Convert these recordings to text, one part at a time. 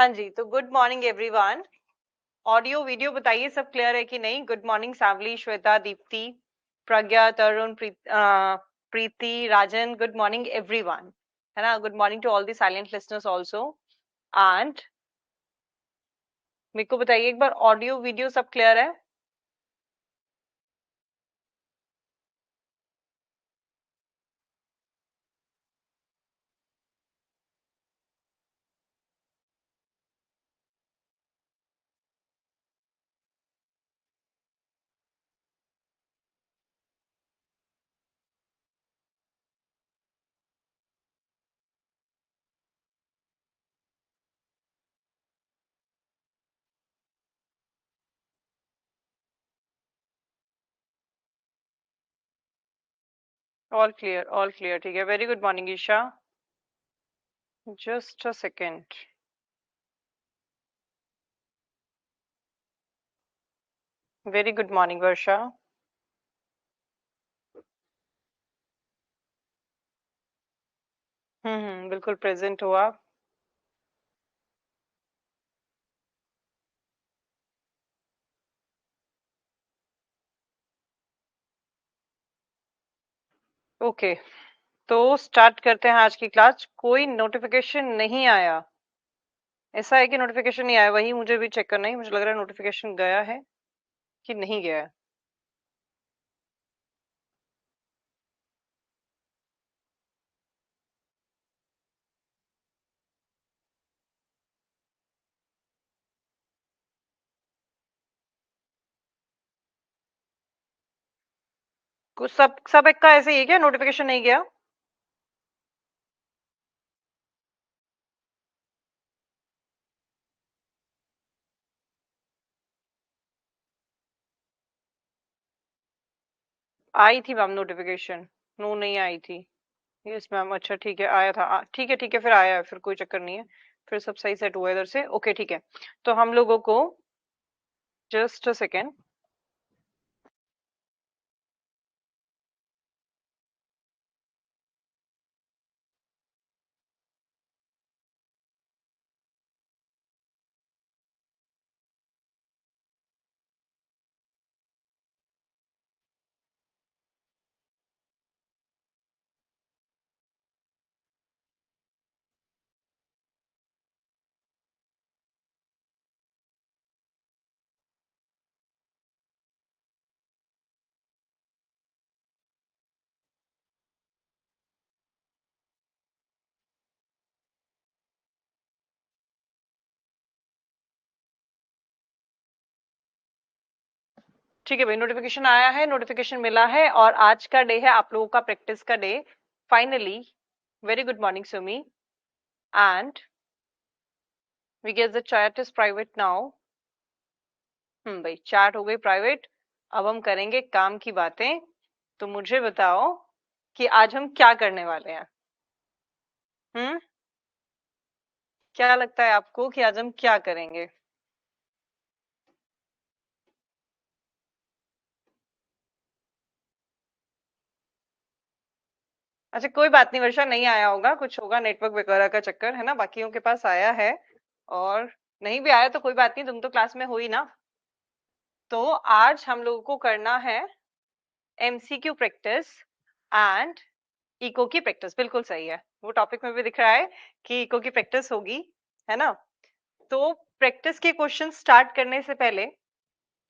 हाँ जी, तो good morning everyone. Audio video बताइए सब क्लियर है कि नहीं। Good morning Saavli, Shweta, Deepti, Pragya, Tarun, Preeti, Rajan. Good morning everyone, है ना। Good morning to all the silent listeners also. And मेरे को बताइए एक बार, ऑडियो वीडियो सब क्लियर है? ऑल क्लियर, ऑल क्लियर, ठीक है। Very good morning Isha. Just a second. Very good morning Varsha. बिल्कुल प्रेजेंट हो आप। ओके, तो स्टार्ट करते हैं आज की क्लास। कोई नोटिफिकेशन नहीं आया? ऐसा है कि नोटिफिकेशन नहीं आया, वही मुझे भी चेक करना है। मुझे लग रहा है नोटिफिकेशन गया है कि नहीं गया है। कुछ सब सब एक का ऐसे ही है क्या, नोटिफिकेशन नहीं गया? आई थी मैम नोटिफिकेशन। नो, नहीं आई थी। यस मैम, अच्छा ठीक है, आया था। ठीक है ठीक है, फिर आया है, फिर कोई चक्कर नहीं है। फिर सब सही सेट हुआ है इधर से। ओके ठीक है। तो हम लोगों को जस्ट अ सेकेंड। ठीक है भाई, नोटिफिकेशन आया है, नोटिफिकेशन मिला है, और आज का डे है आप लोगों का प्रैक्टिस का day. Finally, very good morning Sumi. And we get the chat is private now. भाई, चैट हो गई प्राइवेट। अब हम करेंगे काम की बातें। तो मुझे बताओ कि आज हम क्या करने वाले हैं। हम्म क्या लगता है आपको कि आज हम क्या करेंगे? अच्छा, कोई बात नहीं वर्षा, नहीं आया होगा, कुछ होगा नेटवर्क वगैरह का चक्कर, है ना। बाकियों के पास आया है। और नहीं भी आया तो कोई बात नहीं, तुम तो क्लास में हो ही ना। तो आज हम लोगों को करना है एमसीक्यू प्रैक्टिस एंड इको की प्रैक्टिस। बिल्कुल सही है, वो टॉपिक में भी दिख रहा है कि इको की प्रैक्टिस होगी, है ना। तो प्रैक्टिस के क्वेश्चन स्टार्ट करने से पहले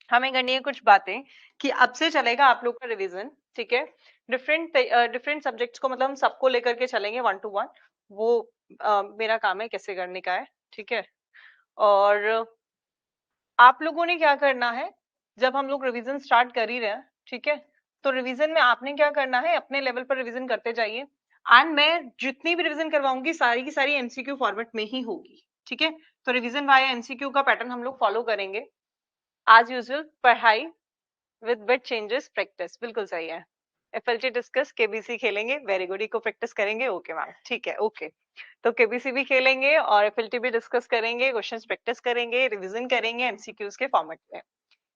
हमें करनी है कुछ बातें, कि अब से चलेगा आप लोग का रिवीजन। ठीक है, डिफरेंट डिफरेंट सब्जेक्ट्स को, मतलब हम सबको लेकर के चलेंगे वन टू वन। वो मेरा काम है कैसे करने का है। ठीक है। और आप लोगों ने क्या करना है, जब हम लोग रिवीजन स्टार्ट कर ही रहे हैं, ठीक है, तो रिवीजन में आपने क्या करना है, अपने लेवल पर रिवीजन करते जाइए। एंड मैं जितनी भी रिवीजन करवाऊंगी सारी की सारी एमसीक्यू फॉर्मेट में ही होगी। ठीक है। तो रिवीजन वाया एमसीक्यू का पैटर्न हम लोग फॉलो करेंगे। आज यूजुअल पढ़ाई विद बिट चेंजेस प्रैक्टिस, बिल्कुल सही है। एफएलटी डिस्कस, केबीसी खेलेंगे, वेरी गुड। इको प्रैक्टिस करेंगे, ओके मैम, ठीक है, ओके। तो केबीसी भी खेलेंगे और एफएलटी भी डिस्कस करेंगे, क्वेश्चंस प्रैक्टिस करेंगे, रिवीजन करेंगे एमसीक्यूज के फॉर्मेट में।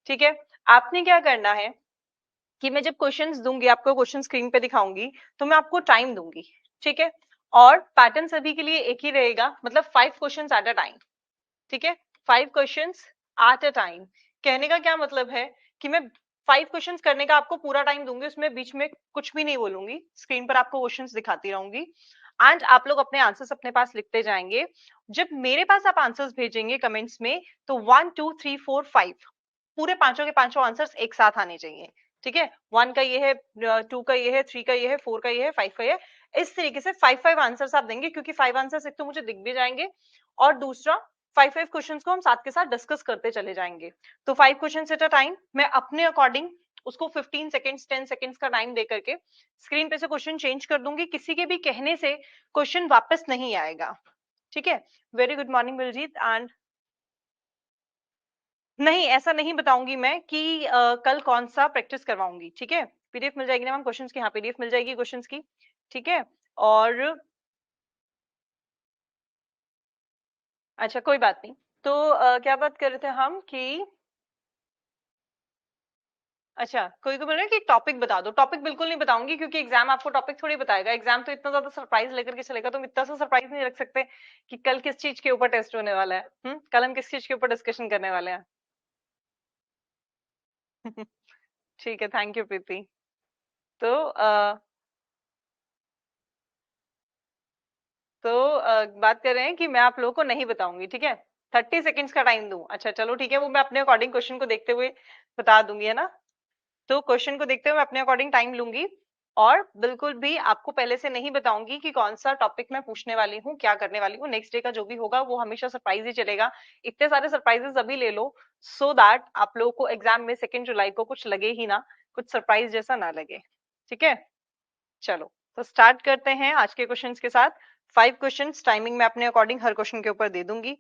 ठीक है। आपने क्या करना है कि मैं जब क्वेश्चंस दूंगी, आपको क्वेश्चन स्क्रीन पे दिखाऊंगी, तो मैं आपको टाइम दूंगी। ठीक है। और पैटर्न सभी के लिए एक ही रहेगा, मतलब 5 क्वेश्चंस एट अ टाइम। ठीक है, 5 क्वेश्चंस एट अ टाइम। कहने का क्या मतलब है कि मैं 5 क्वेश्चंस करने का आपको पूरा टाइम दूंगी, उसमें बीच में कुछ भी नहीं बोलूंगी, स्क्रीन पर आपको क्वेश्चंस दिखाती रहूंगी एंड आप लोग अपने आंसर्स अपने पास लिखते जाएंगे। जब मेरे पास आप आंसर्स भेजेंगे कमेंट्स में, तो 1 2 3 4 5 पूरे पांचों के पांचों आंसर्स एक साथ आने चाहिए। ठीक है, 1 का ये है, 2 का ये है, 3 का ये है, 4 का ये है, 5 का ये है। इस तरीके से 5 5 आंसर्स आप देंगे, क्योंकि 5 आंसर्स एक तो मुझे दिख भी जाएंगे और दूसरा 5 5 क्वेश्चंस को हम साथ के साथ डिस्कस करते चले जाएंगे। तो 5 क्वेश्चंस एट अ टाइम मैं अपने अकॉर्डिंग उसको 15 सेकेंड्स 10 सेकेंड्स का टाइम दे करके स्क्रीन पे से क्वेश्चन चेंज कर दूंगी, किसी के भी कहने से क्वेश्चन वापस नहीं आएगा। ठीक है, very good morning Baljeet. And नहीं, ऐसा नहीं बताऊंगी मैं कि कल कौन सा प्रैक्टिस करवाऊंगी। ठीक है, पीडीएफ मिल जाएगी ना मैम क्वेश्चंस की? हाँ, पीडीएफ मिल जाएगी क्वेश्चंस की। ठीक है, और अच्छा कोई बात नहीं। तो क्या बात कर रहे थे हम कि अच्छा, कोई को बोल रहा है कि टॉपिक बता दो। टॉपिक बिल्कुल नहीं बताऊंगी, क्योंकि एग्जाम आपको टॉपिक थोड़ी बताएगा। एग्जाम तो इतना ज्यादा सरप्राइज लेकर के चलेगा, तुम इतना सा सरप्राइज नहीं रख सकते कि कल किस चीज के ऊपर टेस्ट होने वाला है। कल हम किस चीज के ऊपर डिस्कशन करने वाले हैं। ठीक है, थैंक यू प्रीति। तो बात कर रहे हैं कि मैं आप लोगों को नहीं बताऊंगी। ठीक है, 30 सेकेंड्स का टाइम दूं? अच्छा चलो ठीक है, वो मैं अपने अकॉर्डिंग क्वेश्चन को देखते हुए बता दूंगी, है ना। तो क्वेश्चन को देखते हुए मैं अपने अकॉर्डिंग टाइम लूंगी, और बिल्कुल भी आपको पहले से नहीं बताऊंगी कि कौन सा टॉपिक मैं पूछने वाली हूँ, क्या करने वाली हूँ। नेक्स्ट डे का जो भी होगा वो हमेशा सरप्राइज ही चलेगा। इतने सारे सरप्राइजेस अभी ले लो, सो दैट आप लोगों को एग्जाम में 2 जुलाई को कुछ लगे ही ना, कुछ सरप्राइज जैसा ना लगे। ठीक है, चलो तो स्टार्ट करते हैं आज के क्वेश्चंस के साथ। 5 क्वेश्चंस, टाइमिंग मैं अपने अकॉर्डिंग हर क्वेश्चन के ऊपर दे दूंगी।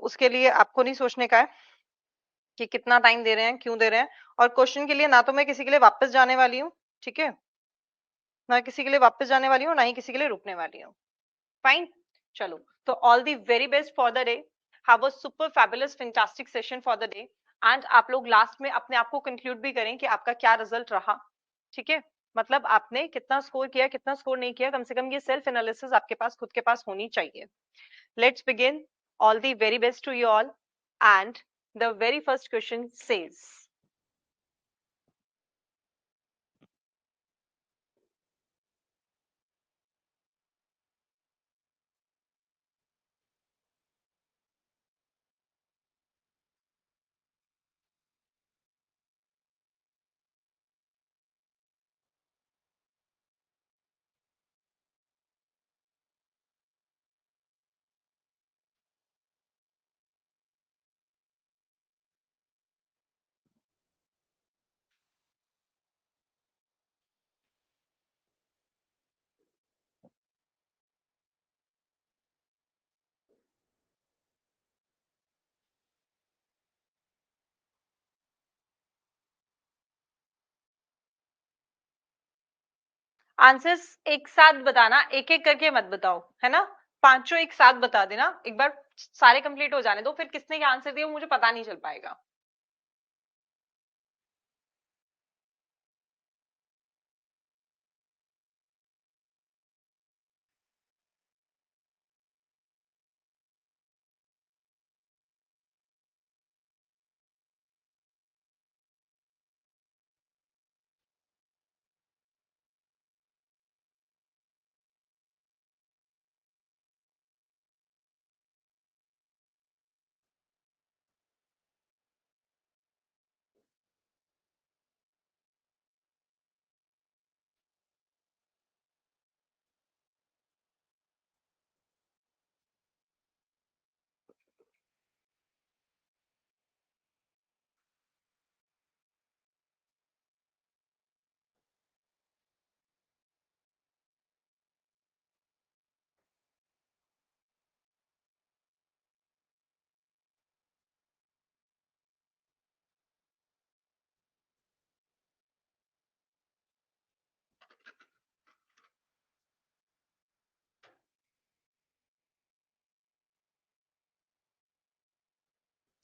उसके लिए आपको नहीं सोचने का है कि कितना टाइम दे रहे हैं, क्यों दे रहे हैं। और क्वेश्चन के लिए ना तो मैं किसी के लिए वापस जाने वाली हूँ, ठीक है, ना किसी के लिए वापस जाने वाली हूँ, ना ही किसी के लिए रुकने वाली हूँ। फाइन, चलो। तो all the very best for the day. Have a super fabulous fantastic session for the day. And आप लोग लास्ट में अपने आप को कंक्लूड भी करें कि आपका क्या रिजल्ट रहा। ठीक है, मतलब आपने कितना स्कोर किया, कितना स्कोर नहीं किया, कम से कम ये सेल्फ एनालिसिस आपके पास खुद के पास होनी चाहिए। Let's begin. All the very best to you all. And the very first question says, answers एक साथ बताना, एक एक करके मत बताओ, है ना। पांचों एक साथ बता देना, एक बार सारे कंप्लीट हो जाने दो, फिर किसने क्या आंसर दिया वो मुझे पता नहीं चल पाएगा।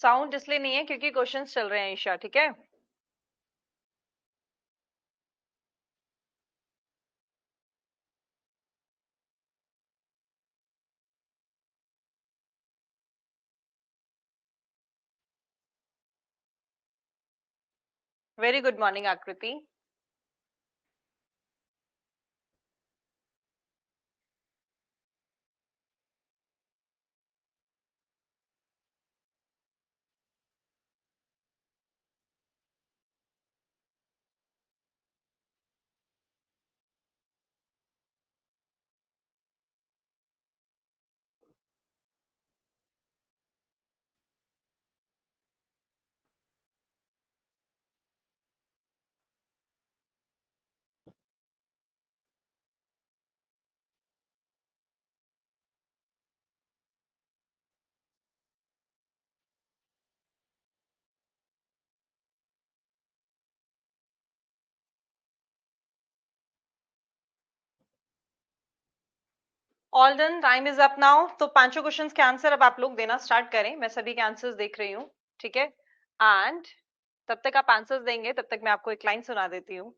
साउंड इसलिए नहीं है क्योंकि क्वेश्चंस चल रहे हैं ईशा, ठीक है। वेरी गुड मॉर्निंग आकृति। All done, time is up now. तो पांचों क्वेश्चंस के आंसर अब आप लोग देना स्टार्ट करें। मैं सभी के आंसर्स देख रही हूँ, ठीक है। एंड तब तक आप आंसर्स देंगे, तब तक मैं आपको एक लाइन सुना देती हूँ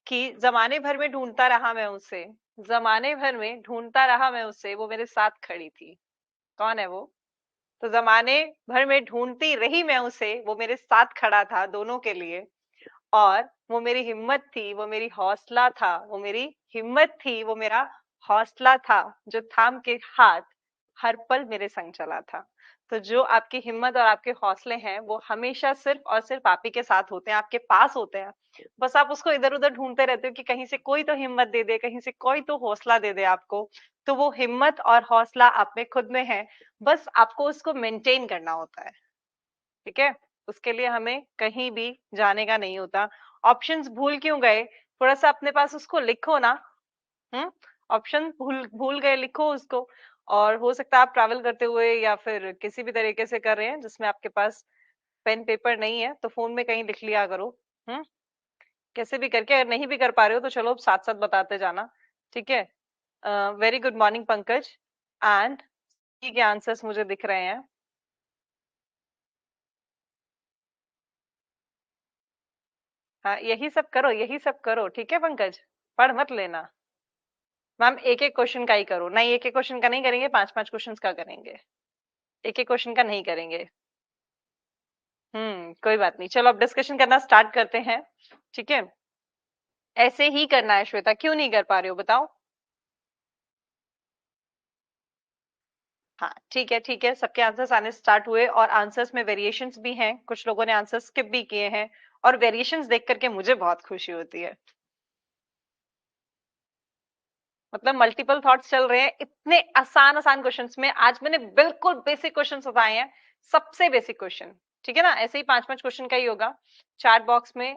कि जमाने भर में ढूंढता रहा मैं उसे, जमाने भर में ढूंढता रहा मैं उसे, वो मेरे साथ खड़ी थी। कौन है वो? तो जमाने भर में ढूंढती रही मैं उसे, वो मेरे साथ खड़ा था दोनों के लिए। और वो मेरी हिम्मत थी, वो मेरी हौसला था, वो मेरी हिम्मत थी, वो मेरा हौसला था, जो थाम के हाथ हर पल मेरे संग चला था। तो जो आपकी हिम्मत और आपके हौसले हैं वो हमेशा सिर्फ और सिर्फ आप ही के साथ होते हैं, आपके पास होते हैं। बस आप उसको इधर उधर ढूंढते रहते हो कि कहीं से कोई तो हिम्मत दे दे, कहीं से कोई तो हौसला दे दे आपको। तो वो हिम्मत और हौसला आप में खुद में है, बस आपको उसको मेंटेन करना होता है, ठीक है। उसके लिए हमें कहीं भी जाने का नहीं होता। ऑप्शंस भूल क्यों गए? थोड़ा सा अपने पास उसको लिखो ना। हम्म। ऑप्शन भूल भूल गए, लिखो उसको। और हो सकता है आप ट्रैवल करते हुए या फिर किसी भी तरीके से कर रहे हैं जिसमें आपके पास पेन पेपर नहीं है, तो फोन में कहीं लिख लिया करो। हम्म। कैसे भी करके, अगर नहीं भी कर पा रहे हो तो चलो साथ साथ बताते जाना, ठीक है। Very good morning Pankaj. And के आंसर्स मुझे दिख रहे हैं। हाँ, यही सब करो, यही सब करो, ठीक है पंकज। पढ़ मत लेना। मैम एक एक क्वेश्चन का ही करो। नहीं, एक एक क्वेश्चन का नहीं करेंगे, पांच पांच क्वेश्चन का करेंगे। एक एक क्वेश्चन का नहीं करेंगे। कोई बात नहीं, चलो अब डिस्कशन करना स्टार्ट करते हैं, ठीक है। ऐसे ही करना है श्वेता, क्यों नहीं कर पा रहे हो बताओ? हाँ ठीक है, ठीक है, सबके आंसर्स आने स्टार्ट हुए और आंसर्स में वेरिएशंस भी हैं, कुछ लोगों ने आंसर स्किप भी किए हैं। और वेरिएशंस देख करके मुझे बहुत खुशी होती है। मतलब मल्टीपल थॉट्स चल रहे हैं इतने आसान आसान क्वेश्चंस में। आज मैंने बिल्कुल बेसिक क्वेश्चंस बताए हैं, सबसे बेसिक क्वेश्चन, ठीक है ना। ऐसे ही पांच पांच क्वेश्चन का ही होगा। चैट बॉक्स में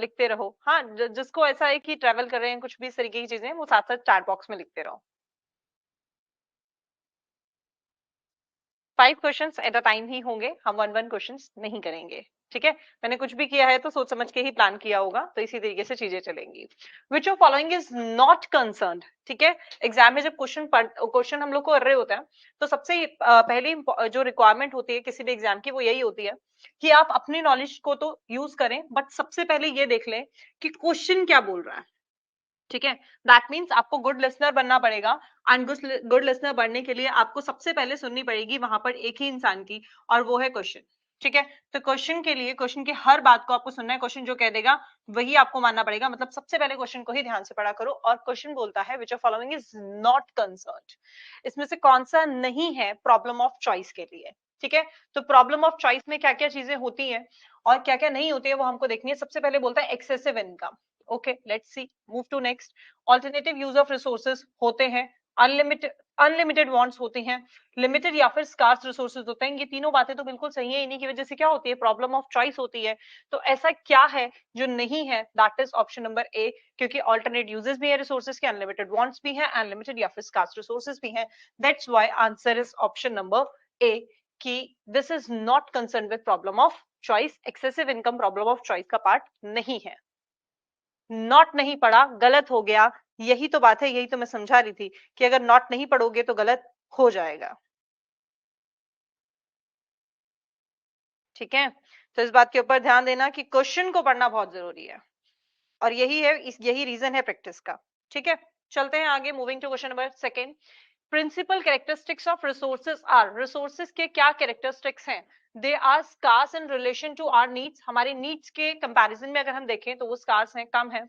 लिखते रहो। हाँ, जिसको ऐसा है कि ट्रेवल कर रहे हैं, कुछ भी इस तरीके की चीजें, वो साथ साथ चैट बॉक्स में लिखते रहो। 5 क्वेश्चंस एट अ टाइम ही होंगे, हम वन वन क्वेश्चंस नहीं करेंगे, ठीक है। मैंने कुछ भी किया है तो सोच समझ के ही प्लान किया होगा, तो इसी तरीके से चीजें चलेंगी। विच of following is not concerned, ठीक है। एग्जाम में जब क्वेश्चन हम लोग को कर रहे होते हैं, तो सबसे पहली जो रिक्वायरमेंट होती है किसी भी एग्जाम की, वो यही होती है कि आप अपनी नॉलेज को तो यूज करें, बट सबसे पहले ये देख लें कि क्वेश्चन क्या बोल रहा है, ठीक है। दैट मीन्स आपको गुड लिसनर बनना पड़ेगा। एंड गुड लिसनर बनने के लिए आपको सबसे पहले सुननी पड़ेगी वहां पर एक ही इंसान की, और वो है क्वेश्चन, ठीक है। तो क्वेश्चन के लिए, क्वेश्चन की हर बात को आपको सुनना है, क्वेश्चन जो कह देगा वही आपको मानना पड़ेगा। मतलब सबसे पहले क्वेश्चन को ही ध्यान से पढ़ा करो। और क्वेश्चन बोलता है विच of following is not concerned, इसमें से कौन सा नहीं है प्रॉब्लम ऑफ चॉइस के लिए, ठीक है। तो प्रॉब्लम ऑफ चॉइस में क्या क्या चीजें होती हैं और क्या क्या नहीं होती है, वो हमको देखनी है। सबसे पहले बोलता है excessive income. Okay, let's see, move to next. Alternative use of resources होते हैं। अनलिमिटेड अनलिमिटेड वांट्स होती हैं। लिमिटेड या फिर स्कार्स रिसोर्सेज होते हैं। ये तीनों बातें तो बिल्कुल सही है, इन्हीं की वजह से क्या होती है, प्रॉब्लम ऑफ चॉइस होती है। तो ऐसा क्या है जो नहीं है? दैट इज ऑप्शन नंबर ए, क्योंकि ऑल्टरनेट यूजेस भी है रिसोर्सेज के, अनलिमिटेड वांट्स भी हैं, अनलिमिटेड या फिर स्कार्स रिसोर्सेज भी हैं। That's why answer is option number A, कि this is not concern with problem of choice. Excessive income problem of choice का पार्ट नहीं है। नॉट नहीं पढ़ा, गलत हो गया। यही तो बात है, यही तो मैं समझा रही थी कि अगर नॉट नहीं पढ़ोगे तो गलत हो जाएगा, ठीक है। तो इस बात के ऊपर ध्यान देना कि क्वेश्चन को पढ़ना बहुत जरूरी है, और यही रीजन है प्रैक्टिस का, ठीक है। चलते हैं आगे, moving to question number second. Principal characteristics of resources are, resources के क्या कैरेक्टरिस्टिक्स हैं? They are scarce in relation to our needs, हमारे नीड्स के कंपैरिजन में अगर हम देखें तो वो स्कार्स हैं, कम है।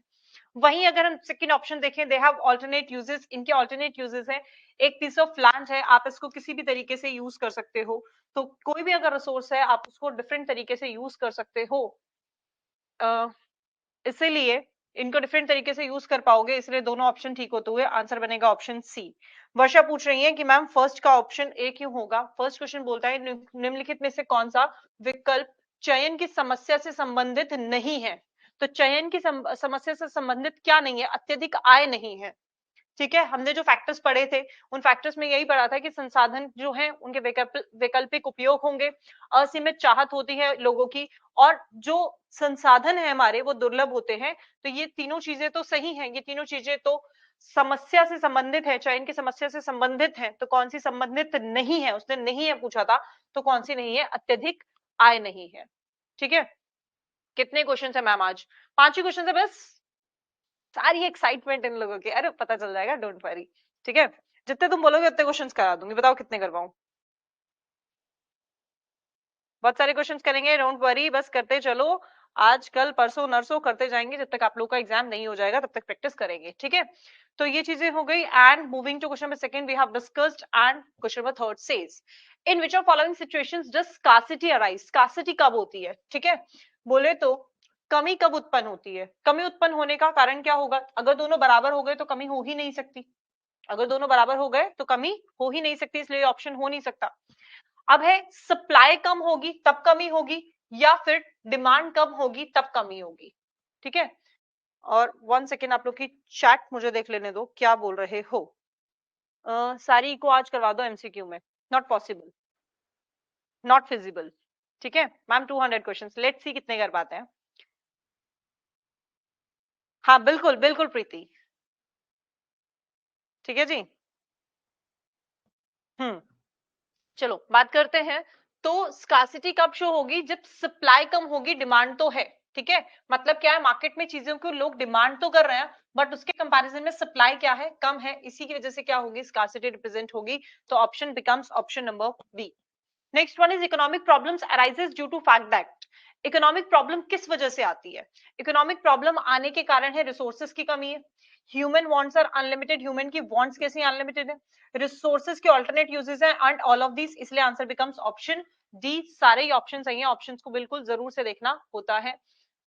वहीं अगर हम सेकंड ऑप्शन देखें, दे हैव ऑल्टरनेट यूजेस, इनके ऑल्टरनेट यूजेस है, एक पीस ऑफ लैंड है, आप इसको किसी भी तरीके से यूज कर सकते हो, तो कोई भी अगर रिसोर्स है आप उसको डिफरेंट तरीके से यूज कर सकते हो, इसीलिए इनको डिफरेंट तरीके से यूज कर पाओगे, इसलिए दोनों ऑप्शन ठीक होते हुए आंसर बनेगा ऑप्शन सी। वर्षा पूछ रही है कि मैम फर्स्ट का ऑप्शन ए क्यों होगा। फर्स्ट क्वेश्चन बोलता है निम्नलिखित में से कौन सा विकल्प चयन की समस्या से संबंधित नहीं है। तो चयन की समस्या से संबंधित क्या नहीं है, अत्यधिक आय नहीं है। ठीक है, हमने जो फैक्टर्स पढ़े थे उन फैक्टर्स में यही पढ़ा था कि संसाधन जो है उनके वैकल्पिक उपयोग होंगे, असीमित चाहत होती है लोगों की, और जो संसाधन है हमारे वो दुर्लभ होते हैं। तो ये तीनों चीजें तो सही हैं, ये तीनों चीजें तो समस्या से संबंधित है, चयन की समस्या से संबंधित है, तो कौन सी संबंधित नहीं है, उसने नहीं है पूछा था, तो कौन सी नहीं है, अत्यधिक आय नहीं है। ठीक है, कितने क्वेश्चन है मैम आज, 5 ही क्वेश्चन है बस, सारी एक्साइटमेंट इन लोगों की, अरे पता चल जाएगा, डोंट वरी। ठीक है, जितने तुम बोलोगे उतने क्वेश्चंस करा दूंगी, बताओ कितने करवाऊं। बहुत सारे क्वेश्चंस करेंगे, डोंट वरी, बस करते चलो, आज कल परसों नरसों करते जाएंगे, जब तक आप लोग का एग्जाम नहीं हो जाएगा तब तक प्रैक्टिस करेंगे। ठीक है, तो ये चीजें हो गई, and moving to question number second we have discussed, and question number third says in which of following situations does scarcity arise. Scarcity कब होती है, ठीक है, बोले तो कमी कब उत्पन्न होती है, कमी उत्पन्न होने का कारण क्या होगा, अगर दोनों बराबर हो गए तो कमी हो ही नहीं सकती, अगर दोनों बराबर हो गए तो कमी हो ही नहीं सकती, इसलिए ऑप्शन हो नहीं सकता। अब है सप्लाई कम होगी तब कमी होगी, या फिर डिमांड कम होगी तब कमी होगी। ठीक है, और 1 सेकेंड आप लोग की चैट मुझे देख लेने दो, क्या बोल रहे हो। सारी को आज करवा दो एमसीक्यू में, नॉट पॉसिबल, नॉट फिजिबल। ठीक है मैम, 200 क्वेश्चन, लेट्स सी कितने कर पाते हैं। हाँ बिल्कुल बिल्कुल प्रीति, ठीक है जी। हम्म, चलो बात करते हैं। तो स्कासिटी कब शो होगी, जब सप्लाई कम होगी, डिमांड तो है। ठीक है, मतलब क्या है, मार्केट में चीजों को लोग डिमांड तो कर रहे हैं, बट उसके कंपैरिजन में सप्लाई क्या है, कम है, इसी की वजह से क्या होगी, स्कासिटी रिप्रेजेंट होगी। तो option becomes option number B. Next one is economic problems arises due to fact that. Economic problem किस वजह से आती है, इकोनॉमिक प्रॉब्लम आने के कारण है रिसोर्सेज की कमी है, human wants are unlimited, human की वांट्स कैसी अनलिमिटेड है, रिसोर्सेज के अल्टरनेट यूजेस है, एंड ऑल ऑफ दिस, इसलिए आंसर बिकम्स ऑप्शन डी। सारे ही ऑप्शन सही है, ऑप्शंस को बिल्कुल जरूर से देखना होता है,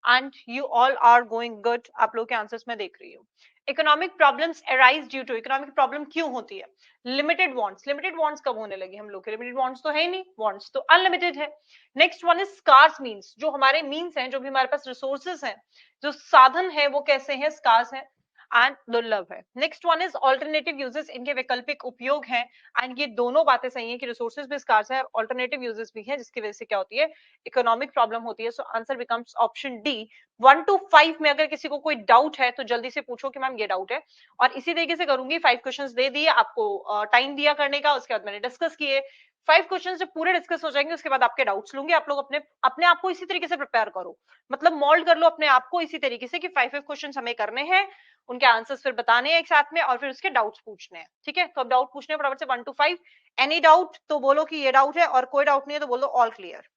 and you all are going good, आप लोग के आंसर्स में देख रही हूँ। Economic problems arise due to, economic problem क्यों होती है, लिमिटेड वांट्स, लिमिटेड वांट्स कब होने लगी, हम लोग के लिमिटेड वांट्स तो है ही नहीं, वांट्स तो अनलिमिटेड है। Next one is scarce means, जो हमारे मींस हैं, जो भी हमारे पास रिसोर्सेज हैं, जो साधन है वो कैसे हैं, स्कार्स हैं एंड दुर्लभ है। Next one is alternative uses, इनके वैकल्पिक उपयोग हैं, एंड ये दोनों बातें सही है कि रिसोर्सेज भी स्कार्स है, ऑल्टरनेटिव यूजेस भी है, जिसकी वजह से क्या होती है, इकोनॉमिक प्रॉब्लम होती है। So answer becomes option D. 1 to 5 में अगर किसी को कोई डाउट है तो जल्दी से पूछो कि मैम ये डाउट है, और इसी तरीके से करूंगी, 5 क्वेश्चंस दे दिए आपको, टाइम दिया करने का, उसके बाद मैंने डिस्कस किए, 5 क्वेश्चंस जब पूरे डिस्कस हो जाएंगे उसके बाद आपके डाउट्स लूंगी, आप लोग अपने अपने आप को इसी तरीके से प्रिपेयर करो, मतलब मोल्ड कर लो अपने आप को इसी तरीके से कि 5 क्वेश्चंस हमें करने हैं, उनके आंसर्स फिर बताने हैं एक साथ में, और फिर उसके डाउट्स पूछने हैं। ठीक है, तो अब डाउट पूछने फटाफट से 1 to 5, एनी डाउट तो बोलो कि ये डाउट है, और कोई डाउट नहीं है तो बोलो ऑल क्लियर।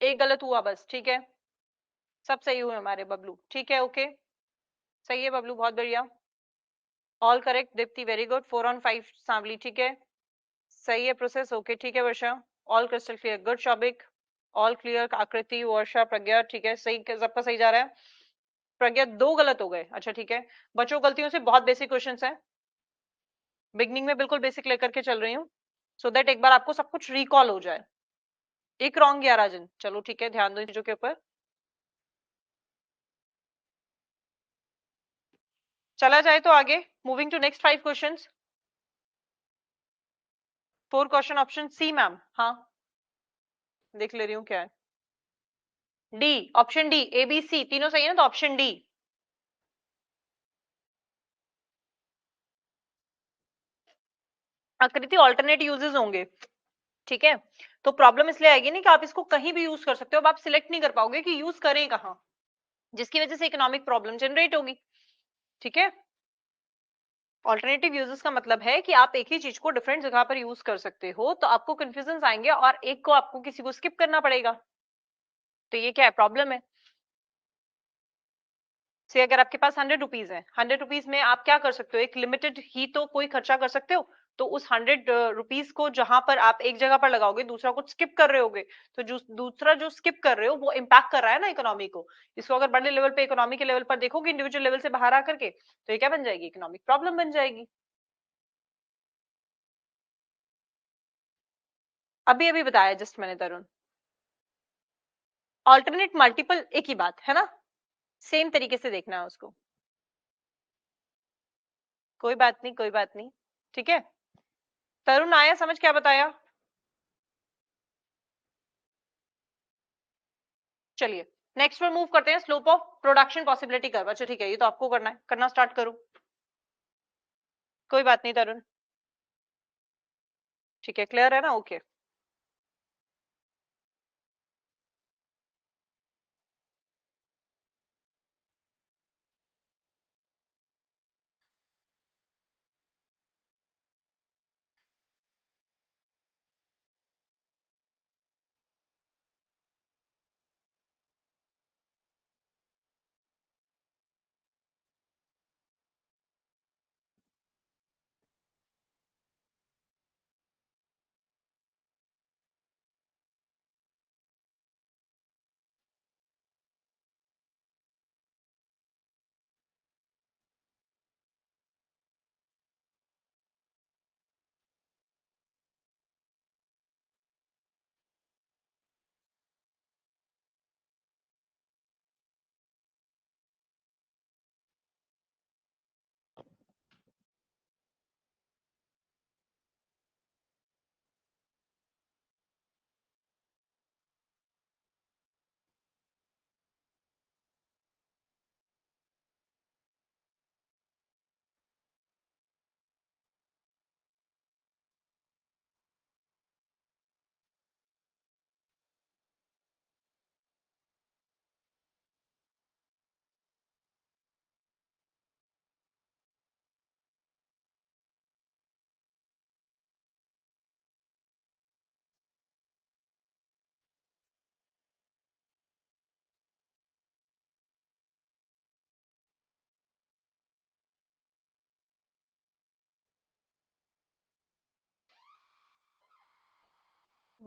एक गलत हुआ बस, ठीक है, सब सही हुए हमारे बबलू, ठीक है, ओके, सही है बबलू, बहुत बढ़िया, all correct Deepti, very good, 4 on 5 सांवली, ठीक है, सही है प्रोसेस, ओके, ठीक है Varsha, all crystal clear, good Shobhik, all clear, Aakriti, Varsha, प्रज्ञा, ठीक है, सही, सबका सही जा रहा है। प्रज्ञा 2 गलत हो गए, अच्छा ठीक है, बच्चों गलतियों से बहुत बेसिक क्वेश्चंस हैं, बिगनिंग में बिल्कुल बेसिक लेकर के चल रही हूँ, सो दैट एक बार आपको सब कुछ रिकॉल हो जाए। एक रॉन्ग गया राजन, चलो ठीक है, ध्यान दो इन चीजों के ऊपर। चला जाए तो आगे, moving to next 5 questions. 4 question option C ma'am, हाँ देख ले रही हूँ क्या है, D, option D, A B C तीनों सही है ना, तो option D. Akriti alternate uses होंगे, ठीक है, तो प्रॉब्लम इसलिए आएगी नहीं कि आप इसको कहीं भी यूज कर सकते हो, अब आप सिलेक्ट नहीं कर पाओगे कि यूज करें कहां, जिसकी वजह से इकोनॉमिक प्रॉब्लम जनरेट होगी। ठीक है, ऑल्टरनेटिव यूजेस का मतलब है कि आप एक ही चीज को डिफरेंट जगह पर यूज कर सकते हो, तो आपको कंफ्यूजन आएंगे और एक को आपको किसी को स्किप करना पड़ेगा, तो ये क्या है, प्रॉब्लम है। से अगर आपके पास 100 रुपीज है, 100 रुपीज में आप क्या कर सकते हो, एक लिमिटेड ही तो कोई खर्चा कर सकते हो, तो उस 100 रुपीज को जहां पर आप एक जगह पर लगाओगे, दूसरा कुछ स्किप कर रहे होगे, तो जो दूसरा जो स्किप कर रहे हो वो इम्पैक्ट कर रहा है ना इकोनॉमी को। इसको अगर बड़े लेवल पे, इकोनॉमी के लेवल पर देखोगे, इंडिविजुअल लेवल से बाहर आकर के, तो ये क्या बन जाएगी, इकोनॉमिक प्रॉब्लम बन जाएगी। अभी अभी बताया जस्ट मैंने तरुण। ऑल्टरनेट मल्टीपल एक ही बात है ना, सेम तरीके से देखना है उसको। कोई बात नहीं, कोई बात नहीं, ठीक है। तरुण आया समझ, क्या बताया। चलिए नेक्स्ट पर मूव करते हैं, slope of production possibility curve. अच्छा ठीक है, ये तो आपको करना है, करना स्टार्ट करूं। कोई बात नहीं तरुण, ठीक है, क्लियर है ना, ओके।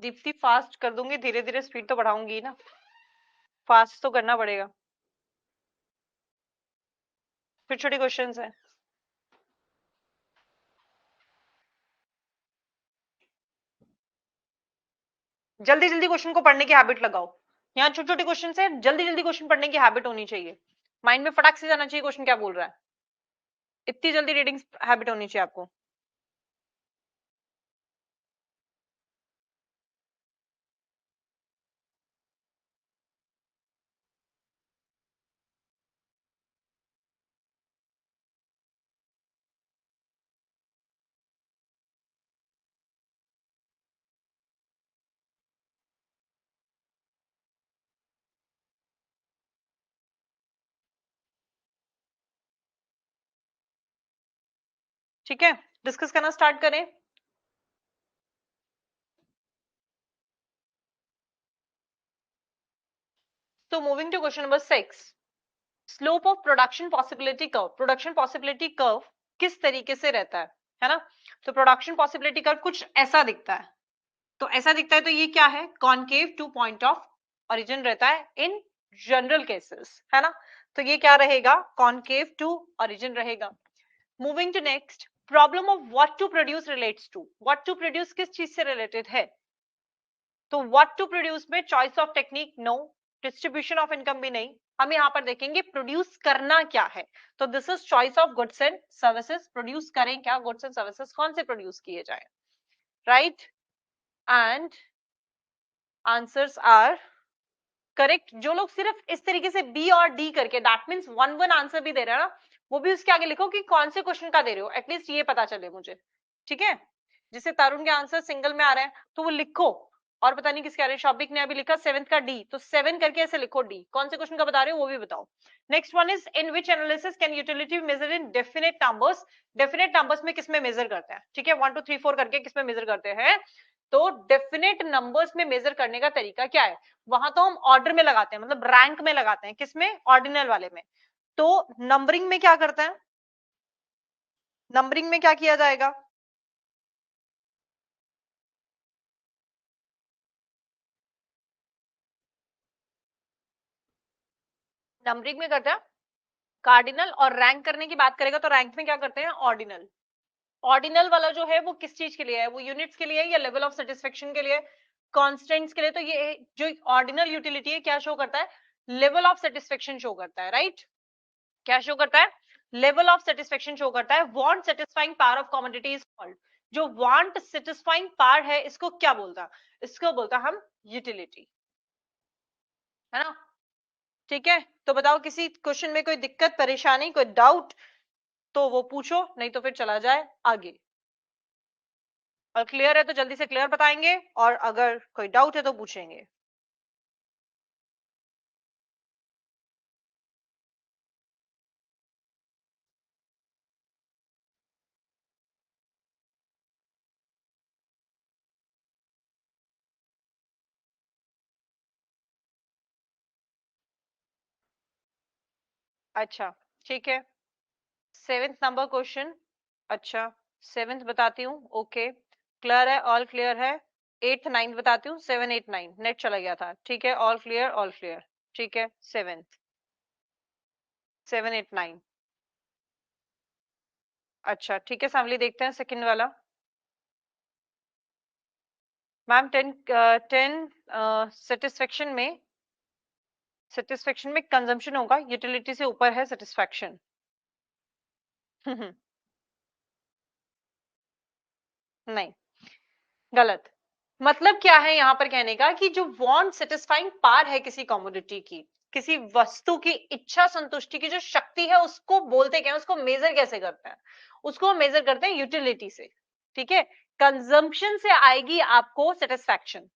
दीप्ति फास्ट कर दूंगी, धीरे धीरे स्पीड तो बढ़ाऊंगी ना, फास्ट तो करना पड़ेगा। फिर छोटे क्वेश्चंस है, जल्दी जल्दी क्वेश्चन को पढ़ने की हैबिट लगाओ। यहाँ छोटे छोटे क्वेश्चन है, जल्दी जल्दी क्वेश्चन पढ़ने की हैबिट होनी चाहिए, माइंड में फटाक से जाना चाहिए क्वेश्चन क्या बोल रहा है, इतनी जल्दी रीडिंग हैबिट होनी चाहिए आपको। ठीक है, डिस्कस करना स्टार्ट करें। तो moving to question number 6, slope of production possibility curve. Production possibility curve किस तरीके से रहता है ना। तो प्रोडक्शन पॉसिबिलिटी कर्व कुछ ऐसा दिखता है, तो ऐसा दिखता है, तो ये क्या है, concave two point of origin रहता है इन जनरल केसेस, है ना। तो ये क्या रहेगा, कॉनकेव टू ओरिजिन रहेगा। Moving to next, problem of what to produce relates to, what to produce किस चीज से रिलेटेड है। तो व्हाट टू प्रोड्यूस में choice of technique no, distribution of income भी नहीं, हम यहाँ पर देखेंगे प्रोड्यूस करना क्या है। तो this is choice of goods and services, produce करें क्या, गुड्स एंड सर्विसेज कौन से प्रोड्यूस किए जाए, right. And answers are correct. जो लोग सिर्फ इस तरीके से बी और डी करके, that means one one answer भी दे रहे हैं ना, वो भी उसके आगे लिखो कि कौन से क्वेश्चन का दे रहे हो, एटलीस्ट ये पता चले मुझे, ठीक है। जिसे तरुण के आंसर सिंगल में आ रहे हैं तो वो लिखो, और पता नहीं किसके आ रहे हैं। शॉपिक ने अभी लिखा 7th का डी, तो 7 करके ऐसे लिखो डी। कौन से क्वेश्चन का बता रहे हो वो भी बताओ। Next one is in which analysis can utility measure in definite numbers. Definite numbers में किसमें मेजर करते हैं, ठीक है, 1 2 3 4 करके किसमें मेजर करते हैं। तो डेफिनेट नंबर्स में मेजर करने का तरीका क्या है, वहां तो हम ऑर्डर में लगाते हैं, मतलब रैंक में लगाते हैं, किसमें, ऑर्डिनल वाले में। तो नंबरिंग में क्या करते हैं, नंबरिंग में क्या किया जाएगा। नंबरिंग में करते हैं कार्डिनल, और रैंक करने की बात करेगा तो रैंक में क्या करते हैं, ऑर्डिनल। ऑर्डिनल वाला जो है वो किस चीज के लिए है, वो यूनिट्स के लिए है या लेवल ऑफ सेटिस्फेक्शन के लिए, कांस्टेंट्स के लिए। तो ये जो ऑर्डिनल यूटिलिटी है क्या शो करता है, लेवल ऑफ सेटिस्फेक्शन शो करता है, राइट। क्या शो करता है, लेवल ऑफ सेटिस्फेक्शन शो करता है। Want satisfying power of commodity is called, जो वांट सेटिस्फाइंग पावर है इसको क्या बोलता है, इसको बोलता हम यूटिलिटी, है ना। ठीक है, तो बताओ किसी क्वेश्चन में कोई दिक्कत परेशानी कोई डाउट तो वो पूछो, नहीं तो फिर चला जाए आगे। और क्लियर है तो जल्दी से क्लियर बताएंगे, और अगर कोई डाउट है तो पूछेंगे। अच्छा ठीक है, 7th नंबर क्वेश्चन। अच्छा 7th बताती हूँ, ओके क्लियर है, ऑल क्लियर है। 8th 9th बताती हूँ, 7 8 9 नेट चला गया था, ठीक है, ऑल क्लियर ऑल क्लियर। ठीक है 7th 7 8 9। अच्छा ठीक है सामली, देखते हैं सेकंड वाला। मैम 10 सेटिस्फेक्शन में, सेटिस्फेक्शन में कंजम्पशन होगा, यूटिलिटी से ऊपर है सेटिस्फेक्शन। नहीं, गलत। मतलब क्या है यहाँ पर कहने का कि जो वांट सेटिस्फाइंग पार है किसी कमोडिटी की, किसी वस्तु की इच्छा संतुष्टि की जो शक्ति है, उसको बोलते क्या है, उसको मेजर कैसे करते हैं, उसको मेजर करते हैं यूटिलिटी से। ठीक है, कंजम्पशन से आएगी आपको सेटिस्फैक्शन,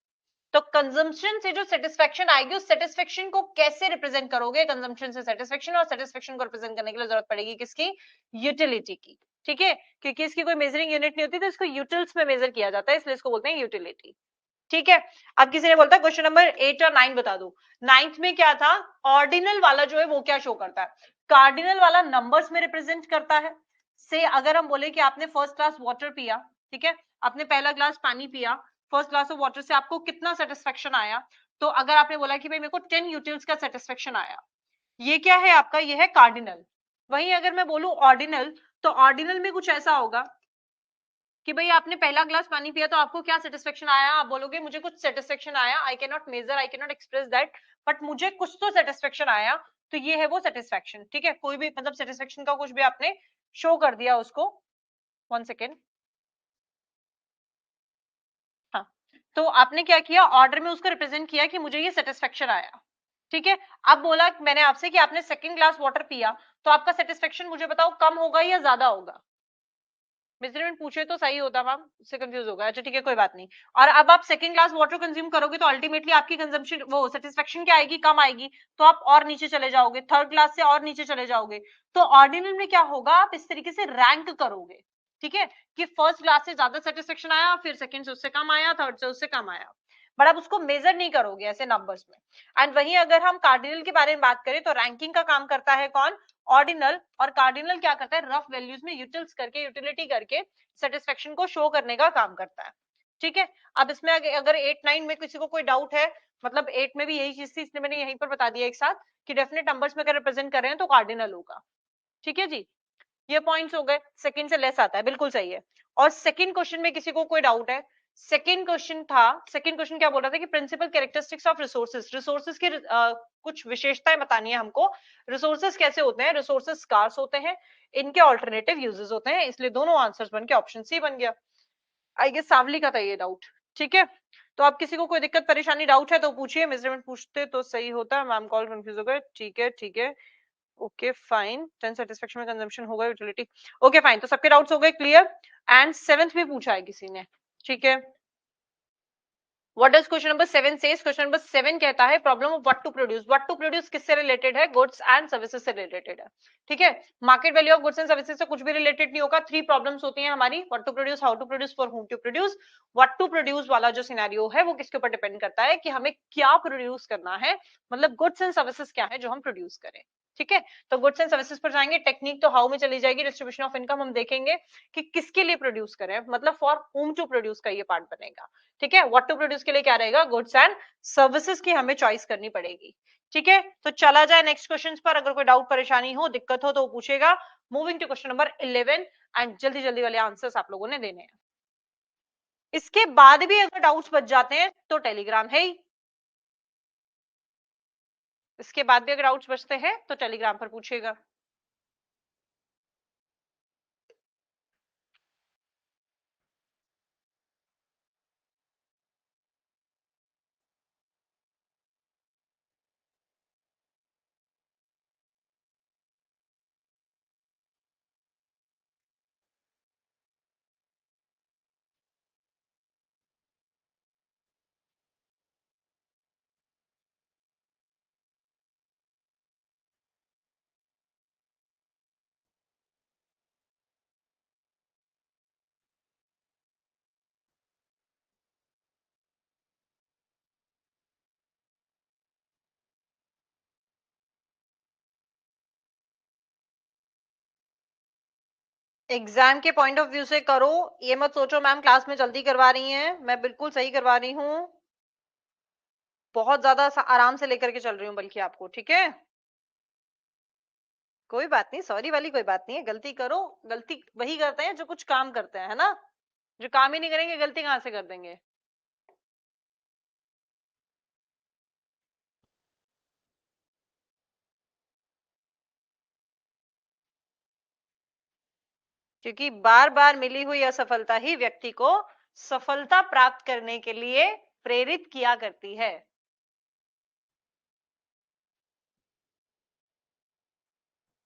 तो कंजम्पशन से जो सेटिस्फेक्शन आएगी उस सेटिस्फेक्शन को कैसे रिप्रेजेंट करोगे, कंजम्पशन से सेटिस्फेक्शन, और सेटिस्फेक्शन को रिप्रेजेंट करने के लिए जरूरत पड़ेगी किसकी, यूटिलिटी की। ठीक है, क्योंकि इसकी कोई मेजरिंग यूनिट नहीं होती तो इसको यूटिल्स में मेजर किया जाता है, इसलिए इसको बोलते हैं यूटिलिटी। ठीक है, अब किसी ने बोलता है क्वेश्चन नंबर 8 और 9 बता दो। 9th में क्या था, ऑर्डिनल वाला जो है वो क्या शो करता है, कार्डिनल वाला नंबर्स में रिप्रेजेंट करता है। से अगर हम बोले कि आपने फर्स्ट क्लास वाटर पिया, ठीक है, आपने पहला ग्लास पानी पिया, फर्स्ट ग्लास ऑफ वाटर से आपको कितना सेटिस्फेक्शन आया, तो अगर आपने बोला कि भाई मेरे को 10 यूटिल्स का सेटिस्फेक्शन आया, ये क्या है आपका, ये है कार्डिनल। वहीं अगर मैं बोलूं ऑर्डिनल, तो ऑर्डिनल में कुछ ऐसा होगा कि भाई आपने पहला ग्लास पानी पिया तो आपको क्या सेटिस्फेक्शन आया, आप बोलोगे मुझे कुछ सेटिस्फेक्शन आया, I can not measure, I can not express that, but मुझे कुछ तो सेटिस्फेक्शन आया, तो ये है वो सेटिस्फेक्शन। ठीक है, कोई भी मतलब सेटिस्फेक्शन का कुछ भी आपने शो कर दिया उसको। 1 सेकेंड, हाँ, तो आपने क्या किया, ऑर्डर में उसको रिप्रेजेंट किया कि मुझे ये सेटिस्फेक्शन आया। ठीक है, अब बोला मैंने आपसे कि आपने सेकंड ग्लास वाटर पिया, तो आपका सेटिस्फेक्शन मुझे बताओ कम होगा या ज्यादा होगा। मेजरमेंट पूछे तो सही होता मैम, उससे कंफ्यूज होगा। अच्छा ठीक है कोई बात नहीं। और अब आप सेकंड ग्लास वाटर कंज्यूम करोगे तो अल्टीमेटली आपकी कंजम्पशन वो सेटिस्फेक्शन क्या आएगी, कम आएगी, तो आप और नीचे चले जाओगे, थर्ड ग्लास से और नीचे चले जाओगे। तो ऑर्डिनल में क्या होगा, आप इस तरीके से रैंक करोगे। ठीक है, कि फर्स्ट क्लास से ज्यादा सेटिस्फेक्शन आया, फिर सेकंड से उससे कम आया, थर्ड से उससे कम आया, बट आप उसको मेजर नहीं करोगे ऐसे नंबर्स में। एंड वहीं अगर हम कार्डिनल के बारे में बात करें तो रैंकिंग का काम करता है कौन, ऑर्डिनल। और कार्डिनल क्या करता है, रफ वैल्यूज में यूटिल्स करके, यूटिलिटी करके सेटिस्फेक्शन को शो करने का काम करता है। ठीक है, अब इसमें अगर 8 9 में किसी को कोई डाउट है, मतलब 8 में भी यही चीज थी, इसलिए मैंने यहीं पर बता दिया एक साथ कि डेफिनेट नंबर्स में अगर रिप्रेजेंट कर रहे हैं तो कार्डिनल होगा। ठीक है जी, ये पॉइंट्स हो गए, सेकंड से लेस आता है, बिल्कुल सही है। और सेकंड क्वेश्चन में किसी को कोई डाउट है, सेकंड क्वेश्चन था, सेकंड क्वेश्चन क्या बोल रहा था कि principal characteristics of resources, resources की कुछ विशेषताएं बतानी है हमको। रिसोर्सेज कैसे होते हैं, रिसोर्सेज स्कार्स होते हैं, इनके ऑल्टरनेटिव यूजेस होते हैं, इसलिए दोनों आंसर्स बन के ऑप्शन सी बन गया। आई गेस सावली का था ये डाउट। ठीक है, तो आप किसी को कोई दिक्कत परेशानी डाउट है तो पूछिए, मेजरमेंट पूछते तो सही होता है, मैम कॉल कंफ्यूज हो गए। ठीक है ठीक है, ओके फाइन, 10 सेटिस्फेक्शन में कंजम्पशन होगा यूटिलिटी, ओके फाइन, तो सबके डाउट्स हो गए क्लियर। एंड 7th भी पूछा है किसी ने, ठीक है, what does question number 7 says? Question number 7 कहता है problem of what to produce. What to produce किससे रिलेटेड है? गुड्स एंड सर्विसेज से रिलेटेड है। ठीक है, market value of goods and services से कुछ भी रिलेटेड नहीं होगा। 3 प्रॉब्लम्स होती हैं हमारी, what to produce, how to produce, for whom to produce. What to produce वाला जो सिनेरियो है वो किसके ऊपर डिपेंड करता है कि हमें क्या प्रोड्यूस करना है, मतलब गुड्स एंड सर्विसेज क्या है जो हम प्रोड्यूस करें। ठीक है, तो गुड्स एंड सर्विसेज पर जाएंगे, टेक्निक तो हाउ में चली जाएगी, डिस्ट्रीब्यूशन ऑफ इनकम हम देखेंगे कि किसके लिए प्रोड्यूस करें, मतलब फॉर हुम टू प्रोड्यूस का ये पार्ट बनेगा। ठीक है, व्हाट टू प्रोड्यूस के लिए क्या रहेगा? गुड्स एंड सर्विसेज की हमें चॉइस करनी पड़ेगी। ठीक है, तो चला जाए नेक्स्ट क्वेश्चन पर। अगर कोई डाउट परेशानी हो, दिक्कत हो तो वो पूछेगा। Moving to question number 11 and जल्दी जल्दी वाले आंसर्स आप लोगों ने देने हैं। इसके बाद भी अगर डाउट्स बच जाते हैं तो टेलीग्राम है ही, इसके बाद भी अगर डाउट्स बचते हैं तो टेलीग्राम पर पूछेगा। एग्जाम के पॉइंट ऑफ व्यू से करो, ये मत सोचो मैम क्लास में जल्दी करवा रही हैं, मैं बिल्कुल सही करवा रही हूँ, बहुत ज्यादा आराम से लेकर के चल रही हूँ बल्कि आपको। ठीक है, कोई बात नहीं, सॉरी वाली कोई बात नहीं है, गलती करो। गलती वही करते हैं जो कुछ काम करते हैं, है ना? जो काम ही नहीं करेंगे गलती कहां से कर देंगे? क्योंकि बार बार मिली हुई असफलता ही व्यक्ति को सफलता प्राप्त करने के लिए प्रेरित किया करती है।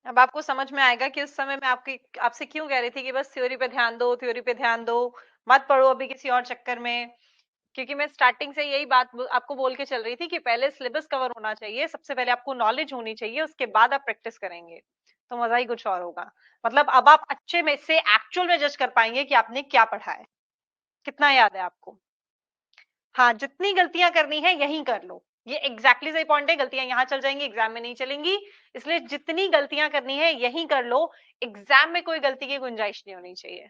अब आपको समझ में आएगा कि उस समय मैं आपकी आपसे क्यों कह रही थी कि बस थ्योरी पे ध्यान दो, थ्योरी पे ध्यान दो, मत पढ़ो अभी किसी और चक्कर में। क्योंकि मैं स्टार्टिंग से यही बात आपको बोल के चल रही थी कि पहले सिलेबस कवर होना चाहिए, सबसे पहले आपको नॉलेज होनी चाहिए, उसके बाद आप प्रैक्टिस करेंगे तो मजा ही कुछ और होगा। मतलब अब आप अच्छे में से एक्चुअल में जज कर पाएंगे कि आपने क्या पढ़ा है, कितना याद है आपको। हाँ, जितनी गलतियां करनी है यही कर लो, ये एग्जैक्टली सही पॉइंट है। गलतियां यहाँ चल जाएंगी, एग्जाम में नहीं चलेंगी, इसलिए जितनी गलतियां करनी है यही कर लो। एग्जाम में कोई गलती की गुंजाइश नहीं होनी चाहिए।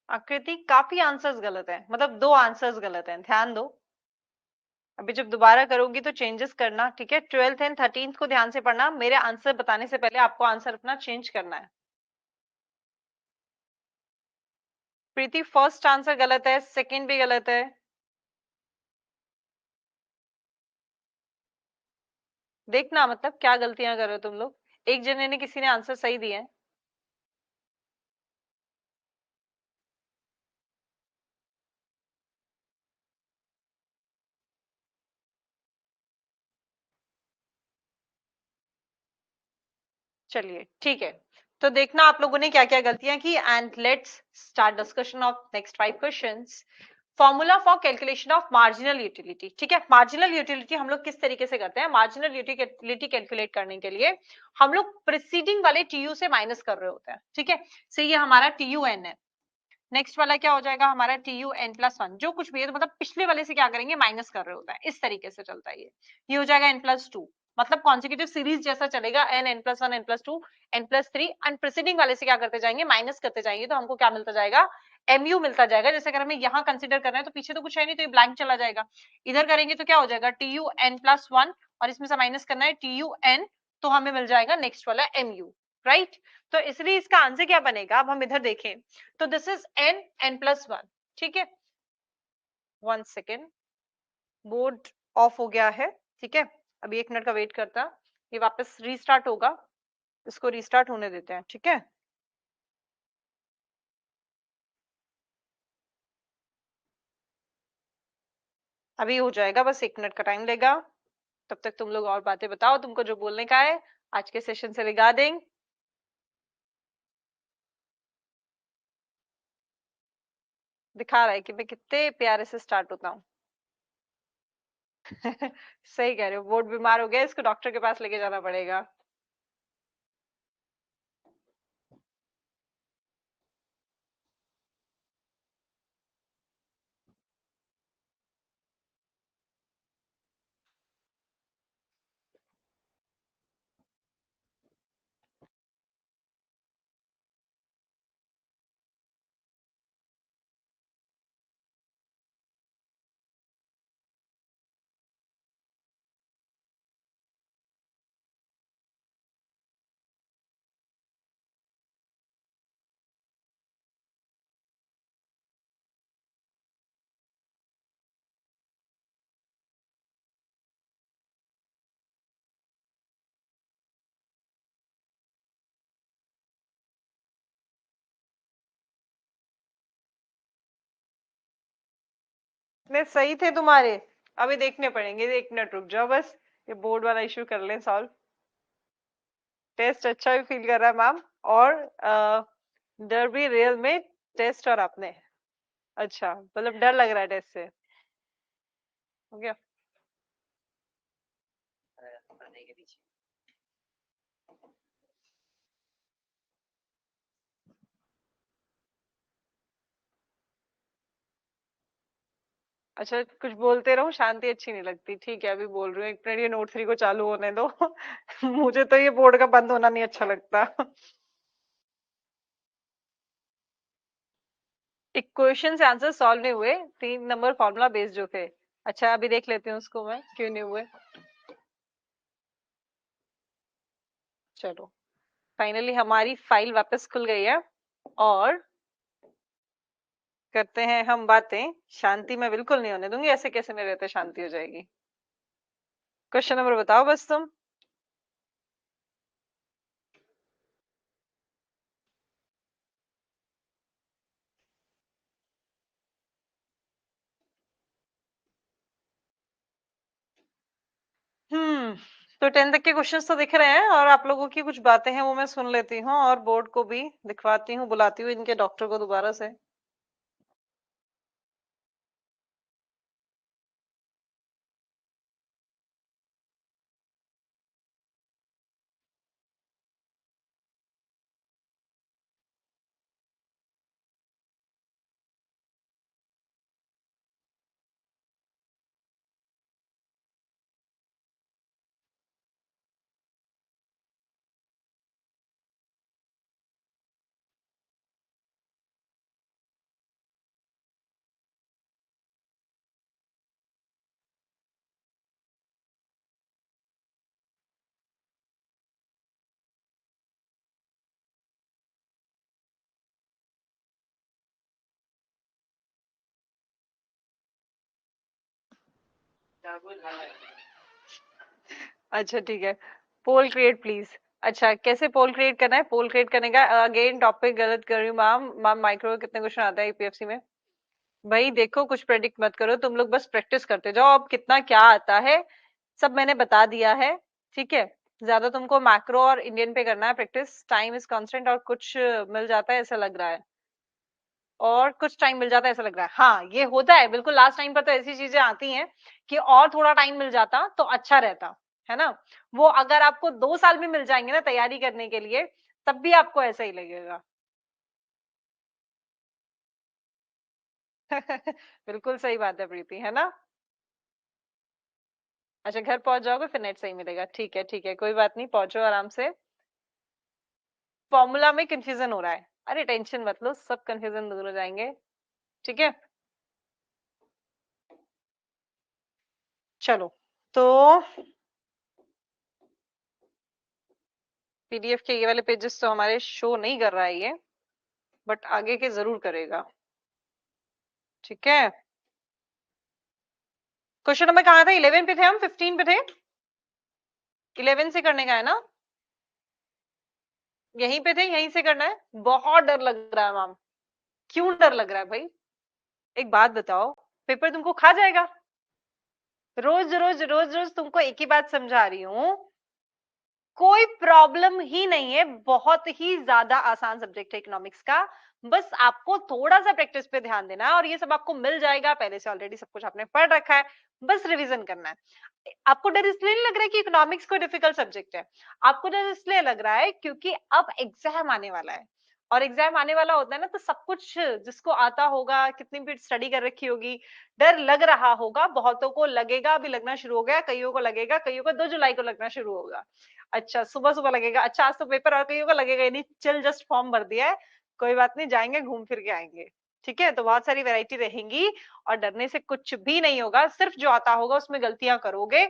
आकृति काफी आंसर्स गलत है, मतलब 2 आंसर्स गलत हैं, ध्यान दो। अभी जब दोबारा करोगी तो चेंजेस करना, ठीक है? 12th एंड 13th को ध्यान से पढ़ना, मेरे आंसर बताने से पहले आपको आंसर अपना चेंज करना है। प्रीति, फर्स्ट आंसर गलत है, सेकंड भी गलत है। देखना मतलब क्या गलतियां कर रहे हो तुम लोग। एक जने ने, किसी ने आंसर सही दिए हैं। चलिए ठीक है, तो देखना आप लोगों ने क्या क्या गलतियां की, and let's start discussion of next 5 questions. Formula for calculation of marginal utility. ठीक है, मार्जिनल यूटिलिटी हम लोग किस तरीके से करते हैं? मार्जिनल यूटिलिटी कैलकुलेट करने के लिए हम लोग प्रीसीडिंग वाले टीयू से माइनस कर रहे होते हैं। ठीक है, सो ये हमारा टीयू एन है। नेक्स्ट वाला क्या हो जाएगा हमारा? टीयू एन प्लस वन, जो कुछ भी है तो मतलब पिछले वाले से क्या करेंगे? माइनस कर रहे होता है। इस तरीके से चलता है ये हो जाएगा एन प्लस टू, मतलब कॉन्जिक्यूटिव सीरीज जैसा चलेगा, N, N plus one, N plus two, N plus three, and preceding वाले से क्या करते जाएंगे? माइनस करते जाएंगे, तो हमको क्या मिलता जाएगा? एमयू मिलता जाएगा। जैसे अगर हमें यहाँ कंसिडर करना है तो पीछे तो कुछ है नहीं, तो ये ब्लैंक चला जाएगा। इधर करेंगे तो क्या हो जाएगा? टीयू एन प्लस वन, और इसमें से माइनस करना है टीयू एन, तो हमें मिल जाएगा नेक्स्ट वाला एमयू। राइट, तो इसलिए इसका आंसर क्या बनेगा? अब हम इधर देखें तो this is N, N plus one. ठीक है, 1 सेकेंड, बोर्ड ऑफ हो गया है। ठीक है, अभी 1 मिनट का वेट करता, ये वापस रीस्टार्ट होगा, इसको रीस्टार्ट होने देते हैं। ठीक है, अभी हो जाएगा, बस 1 मिनट का टाइम लेगा। तब तक तुम लोग और बातें बताओ, तुमको जो बोलने का है आज के सेशन से रिगार्डिंग। दिखा रहा है कि मैं कितने प्यारे से स्टार्ट होता हूँ। सही कह रहे हो, बोर्ड बीमार हो गया, इसको डॉक्टर के पास लेके जाना पड़ेगा। इतने सही थे तुम्हारे, अभी देखने पड़ेंगे। 1 मिनट रुक जाओ बस, ये बोर्ड वाला इश्यू कर लें सॉल्व। टेस्ट अच्छा भी फील कर रहा है मैम, और डर भी रियल में, टेस्ट और आपने। अच्छा, मतलब डर लग रहा है टेस्ट से, हो गया। अच्छा, कुछ बोलते रहो, शांति अच्छी नहीं लगती। ठीक है, अभी बोल रही हूँ, 1 मिनट ये नोट 3 को चालू होने दो। मुझे तो ये बोर्ड का बंद होना नहीं अच्छा लगता। इक्वेशन से आंसर सॉल्व नहीं हुए, 3 नंबर फॉर्मूला बेस्ड जो थे। अच्छा, अभी देख लेती हूँ उसको मैं, क्यों नहीं हुए। चलो, फाइनली हमारी फाइल वापस खुल गई है, और करते हैं हम बातें। शांति मैं बिल्कुल नहीं होने दूंगी, ऐसे कैसे मेरे रहते शांति हो जाएगी? क्वेश्चन नंबर बताओ बस तुम। तो 10 तक के क्वेश्चंस तो दिख रहे हैं, और आप लोगों की कुछ बातें हैं वो मैं सुन लेती हूँ, और बोर्ड को भी दिखवाती हूँ, बुलाती हूँ इनके डॉक्टर को दोबारा से। अच्छा ठीक है, पोल क्रिएट प्लीज। अच्छा, कैसे पोल क्रिएट करना है? पोल क्रिएट करने का अगेन टॉपिक गलत कर रही हूँ मैम। मैम, माइक्रो कितने क्वेश्चन आता है यूपीएससी में? भाई देखो, कुछ प्रेडिक्ट मत करो तुम लोग, बस प्रैक्टिस करते जाओ। अब कितना क्या आता है सब मैंने बता दिया है। ठीक है, ज्यादा तुमको मैक्रो और इंडियन पे करना है प्रैक्टिस। टाइम इज कांस्टेंट, और कुछ मिल जाता है ऐसा लग रहा है। और कुछ टाइम मिल जाता है ऐसा लग रहा है, हाँ ये होता है बिल्कुल, लास्ट टाइम पर तो ऐसी चीजें आती हैं कि और थोड़ा टाइम मिल जाता तो अच्छा रहता, है ना। वो अगर आपको 2 साल भी मिल जाएंगे ना तैयारी करने के लिए, तब भी आपको ऐसा ही लगेगा। बिल्कुल सही बात है प्रीति, है ना। अच्छा घर पहुंच जाओगे फिर नेट सही मिलेगा, ठीक है कोई बात नहीं, पहुंचो आराम से। फॉर्मूला में कंफ्यूजन हो रहा है, अरे टेंशन मत लो, सब कंफ्यूजन दूर हो जाएंगे, ठीक है। चलो तो पीडीएफ के ये वाले पेजेस तो हमारे शो नहीं कर रहा है ये, बट आगे के जरूर करेगा, ठीक है। क्वेश्चन नंबर कहाँ था, 11 पे थे हम, 15 पे थे, 11 से करने का है ना। यहीं पे थे, यहीं से करना है। बहुत डर लग रहा है मैम। क्यों डर लग रहा है भाई, एक बात बताओ, पेपर तुमको खा जाएगा। रोज रोज रोज रोज तुमको एक ही बात समझा रही हूँ, कोई प्रॉब्लम ही नहीं है, बहुत ही ज्यादा आसान सब्जेक्ट है इकोनॉमिक्स का। बस आपको थोड़ा सा प्रैक्टिस पे ध्यान देना है और ये सब आपको मिल जाएगा, पहले से ऑलरेडी सब कुछ आपने पढ़ रखा है, बस रिवीजन करना है। आपको डर इसलिए नहीं लग रहा है कि इकोनॉमिक्स कोई डिफिकल्ट सब्जेक्ट है, आपको डर इसलिए लग रहा है क्योंकि अब एग्जाम आने वाला है, और एग्जाम आने वाला होता है ना, तो सब कुछ जिसको आता होगा, कितनी भी स्टडी कर रखी होगी, डर लग रहा होगा, बहुतों को लगेगा, अभी लगना शुरू हो गया, कईयों को लगेगा, कईयों को 2 जुलाई को लगना शुरू होगा। अच्छा सुबह सुबह लगेगा, अच्छा आज तो पेपर, और कईयों को लगेगा ही नहीं, चल जस्ट फॉर्म भर दिया है, कोई बात नहीं, जाएंगे घूम फिर के आएंगे, ठीक है। तो बहुत सारी वैरायटी रहेंगी, और डरने से कुछ भी नहीं होगा, सिर्फ जो आता होगा उसमें गलतियां करोगे,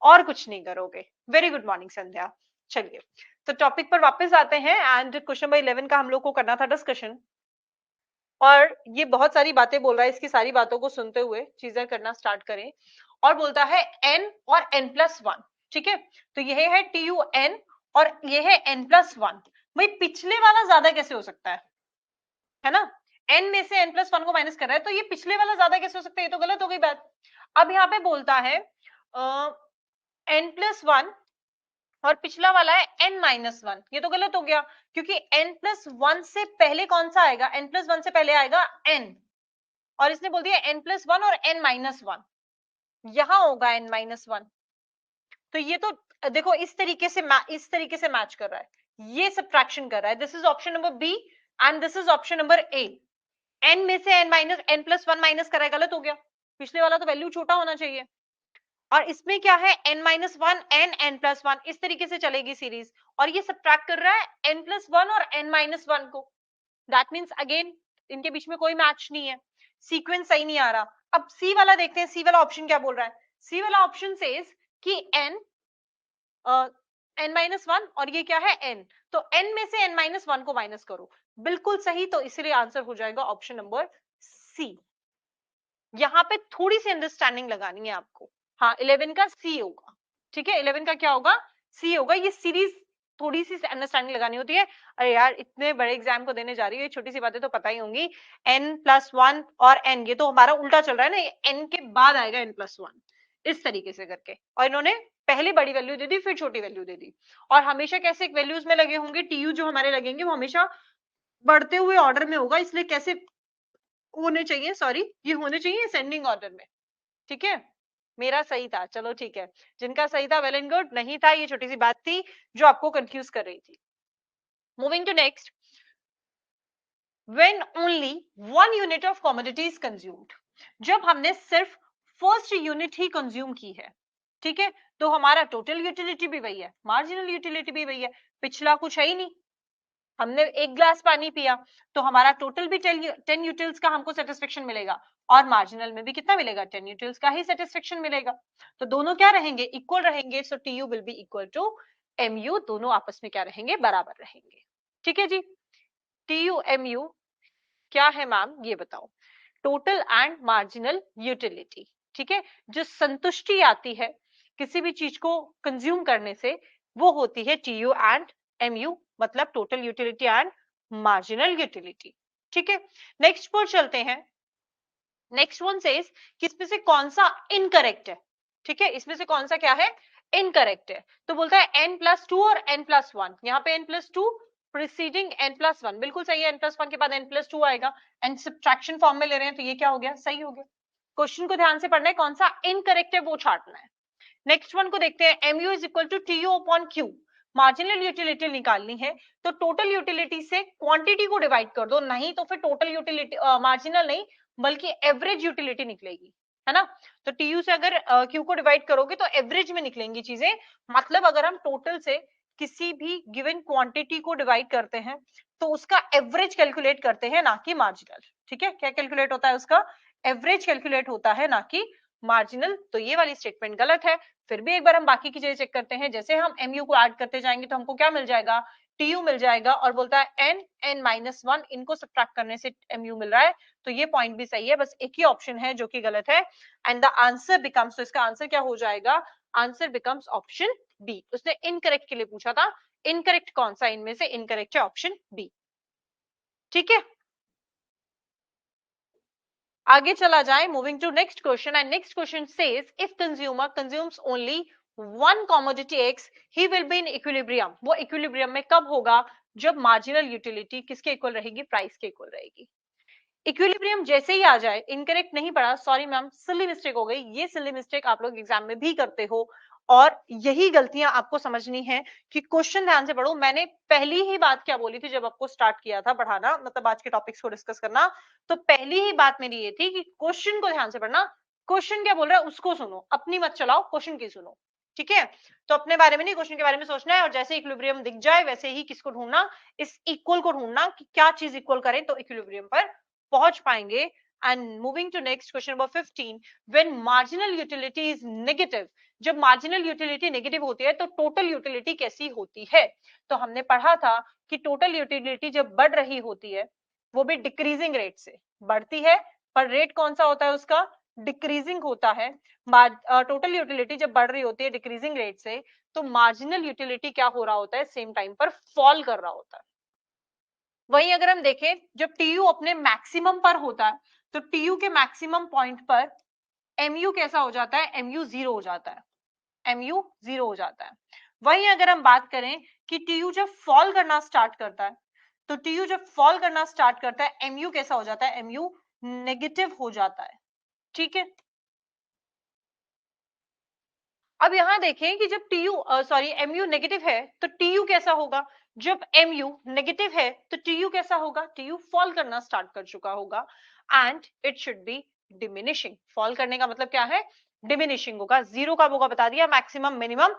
और कुछ नहीं करोगे। वेरी गुड मॉर्निंग संध्या। चलिए तो टॉपिक पर वापस आते हैं, एंड क्वेश्चन नंबर 11 का हम लोग को करना था डिस्कशन। और ये बहुत सारी बातें बोल रहा है, इसकी सारी बातों को सुनते हुए चीजें करना स्टार्ट करें। और बोलता है n और n+1, ठीक है। तो यह है TUN और ये है n+1। भाई पिछले वाला ज्यादा कैसे हो सकता है ना। n में से n+1 को माइनस कर रहा है, तो ये पिछले वाला ज्यादा कैसे हो सकता है, ये तो गलत हो गई बात। अब यहाँ पे बोलता है n+1 और पिछला वाला है n-1, ये तो गलत हो गया, क्योंकि n+1 से पहले कौन सा आएगा, n+1 से पहले आएगा n, और इसने बोल दिया n+1 और n-1, यहां होगा n-1। तो ये तो देखो इस तरीके से मैच कर रहा है, ये सब्ट्रैक्शन कर रहा है। This is option number B and this is option number A. n में से n+1 माइनस कर रहा है, गलत हो गया, पिछले वाला तो वैल्यू छोटा होना चाहिए। और इसमें क्या है, n-1 n+1, इस तरीके से चलेगी सीरीज, और ये सब्ट्रैक्ट कर रहा है n+1 और n-1 को। दैट मींस अगेन इनके बीच में कोई मैच नहीं है, सीक्वेंस सही नहीं आ रहा। अब सी वाला देखते हैं, सी वाला ऑप्शन क्या बोल रहा है। सी वाला ऑप्शन सेज कि n-1 और ये क्या है n, तो n में से n-1 को माइनस करो, बिल्कुल सही। तो इसलिए आंसर हो जाएगा ऑप्शन नंबर सी। यहाँ पे थोड़ी सी अंडरस्टैंडिंग लगानी है आपको। हाँ 11 का सी होगा, ठीक है, 11 का क्या होगा, सी होगा। ये सीरीज थोड़ी सी अंडरस्टैंडिंग लगानी होती है। अरे यार इतने बड़े एग्जाम को देने जा रही है, छोटी सी बातें तो पता ही होंगी। n+1 और n, ये तो हमारा उल्टा चल रहा है ना, ये n के बाद आएगा n+1, इस तरीके से करके। और इन्होंने पहले बड़ी वैल्यू दे दी, फिर छोटी वैल्यू दे दी। और हमेशा कैसे वैल्यूज में लगे होंगे, टीयू जो हमारे लगेंगे वो हमेशा बढ़ते हुए ऑर्डर में होगा, इसलिए कैसे होने चाहिए, सॉरी ये होने चाहिए असेंडिंग ऑर्डर में, ठीक है। मेरा सही था, चलो ठीक है। जिनका सही था वेल एंड गुड, नहीं था ये छोटी सी बात थी जो आपको कंफ्यूज कर रही थी। Moving to next, when only 1 unit of commodity is consumed, जब हमने सिर्फ फर्स्ट यूनिट ही कंज्यूम की है, ठीक है, तो हमारा टोटल यूटिलिटी भी वही है, मार्जिनल यूटिलिटी भी वही है, पिछला कुछ है ही नहीं। हमने 1 ग्लास पानी पिया, तो हमारा टोटल भी 10 यूटिल्स का हमको सेटिस्फेक्शन मिलेगा, और मार्जिनल में भी कितना मिलेगा, 10 यूटिल्स का ही सेटिस्फेक्शन मिलेगा। तो दोनों क्या रहेंगे, इक्वल रहेंगे। So TU will be equal to MU, दोनों आपस में क्या रहेंगे, बराबर रहेंगे, ठीक है जी। टीयू एमयू क्या है मैम, ये बताओ। टोटल एंड मार्जिनल यूटिलिटी, ठीक है। जो संतुष्टि आती है किसी भी चीज को कंज्यूम करने से, वो होती है टीयू एंड एमयू, मतलब total utility and marginal utility, ठीक है। नेक्स्ट पर चलते हैं। नेक्स्ट वन सेज कि इसमें से कौन सा इनकरेक्ट है, ठीक है, इसमें से कौन सा क्या है, इनकरेक्ट है। तो बोलता है n+2 और n+1, यहाँ पे n+2 प्रीसीडिंग n+1, बिल्कुल सही है, n+1 के बाद n+2 आएगा, एंड सब्ट्रैक्शन फॉर्म में ले रहे हैं तो ये क्या हो गया, सही हो गया। क्वेश्चन को ध्यान से पढ़ना है, कौन सा इनकरेक्ट है वो छांटना है। नेक्स्ट वन को देखते हैं, mu is equal to TU upon Q, marginal utility निकालनी है, तो टोटल यूटिलिटी से क्वांटिटी को डिवाइड कर दो, नहीं तो फिर टोटल यूटिलिटी मार्जिनल नहीं बल्कि एवरेज यूटिलिटी निकलेगी, है ना। तो TU से अगर Q को डिवाइड करोगे तो एवरेज में निकलेंगी चीजें, मतलब अगर हम टोटल से किसी भी गिवन क्वांटिटी को डिवाइड करते हैं तो उसका एवरेज कैलकुलेट करते हैं, ना कि मार्जिनल। ठीक है, क्या कैलकुलेट होता है उसका, एवरेज कैलकुलेट होता है, ना कि मार्जिनल। तो ये वाली स्टेटमेंट गलत है। फिर भी एक बार हम बाकी की चीजें चेक करते हैं, जैसे हम mu को ऐड करते जाएंगे तो हमको क्या मिल जाएगा, TU मिल जाएगा, और बोलता है n-1 इनको सब्ट्रैक्ट करने से mu मिल रहा है, तो ये पॉइंट भी सही है, बस एक ही ऑप्शन है जो कि गलत है, एंड द आंसर बिकम्स, तो इसका आंसर क्या हो जाएगा, आंसर बिकम्स ऑप्शन बी। उसने इनकरेक्ट के लिए पूछा था, इनकरेक्ट कौन सा इनमें से, इनकरेक्ट है ऑप्शन बी। ठीक है, आगे चला जाए, moving to next question, and next question says if consumer consumes only one commodity X he will be in equilibrium, वो इक्विलिब्रियम में कब होगा, जब मार्जिनल यूटिलिटी किसके इक्वल रहेगी, प्राइस के इक्वल रहेगी। इक्विलिब्रियम जैसे ही आ जाए, इनकरेक्ट नहीं पढ़ा, सॉरी मैम, सिली मिस्टेक हो गई, ये सिली मिस्टेक आप लोग एग्जाम में भी करते हो, और यही गलतियां आपको समझनी है कि क्वेश्चन ध्यान से पढ़ो। मैंने पहली ही बात क्या बोली थी जब आपको स्टार्ट किया था पढ़ाना, मतलब आज के टॉपिक्स को डिस्कस करना, तो पहली ही बात मेरी ये थी कि क्वेश्चन को ध्यान से पढ़ना, क्वेश्चन क्या बोल रहा है उसको सुनो, अपनी मत चलाओ, क्वेश्चन की सुनो। ठीक है, तो अपने बारे में नहीं, क्वेश्चन के बारे में सोचना है, और जैसे इक्विलिब्रियम दिख जाए वैसे ही किसको ढूंढना, इस इक्वल को ढूंढना, कि क्या चीज इक्वल करें तो इक्विलिब्रियम पर पहुंच पाएंगे। And moving to next question number 15, when marginal utility is negative, जब मार्जिनल यूटिलिटी नेगेटिव होती है तो टोटल यूटिलिटी कैसी होती है। तो हमने पढ़ा था कि टोटल यूटिलिटी जब बढ़ रही होती है वो भी डिक्रीजिंग रेट से बढ़ती है, पर रेट कौन सा होता है उसका, डिक्रीजिंग होता है। टोटल यूटिलिटी जब बढ़ रही होती है डिक्रीजिंग रेट से, तो मार्जिनल यूटिलिटी क्या हो रहा होता है, सेम टाइम पर फॉल कर रहा होता है। वहीं अगर हम देखें जब TU अपने मैक्सिमम पर होता है तो TU के मैक्सिमम पॉइंट पर MU कैसा हो जाता है, MU जीरो हो जाता है, MU जीरो हो जाता है। वहीं अगर हम बात करें कि TU जब फॉल करना स्टार्ट करता है, तो TU जब फॉल करना स्टार्ट करता है MU कैसा हो जाता है, MU नेगेटिव हो जाता है। ठीक है, अब यहां देखें कि जब MU नेगेटिव है तो TU कैसा होगा, जब MU नेगेटिव है तो TU कैसा होगा, TU फॉल करना स्टार्ट कर चुका होगा, and it should be diminishing. Fall करने का मतलब क्या है, डिमिनिशिंग होगा, जीरो कब होगा बता दिया, मैक्सिमम मिनिमम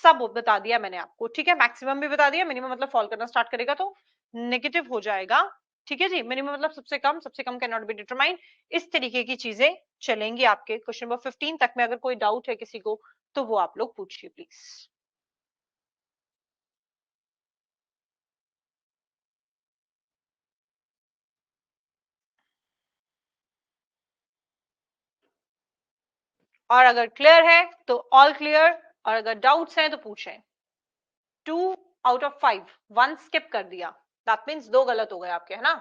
सब बता दिया मैंने आपको। ठीक है, मैक्सिमम भी बता दिया, मिनिमम मतलब फॉल करना स्टार्ट करेगा तो नेगेटिव हो जाएगा। ठीक है जी, मिनिमम मतलब सबसे come can not be determined. इस तरीके की चीजें चलेंगी आपके क्वेश्चन नंबर 15 तक में। अगर कोई डाउट है किसी को तो वो आप लोग पूछिए प्लीज। और अगर क्लियर है तो ऑल क्लियर, और अगर डाउट्स हैं तो पूछें। 2 आउट ऑफ 5, 1 स्किप कर दिया, दैट मीन्स 2 गलत हो गए आपके, है ना।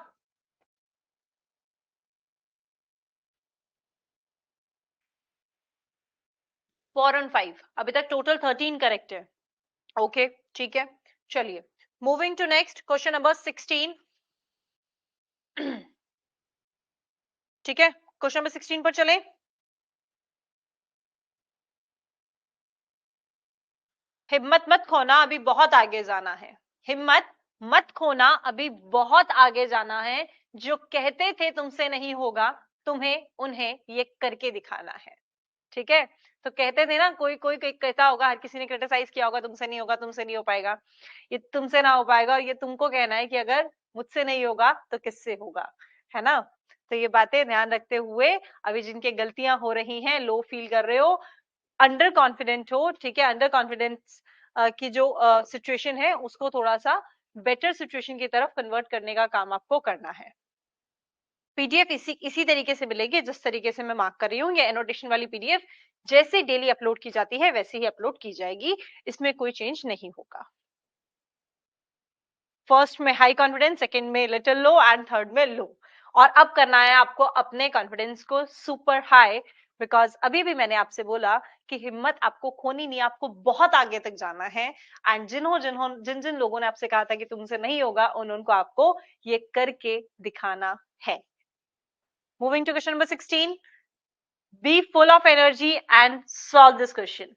4 और 5, अभी तक टोटल 13 करेक्ट है। ओके ठीक है, चलिए moving to next question number 16। ठीक है, क्वेश्चन नंबर 16 पर चलें। हिम्मत मत खोना, अभी बहुत आगे जाना है। हिम्मत मत खोना, अभी बहुत आगे जाना है। जो कहते थे तुमसे नहीं होगा, तुम्हें उन्हें ये करके दिखाना है। ठीक है, तो कहते थे ना, कोई कोई कहता होगा, हर किसी ने क्रिटिसाइज किया होगा, तुमसे नहीं होगा, तुमसे नहीं हो पाएगा, ये तुमसे ना हो पाएगा, और ये तुमको कहना है कि अगर मुझसे नहीं होगा तो किससे होगा, है ना। तो ये बातें ध्यान रखते हुए, अभी जिनके गलतियां हो रही हैं, लो फील कर रहे हो, अंडर कॉन्फिडेंट हो, ठीक है, अंडर कॉन्फिडेंस की जो सिचुएशन है उसको थोड़ा सा बेटर सिचुएशन की तरफ कन्वर्ट करने का काम आपको करना है। पीडीएफ इसी तरीके से मिलेगी जिस तरीके से मैं मार्क कर रही हूँ। ये एनोटेशन वाली पीडीएफ जैसे डेली अपलोड की जाती है वैसे ही अपलोड की जाएगी, इसमें कोई चेंज नहीं होगा। फर्स्ट में हाई कॉन्फिडेंस, सेकंड में लिटिल लो, एंड थर्ड में लो। और अब करना है आपको अपने कॉन्फिडेंस को सुपर हाई, बिकॉज अभी भी मैंने आपसे बोला कि हिम्मत आपको खोनी नहीं है, आपको बहुत आगे तक जाना है। एंड जिन जिन लोगों ने आपसे कहा था कि तुमसे नहीं होगा, उनको आपको ये करके दिखाना है। Moving to question number 16, be full of energy and solve this question.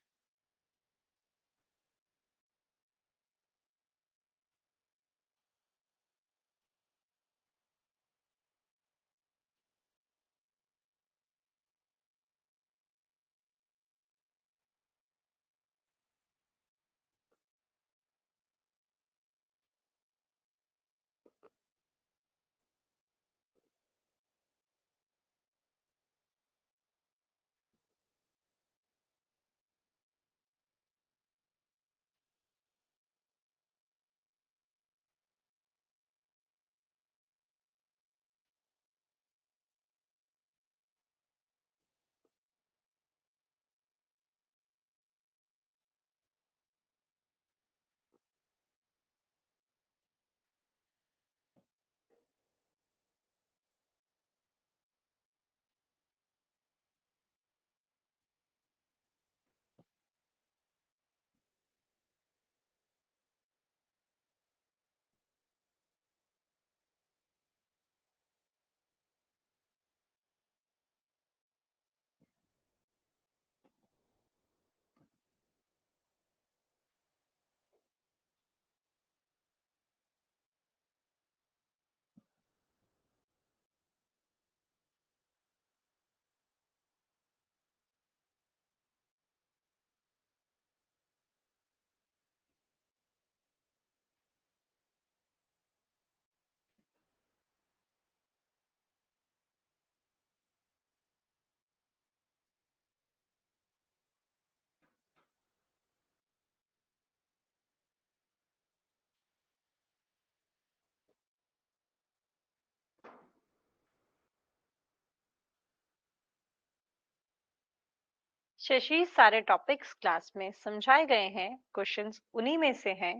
Shashi, सारे टॉपिक्स क्लास में समझाए गए हैं, क्वेश्चंस उन्हीं में से हैं,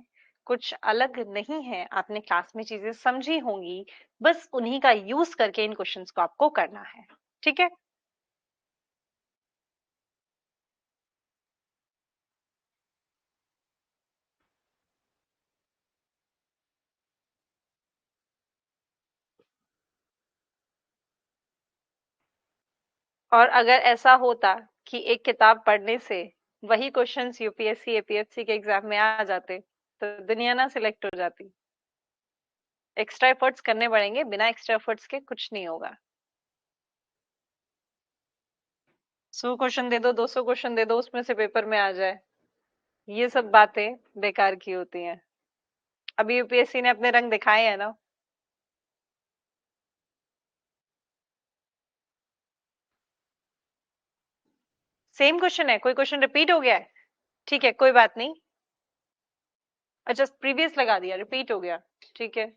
कुछ अलग नहीं है। आपने क्लास में चीजें समझी होंगी, बस उन्हीं का यूज करके इन क्वेश्चंस को आपको करना है। ठीक है। और अगर ऐसा होता कि एक किताब पढ़ने से वही क्वेश्चंस यूपीएससी एपीएससी के एग्जाम में आ जाते, तो दुनिया ना सिलेक्ट हो जाती। एक्स्ट्रा एफर्ट्स करने पड़ेंगे, बिना एक्स्ट्रा एफर्ट्स के कुछ नहीं होगा। 100 क्वेश्चन दे दो, 200 क्वेश्चन दे दो, उसमें से पेपर में आ जाए, ये सब बातें बेकार की होती हैं। अभी यूपीएससी ने अपने रंग दिखाए हैं ना। सेम क्वेश्चन है, कोई क्वेश्चन रिपीट हो गया है? ठीक है, कोई बात नहीं। अच्छा, प्रीवियस लगा दिया, रिपीट हो गया। ठीक है।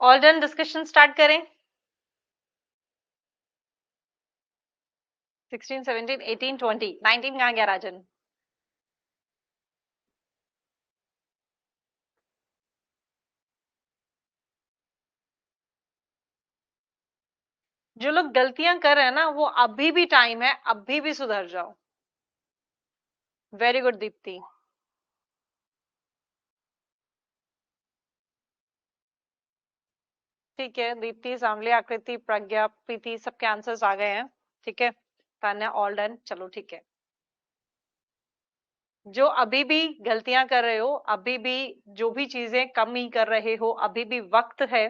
ऑल डन, डिस्कशन स्टार्ट करें। 16, 17, 18, 20, 19 कहाँ गया राजन? जो लोग गलतियां कर रहे हैं ना, वो अभी भी टाइम है, अभी भी सुधर जाओ। Very good Deepti. ठीक है दीप्ति, सांवली, आकृति, प्रज्ञा, प्रीति, सबके आंसर्स आ गए हैं। ठीक है, तान्या ऑल डन, चलो ठीक है। जो अभी भी गलतियां कर रहे हो, अभी भी जो भी चीजें कम ही कर रहे हो, अभी भी वक्त है,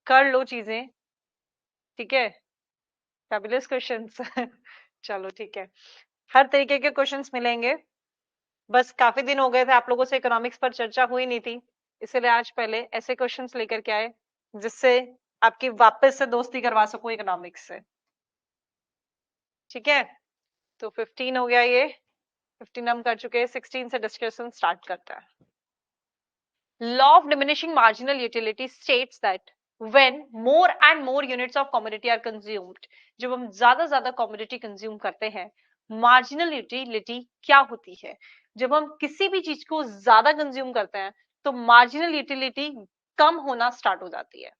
कर लो चीजें। ठीक है, फैबुलस क्वेश्चंस। चलो ठीक है, हर तरीके के क्वेश्चंस मिलेंगे। बस काफी दिन हो गए थे आप लोगों से इकोनॉमिक्स पर चर्चा हुई नहीं थी, इसलिए आज पहले ऐसे क्वेश्चंस लेकर के आए जिससे आपकी वापस से दोस्ती करवा सको इकोनॉमिक्स से। ठीक है, तो 15 हो गया ये, 15 हम कर चुके हैं, 16 से डिस्कशन स्टार्ट करते हैं। Law of diminishing marginal utility states that when more and more units of commodity are consumed, जब हम ज्यादा commodity consume करते हैं, marginal utility क्या होती है? जब हम किसी भी चीज को ज्यादा कंज्यूम करते हैं तो मार्जिनल यूटिलिटी कम होना स्टार्ट हो जाती है।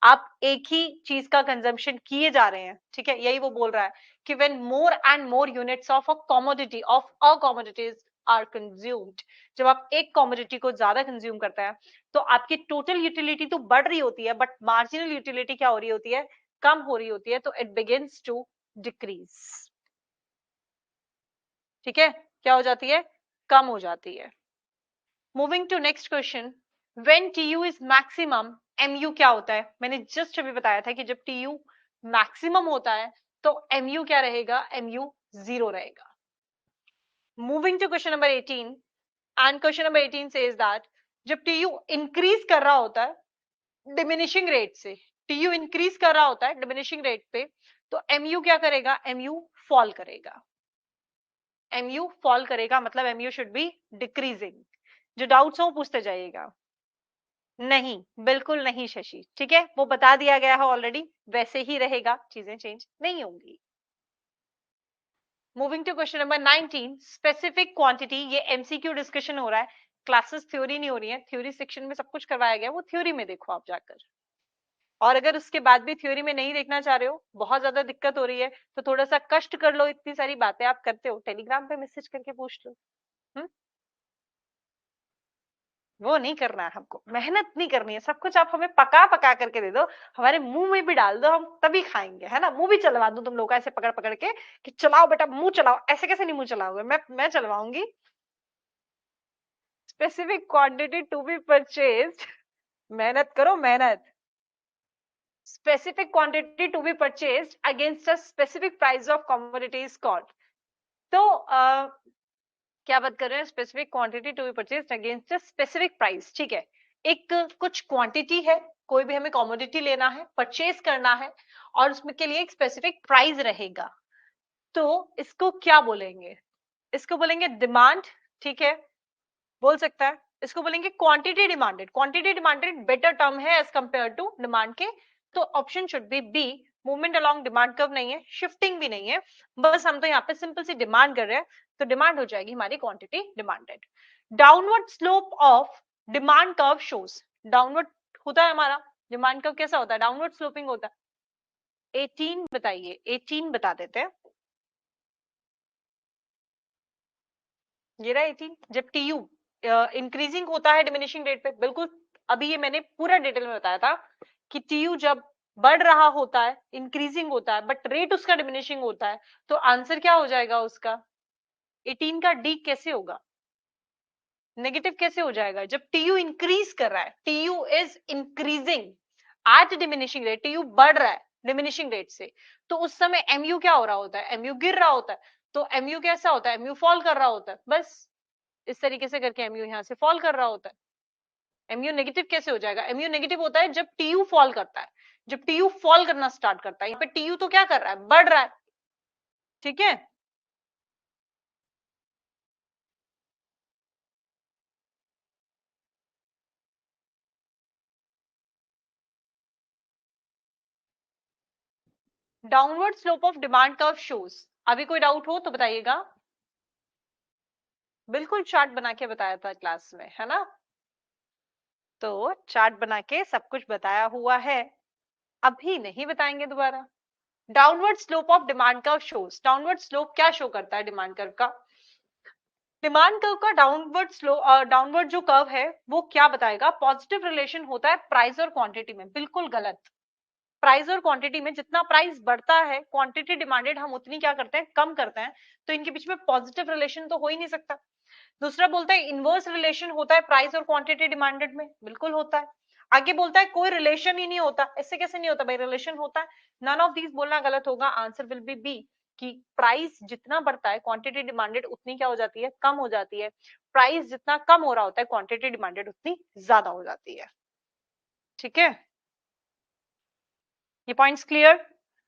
आप एक ही चीज का कंजम्पशन किए जा रहे हैं, ठीक है, यही वो बोल रहा है कि when more and more units of a commodity of a commodities are consumed, जब आप एक कमोडिटी को ज्यादा कंज्यूम करते हैं तो आपकी टोटल यूटिलिटी तो बढ़ रही होती है, बट मार्जिनल यूटिलिटी क्या हो रही होती है? कम हो रही होती है, तो इट बिगिंस टू डिक्रीज। ठीक है, क्या हो जाती है? कम हो जाती है। Moving to next question, when TU is maximum, MU क्या होता है? मैंने जस्ट अभी बताया था कि जब टीयू मैक्सिमम होता है तो एमयू क्या रहेगा? एमयू जीरो रहेगा। Moving to question number 18, and question number 18 says that जब टीयू इंक्रीज कर रहा होता है डिमिनिशिंग रेट से, टीयू इंक्रीज कर रहा होता है डिमिनिशिंग रेट पे, तो एमयू क्या करेगा? एमयू फॉल करेगा। एमयू फॉल करेगा मतलब एमयू शुड बी डिक्रीजिंग। जो डाउट्स हो पूछते जाइएगा। नहीं, बिल्कुल नहीं शशि, ठीक है, वो बता दिया गया है ऑलरेडी, वैसे ही रहेगा, चीजें चेंज नहीं होंगी। Moving to question number 19, specific quantity, ये एमसीक्यू डिस्कशन हो रहा है, क्लासेस थ्योरी नहीं हो रही है, थ्योरी सेक्शन में सब कुछ करवाया गया, वो थ्योरी में देखो आप जाकर। और अगर उसके बाद भी थ्योरी में नहीं देखना चाह रहे हो, बहुत ज्यादा दिक्कत हो रही है, तो थोड़ा सा कष्ट कर लो, इतनी सारी बातें आप करते हो, टेलीग्राम पे मैसेज करके पूछ लो। वो नहीं करना है हमको, मेहनत नहीं करनी है, सब कुछ आप हमें पका पका करके दे दो, हमारे मुंह में भी डाल दो, हम तभी खाएंगे, है ना? मुंह भी चलवा दो तुम लोग का ऐसे पकड़ पकड़ के कि चलाओ बेटा मुंह चलाओ, ऐसे कैसे नहीं मुंह चलाओगे? मैं चलवाऊंगी। Specific quantity to be purchased, मेहनत करो मेहनत। Specific quantity to be purchased against a specific price of commodity is called. तो क्या बात कर रहे हैं? Specific quantity to be purchased against a specific price, ठीक है, एक कुछ क्वांटिटी है, कोई भी हमें कमोडिटी लेना है, परचेज करना है, और उसमें के लिए एक स्पेसिफिक प्राइस रहेगा, तो इसको क्या बोलेंगे? इसको बोलेंगे डिमांड। ठीक है, बोल सकता है, इसको बोलेंगे quantity demanded. Quantity demanded better term है एज कंपेयर टू डिमांड के, तो option should be B. Movement along demand curve नहीं है, शिफ्टिंग भी नहीं है, बस हम तो यहाँ पे सिंपल सी डिमांड कर रहे हैं, तो डिमांड हो जाएगी हमारी quantity demanded. Downward slope of demand curve shows, downward होता है हमारा डिमांड कर्व, कैसा होता है? डाउनवर्ड स्लोपिंग होता है। 18 बताइए, 18 बता देते हैं। ये रहा 18, जब टीयू इंक्रीजिंग होता है डिमिनिशिंग रेट पे, बिल्कुल अभी ये मैंने पूरा डिटेल में बताया था कि टीयू जब बढ़ रहा होता है, इंक्रीजिंग होता है, बट रेट उसका डिमिनिशिंग होता है, तो आंसर क्या हो जाएगा उसका? 18 का डी कैसे होगा? नेगेटिव कैसे हो जाएगा? जब टीयू इंक्रीज कर रहा है, TU is increasing at diminishing rate, TU बढ़ रहा है डिमिनिशिंग रेट से, तो उस समय एमयू क्या हो रहा होता है? एमयू गिर रहा होता है, तो एमयू कैसा होता है? एमयू फॉल कर रहा होता है, बस इस तरीके से करके एमयू यहाँ से फॉल कर रहा होता है। एमयू नेगेटिव कैसे हो जाएगा? एमयू नेगेटिव होता है जब टीयू फॉल करता है, जब टीयू फॉल करना स्टार्ट करता है, यहाँ पे टीयू तो क्या कर रहा है? बढ़ रहा है। ठीक है, downward slope of demand curve shows. अभी कोई डाउट हो तो बताइएगा। बिल्कुल चार्ट बना के बताया था क्लास में, है ना? तो चार्ट बना के सब कुछ बताया हुआ है, अभी नहीं बताएंगे दोबारा। Downward slope of demand curve shows, downward slope क्या शो करता है डिमांड कर्व का? डिमांड कर्व का डाउनवर्ड स्लो डाउनवर्ड जो कर्व है वो क्या बताएगा? पॉजिटिव रिलेशन होता है प्राइस और क्वांटिटी में। बिल्कुल गलत। प्राइस और क्वांटिटी में जितना प्राइस बढ़ता है, क्वांटिटी डिमांडेड हम उतनी क्या करते हैं? कम करते हैं। तो इनके बीच में पॉजिटिव रिलेशन तो हो ही नहीं सकता। दूसरा बोलता है इनवर्स रिलेशन होता है प्राइस और क्वांटिटी डिमांडेड में। बिल्कुल होता है। आगे बोलता है कोई रिलेशन ही नहीं होता। ऐसे कैसे नहीं होता भाई? रिलेशन होता है। नन ऑफ दीज बोलना गलत होगा। आंसर विल बी बी, कि प्राइस जितना बढ़ता है क्वांटिटी डिमांडेड उतनी क्या हो जाती है? कम हो जाती है। प्राइस जितना कम हो रहा होता है क्वांटिटी डिमांडेड उतनी ज्यादा हो जाती है। ठीक है, ये पॉइंट्स क्लियर?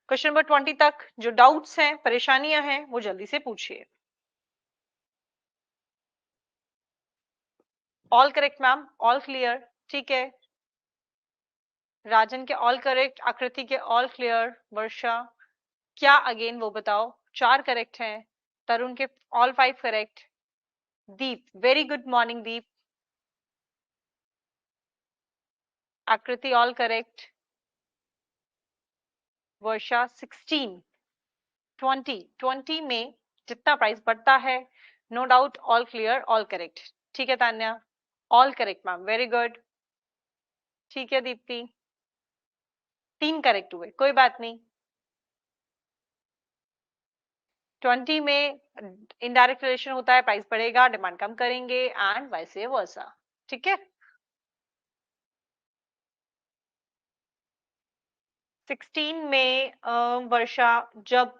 क्वेश्चन नंबर 20 तक जो डाउट्स हैं, परेशानियां हैं, वो जल्दी से पूछिए। All correct ma'am, all clear. ठीक है, राजन के ऑल करेक्ट, आकृति के ऑल क्लियर, वर्षा क्या अगेन वो बताओ? 4 करेक्ट हैं, तरुण के ऑल 5 करेक्ट, दीप वेरी गुड मॉर्निंग दीप, आकृति ऑल करेक्ट, वर्षा 16, 20 में जितना प्राइस बढ़ता है, no doubt all clear, all correct. ठीक है Tanya, all correct ma'am, very good. ठीक है दीप्ति, 3 करेक्ट हुए, कोई बात नहीं। 20 में इनडायरेक्ट रिलेशन होता है, प्राइस बढ़ेगा डिमांड कम करेंगे, एंड वाइस वर्सा। ठीक है, 16 में वर्षा जब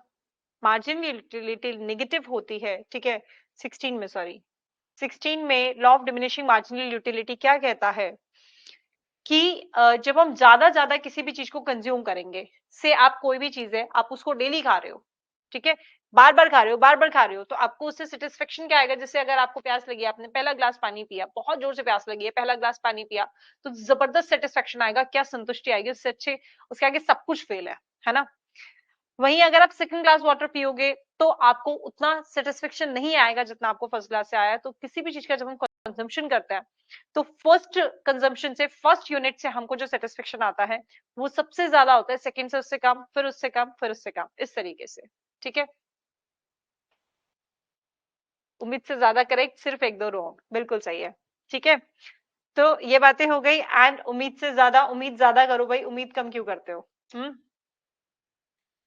मार्जिन यूटिलिटी नेगेटिव होती है, ठीक है, 16 में, सॉरी, 16 में law of diminishing marginal utility क्या कहता है कि जब हम ज्यादा ज्यादा किसी भी चीज को कंज्यूम करेंगे, से आप कोई भी चीज है आप उसको डेली खा रहे हो, ठीक है, बार बार खा रहे हो, बार बार खा रहे हो, तो आपको उससे सेटिस्फेक्शन क्या आएगा? जैसे अगर आपको प्यास लगी, आपने पहला ग्लास पानी पिया, बहुत जोर से प्यास लगी है, पहला ग्लास पानी पिया, तो जबरदस्त सेटिस्फेक्शन आएगा, क्या संतुष्टि आएगी, उससे अच्छे उसके आगे सब कुछ फेल है ना? वहीं अगर आप सेकंड ग्लास वाटर पियोगे तो आपको उतना सेटिस्फेक्शन नहीं आएगा जितना आपको फर्स्ट ग्लास से आया। तो किसी भी चीज का जब हम कंजम्पशन करते हैं तो फर्स्ट कंजम्पशन से, फर्स्ट यूनिट से हमको जो सेटिस्फेक्शन आता है वो सबसे ज्यादा होता है, सेकंड से उससे कम, फिर उससे कम, फिर उससे कम, इस तरीके से। ठीक है, उम्मीद से ज्यादा करेक्ट, सिर्फ एक दो रॉन्ग, बिल्कुल सही है। ठीक है, तो ये बातें हो गई। एंड उम्मीद से ज्यादा, उम्मीद ज्यादा करो भाई, उम्मीद कम क्यों करते हो?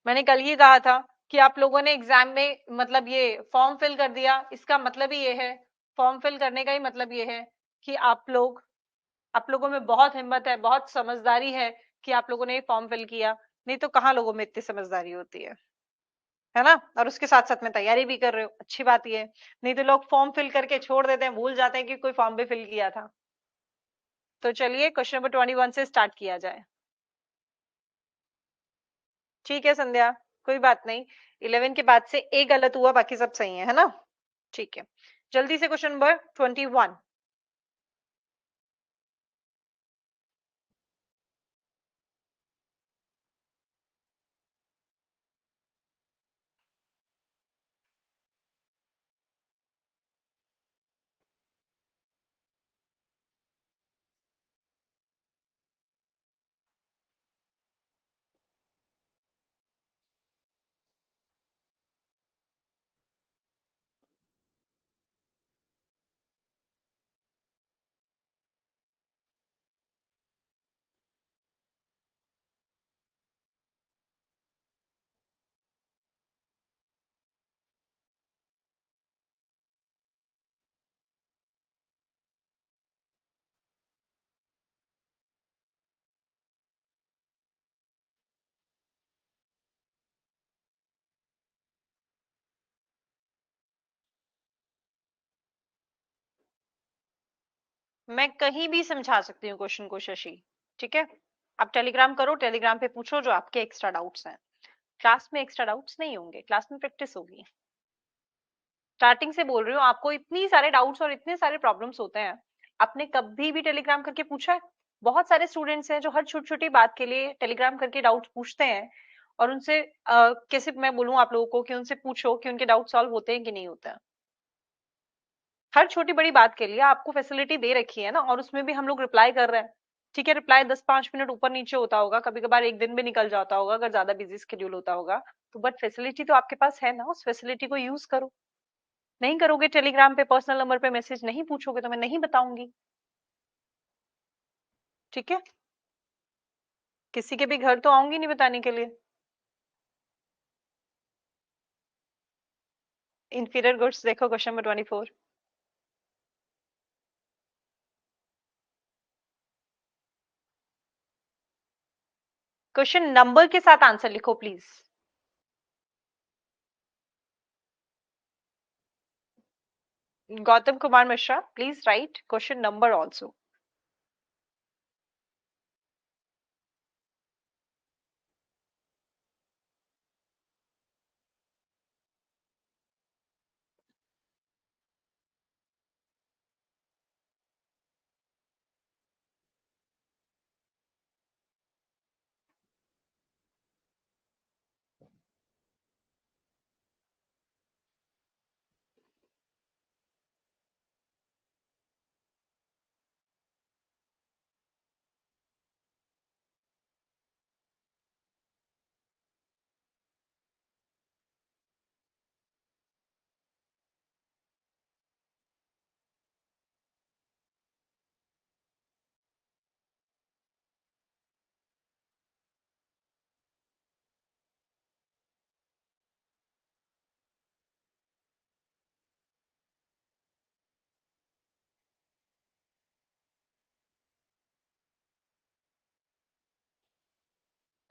मैंने कल ही कहा था कि आप लोगों ने एग्जाम में मतलब ये फॉर्म फिल कर दिया, इसका मतलब ही ये है, फॉर्म फिल करने का ही मतलब ये है कि आप लोगों में बहुत हिम्मत है, बहुत समझदारी है कि आप लोगों ने ये फॉर्म फिल किया। नहीं तो कहाँ लोगों में इतनी समझदारी होती है ना? और उसके साथ साथ में तैयारी भी कर रहे हो, अच्छी बात ये है। नहीं तो लोग फॉर्म फिल करके छोड़ देते हैं, भूल जाते हैं कि कोई फॉर्म भी फिल किया था। तो चलिए क्वेश्चन नंबर 21 से स्टार्ट किया जाए। ठीक है संध्या, कोई बात नहीं, 11 के बाद से एक गलत हुआ, बाकी सब सही है ना? ठीक है, जल्दी से क्वेश्चन नंबर 21। मैं कहीं भी समझा सकती हूँ क्वेश्चन को शशि, ठीक है? आप टेलीग्राम करो, टेलीग्राम पे पूछो जो आपके एक्स्ट्रा डाउट्स हैं। क्लास में एक्स्ट्रा डाउट्स नहीं होंगे, क्लास में प्रैक्टिस होगी। स्टार्टिंग से बोल रही हूँ, आपको इतनी सारे डाउट्स और इतने सारे प्रॉब्लम्स होते हैं, आपने कभी भी टेलीग्राम करके पूछा है? बहुत सारे स्टूडेंट्स हैं जो हर छोटी छोटी बात के लिए टेलीग्राम करके डाउट्स पूछते हैं, और उनसे कैसे मैं बोलूं आप लोगों को कि उनसे पूछो कि उनके डाउट सॉल्व होते हैं कि नहीं होते हैं। हर छोटी बड़ी बात के लिए आपको फैसिलिटी दे रखी है ना, और उसमें भी हम लोग रिप्लाई कर रहे हैं। ठीक है, रिप्लाई 10-5 मिनट ऊपर नीचे होता होगा, कभी कभार एक दिन भी निकल जाता होगा अगर ज्यादा बिजी स्केड्यूल होता होगा, तो बट फैसिलिटी तो आपके पास है ना, उस फैसिलिटी को यूज करो। नहीं करोगे, टेलीग्राम पे पर्सनल नंबर पे मैसेज नहीं पूछोगे तो मैं नहीं बताऊंगी। ठीक है, किसी के भी घर तो आऊंगी नहीं बताने के लिए। इंफीरियर गुड्स देखो, क्वेश्चन नंबर 24। क्वेश्चन नंबर के साथ आंसर लिखो please. Gautam Kumar Mishra, please right question number also.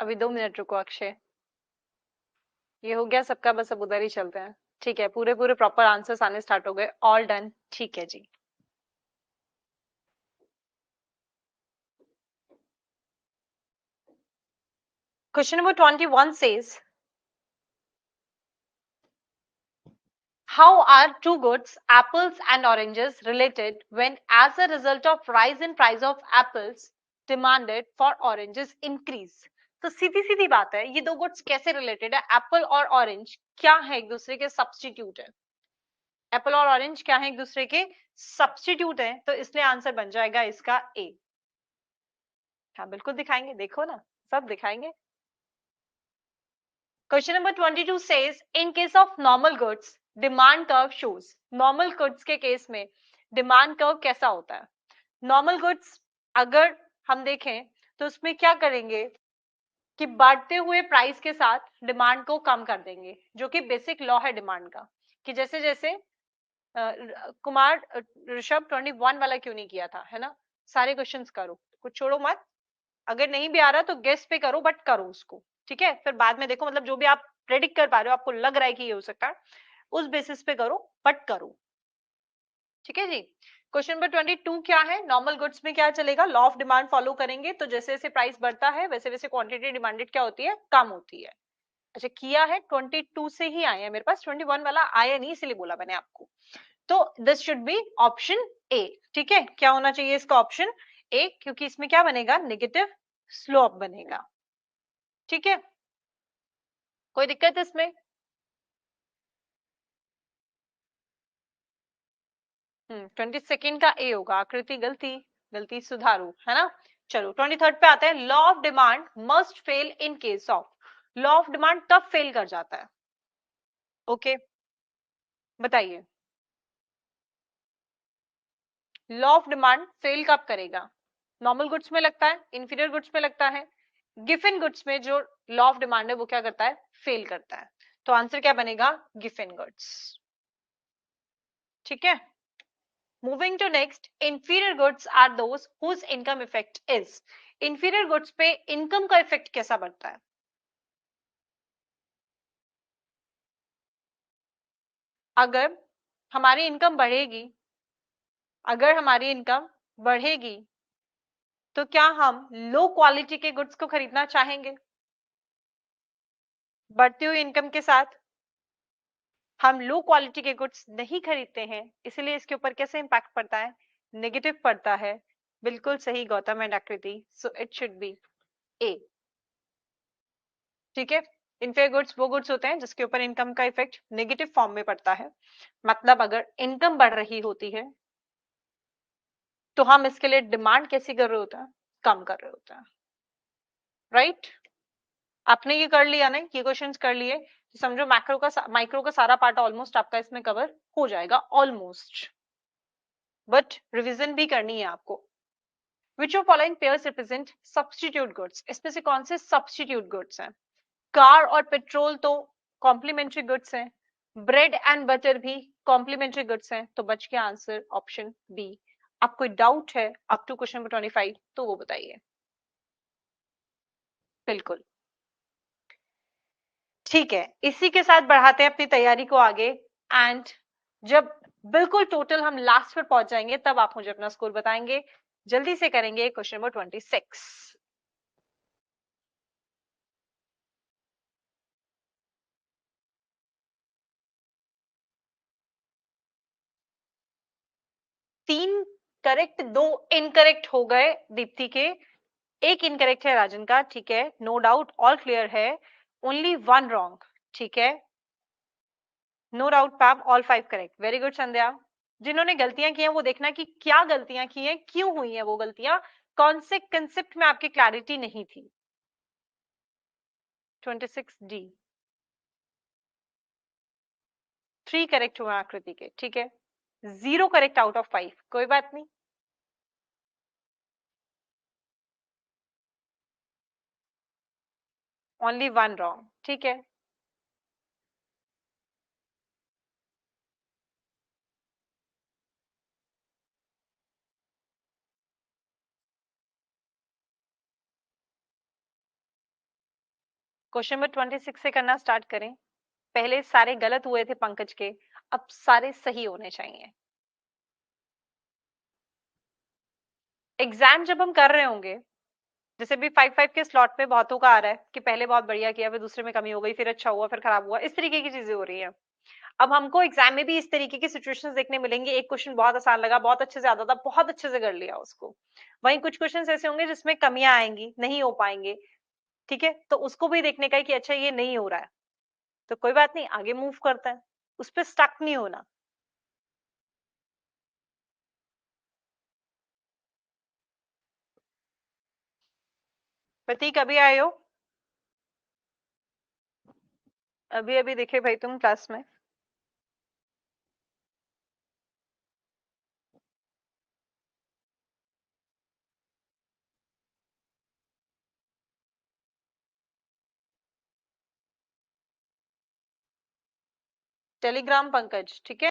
अभी 2 मिनट रुको अक्षय, ये हो गया सबका, बस अब उधर ही चलते हैं। ठीक है, पूरे पूरे प्रॉपर आंसर्स आने स्टार्ट हो गए, ऑल डन। ठीक है जी। Question number 21 says, how are two goods, apples and oranges, related when, as a result of rise in price of apples, demanded for oranges increase? तो सीधी सीधी बात है, ये दो गुड्स कैसे रिलेटेड है? एप्पल और ऑरेंज क्या है, एक दूसरे के सब्स्टिट्यूट है। एप्पल और ऑरेंज क्या है, एक दूसरे के सब्स्टिट्यूट है, तो इसलिए आंसर बन जाएगा इसका ए। हाँ बिल्कुल दिखाएंगे, देखो ना, सब दिखाएंगे। Question number 22 says, in case of normal goods, demand curve shows। normal goods के केस में डिमांड कर्व कैसा होता है? नॉर्मल गुड्स अगर हम देखें तो उसमें क्या करेंगे कि बढ़ते हुए प्राइस के साथ डिमांड को कम कर देंगे, जो कि बेसिक लॉ है डिमांड का। कि जैसे जैसे कुमार ऋषभ 21 वाला क्यों नहीं किया था, है ना? सारे क्वेश्चंस करो, कुछ छोड़ो मत। अगर नहीं भी आ रहा तो गेस पे करो, बट करो उसको। ठीक है, फिर बाद में देखो, मतलब जो भी आप प्रेडिक्ट कर पा रहे हो, आपको लग रहा है कि ये हो सकता है, उस बेसिस पे करो, बट करो। ठीक है जी। क्वेश्चन नंबर 22 क्या है? नॉर्मल गुड्स में क्या चलेगा? लॉ ऑफ डिमांड फॉलो करेंगे, तो जैसे जैसे प्राइस बढ़ता है वैसे वैसे क्वांटिटी डिमांडेड क्या होती है? कम होती है। अच्छा किया है, 22 से ही आया है मेरे पास, 21 वाला आया नहीं, इसलिए बोला मैंने आपको। तो this should be option A. ठीक है, क्या होना चाहिए इसका? ऑप्शन ए, क्योंकि इसमें क्या बनेगा? नेगेटिव स्लोप बनेगा। ठीक है, कोई दिक्कत इसमें? 22 का ए होगा, आकृति गलती, गलती सुधारू, है ना? चलो 23 पे आते हैं। Law of demand must fail in case of. Law of demand तब फेल कर जाता है। ओके, बताइए। लॉ ऑफ डिमांड फेल कब करेगा? नॉर्मल गुड्स में लगता है, इंफीरियर गुड्स में लगता है, गिवन गुड्स में जो लॉ ऑफ डिमांड है वो क्या करता है? फेल करता है। तो आंसर क्या बनेगा? गिवन गुड्स। ठीक है, moving to next, inferior goods are those whose income effect is. Inferior goods पे इनकम का इफेक्ट कैसा बढ़ता है? अगर हमारी इनकम बढ़ेगी, अगर हमारी इनकम बढ़ेगी तो क्या हम लो क्वालिटी के गुड्स को खरीदना चाहेंगे? बढ़ती हुई इनकम के साथ हम लो क्वालिटी के गुड्स नहीं खरीदते हैं, इसलिए इसके ऊपर कैसे इंपैक्ट पड़ता है? नेगेटिव पड़ता है। बिल्कुल सही गौतम एंड आकृति, सो इट शुड बी ए। ठीक है, इनफेयर गुड्स वो गुड्स होते हैं जिसके ऊपर इनकम का इफेक्ट नेगेटिव फॉर्म में पड़ता है। मतलब अगर इनकम बढ़ रही होती है तो हम इसके लिए डिमांड कैसी कर रहे होते हैं? कम कर रहे होते हैं, राइट। आपने ये कर लिया ना, ये क्वेश्चंस कर लिए, तो समझो मैक्रो का माइक्रो का सारा पार्ट ऑलमोस्ट आपका इसमें कवर हो जाएगा, ऑलमोस्ट। बट रिवीजन भी करनी है आपको। विच of following pairs represent substitute goods, इसमें से कौन से सब्स्टिट्यूट गुड्स हैं? कार और पेट्रोल तो कॉम्प्लीमेंट्री गुड्स हैं, ब्रेड एंड बटर भी कॉम्प्लीमेंट्री गुड्स हैं, तो बच गया आंसर ऑप्शन बी। आप कोई डाउट है अप टू क्वेश्चन नंबर 25 तो वो बताइए। बिल्कुल ठीक है, इसी के साथ बढ़ाते हैं अपनी तैयारी को आगे। एंड जब बिल्कुल टोटल हम लास्ट पर पहुंच जाएंगे तब आप मुझे अपना स्कोर बताएंगे। जल्दी से करेंगे क्वेश्चन नंबर 26। 3 करेक्ट, 2 इनकरेक्ट हो गए दीप्ति के, एक इनकरेक्ट है राजन का, ठीक है, नो डाउट, ऑल क्लियर है। ओनली 1 रॉन्ग, ठीक है, no doubt पैम, all 5 correct, very good संध्या। जिन्होंने गलतियां की हैं वो देखना कि क्या गलतियां की हैं, क्यों हुई हैं वो गलतियां, कौन से कंसेप्ट में आपकी क्लैरिटी नहीं थी। 26 डी, 3 करेक्ट हुए आकृति के, ठीक है, 0 करेक्ट आउट ऑफ 5, कोई बात नहीं। ओनली 1 रॉन्ग, ठीक है। क्वेश्चन नंबर 26 से करना स्टार्ट करें। पहले सारे गलत हुए थे पंकज के, अब सारे सही होने चाहिए। एग्जाम जब हम कर रहे होंगे, जैसे भी 5-5 के स्लॉट पे बहुतों का आ रहा है कि पहले बहुत बढ़िया किया, फिर दूसरे में कमी हो गई, फिर अच्छा हुआ, फिर खराब हुआ, इस तरीके की चीजें हो रही है। अब हमको एग्जाम में भी इस तरीके की सिचुएशंस देखने मिलेंगे, एक क्वेश्चन बहुत आसान लगा, बहुत अच्छे से आता था, बहुत अच्छे से कर लिया उसको, वहीं कुछ क्वेश्चन ऐसे होंगे जिसमें कमियां आएंगी, नहीं हो पाएंगे, ठीक है, तो उसको भी देखने का है कि अच्छा ये नहीं हो रहा है, तो कोई बात नहीं, आगे मूव करता है, उस पर स्टक नहीं होना। प्रतीक अभी आए हो? अभी अभी देखे भाई तुम क्लास में। टेलीग्राम पंकज, ठीक है,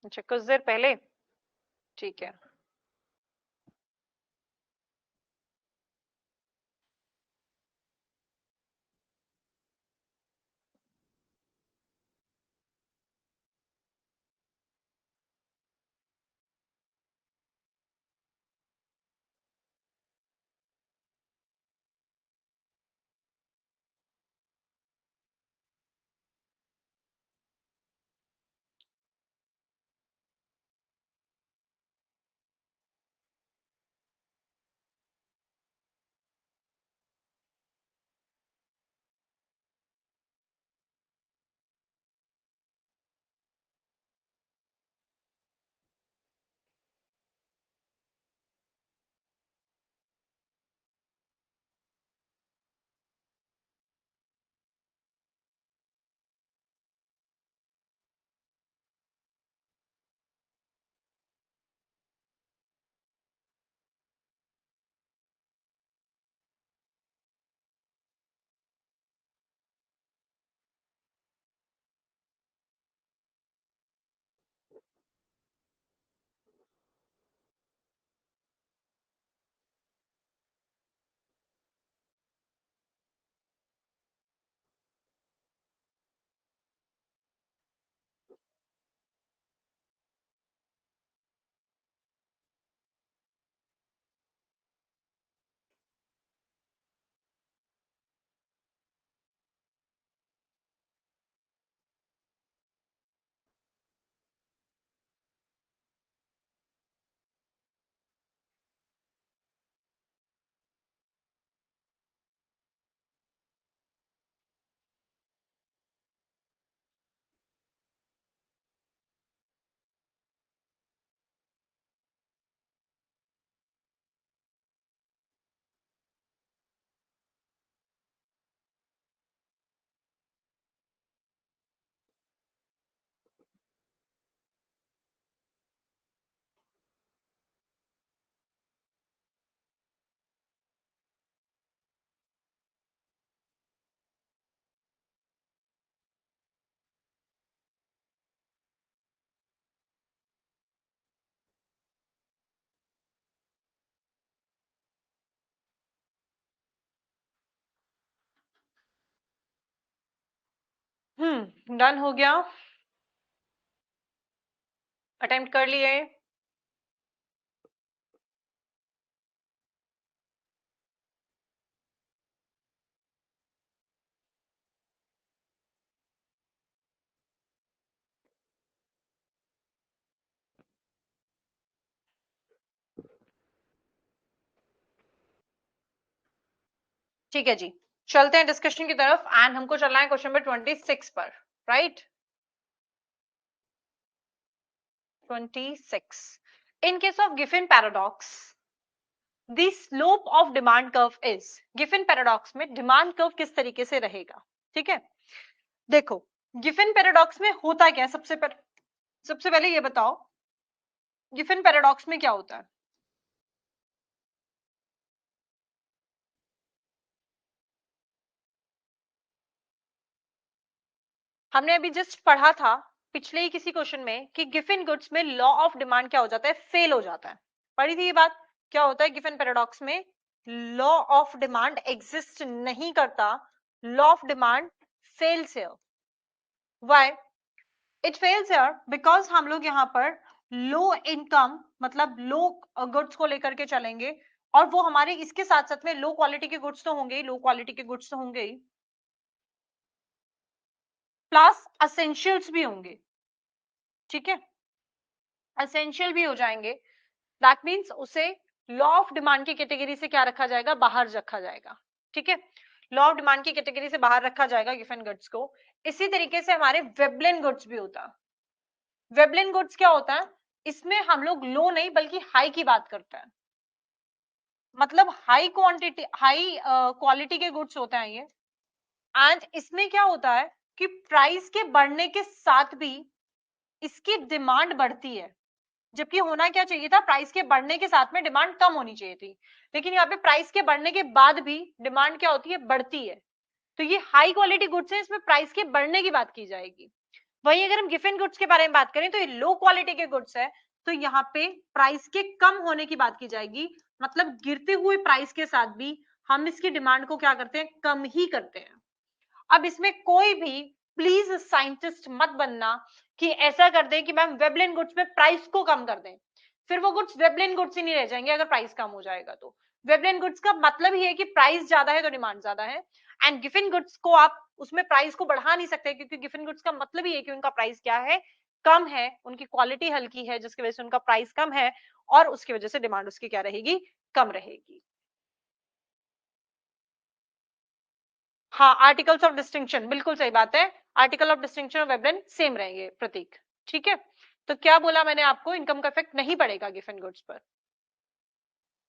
अच्छा कुछ देर पहले, ठीक है। डन हो गया, अटेम्प्ट कर लिए। ठीक है जी, चलते हैं डिस्कशन की तरफ एंड हमको चलना है क्वेश्चन नंबर 26 पर, right? 26, in case of Giffen paradox the slope of demand curve is, Giffen paradox में डिमांड कर्व किस तरीके से रहेगा? ठीक है, देखो गिफन पैराडॉक्स में होता क्या है, सबसे पहले ये बताओ गिफन पैराडॉक्स में क्या होता है? हमने अभी जस्ट पढ़ा था पिछले ही किसी क्वेश्चन में कि गिफन गुड्स में लॉ ऑफ डिमांड क्या हो जाता है, फेल हो जाता है। पढ़ी थी ये बात? क्या होता है गिफन पैराडॉक्स में? लॉ ऑफ डिमांड एग्जिस्ट नहीं करता, law of demand fails here. Why it fails here? Because हम लोग यहाँ पर लो इनकम मतलब लो गुड्स को लेकर के चलेंगे, और वो हमारे इसके साथ साथ में लो क्वालिटी के गुड्स तो होंगे ही, लो क्वालिटी के गुड्स तो होंगे ही, प्लस असेंशियल्स भी होंगे। ठीक है, असेंशियल भी हो जाएंगे। दैट मीन्स उसे लॉ ऑफ डिमांड की कैटेगरी से क्या रखा जाएगा, बाहर रखा जाएगा। ठीक है, लॉ ऑफ डिमांड की कैटेगरी से बाहर रखा जाएगा गिफन गुड्स को। इसी तरीके से हमारे वेबलिन गुड्स भी होता है। वेबलिन गुड्स क्या होता है? इसमें हम लोग लो नहीं बल्कि हाई की बात करते हैं, मतलब हाई क्वांटिटी हाई क्वालिटी के गुड्स होते हैं ये। एंड इसमें क्या होता है कि प्राइस के बढ़ने के साथ भी इसकी डिमांड बढ़ती है, जबकि होना क्या चाहिए था, प्राइस के बढ़ने के साथ में डिमांड कम होनी चाहिए थी, लेकिन यहाँ पे प्राइस के बढ़ने के बाद भी डिमांड क्या होती है, बढ़ती है। तो ये हाई क्वालिटी गुड्स है, इसमें प्राइस के बढ़ने की बात की जाएगी। वहीं अगर हम गिफन गुड्स के बारे में बात करें तो ये लो क्वालिटी के गुड्स है, तो यहाँ पे प्राइस के कम होने की बात की जाएगी, मतलब गिरते हुए प्राइस के साथ भी हम इसकी डिमांड को क्या करते हैं, कम ही करते हैं। अब इसमें कोई भी प्लीज साइंटिस्ट मत बनना कि ऐसा कर दें कि मैम वेबलिन गुड्स में प्राइस को कम कर दें, फिर वो गुड्स वेबलिन गुड्स ही नहीं रह जाएंगे अगर प्राइस कम हो जाएगा तो। वेबलिन गुड्स का मतलब ही है कि प्राइस ज्यादा है तो डिमांड ज्यादा है, एंड गिफिन गुड्स को आप उसमें प्राइस को बढ़ा नहीं सकते, क्योंकि गिफिन गुड्स का मतलब ही है कि उनका प्राइस क्या है, कम है, उनकी क्वालिटी हल्की है जिसकी वजह से उनका प्राइस कम है, और उसकी वजह से डिमांड उसकी क्या रहेगी, कम रहेगी। हाँ, आर्टिकल्स ऑफ डिस्टिंक्शन बिल्कुल सही बात है, आर्टिकल ऑफ डिस्टिंक्शन और वेबलेन सेम रहेंगे प्रतीक। ठीक है, तो क्या बोला मैंने आपको, इनकम का इफेक्ट नहीं पड़ेगा गिफन गुड्स पर।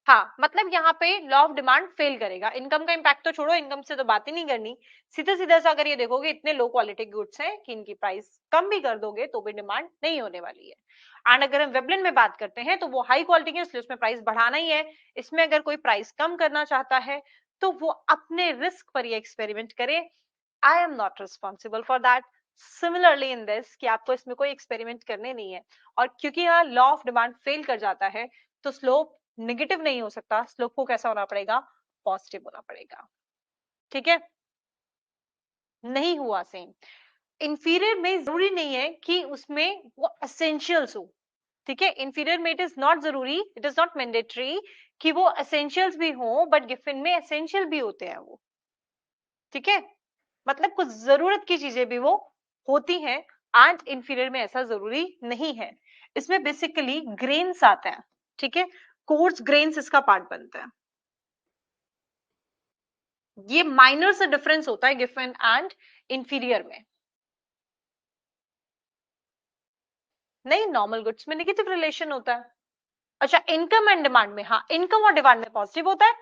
हाँ, मतलब यहाँ पे लॉ ऑफ डिमांड फेल करेगा, इनकम का इम्पैक्ट तो छोड़ो, इनकम से तो बात ही नहीं करनी। सीधे सीधा सा अगर ये देखोगे इतने लो क्वालिटी गुड्स हैं कि इनकी प्राइस कम भी कर दोगे तो भी डिमांड नहीं होने वाली है। एंड अगर हम वेबलिन में बात करते हैं तो वो हाई क्वालिटी है, इसलिए उसमें प्राइस बढ़ाना ही है। इसमें अगर कोई प्राइस कम करना चाहता है तो वो अपने रिस्क पर ये एक्सपेरिमेंट करे, I am not responsible for that. Similarly in this कि आपको इसमें कोई एक्सपेरिमेंट करने नहीं है, और क्योंकि यहाँ लॉ ऑफ डिमांड फेल कर जाता है तो स्लोप नेगेटिव नहीं हो सकता, स्लोप को कैसा होना पड़ेगा, पॉजिटिव होना पड़ेगा। ठीक है, नहीं हुआ सेम। इंफीरियर में जरूरी नहीं है कि उसमें वो एसेंशियल्स हो। ठीक है, इंफीरियर में इट इज नॉट जरूरी, इट इज नॉट मैंडेटरी कि वो एसेंशियल्स भी हो, बट गिफिन में एसेंशियल भी होते हैं वो। ठीक है, मतलब कुछ जरूरत की चीजें भी वो होती हैं, एंड इंफीरियर में ऐसा जरूरी नहीं है। इसमें बेसिकली ग्रेन्स आते हैं। ठीक है, कोर्स ग्रेन्स इसका पार्ट बनता है। ये माइनर से डिफरेंस होता है गिफन एंड इंफीरियर में। नहीं, नॉर्मल गुड्स में नेगेटिव रिलेशन होता है। अच्छा, इनकम एंड डिमांड में, हाँ इनकम और डिमांड में पॉजिटिव होता है,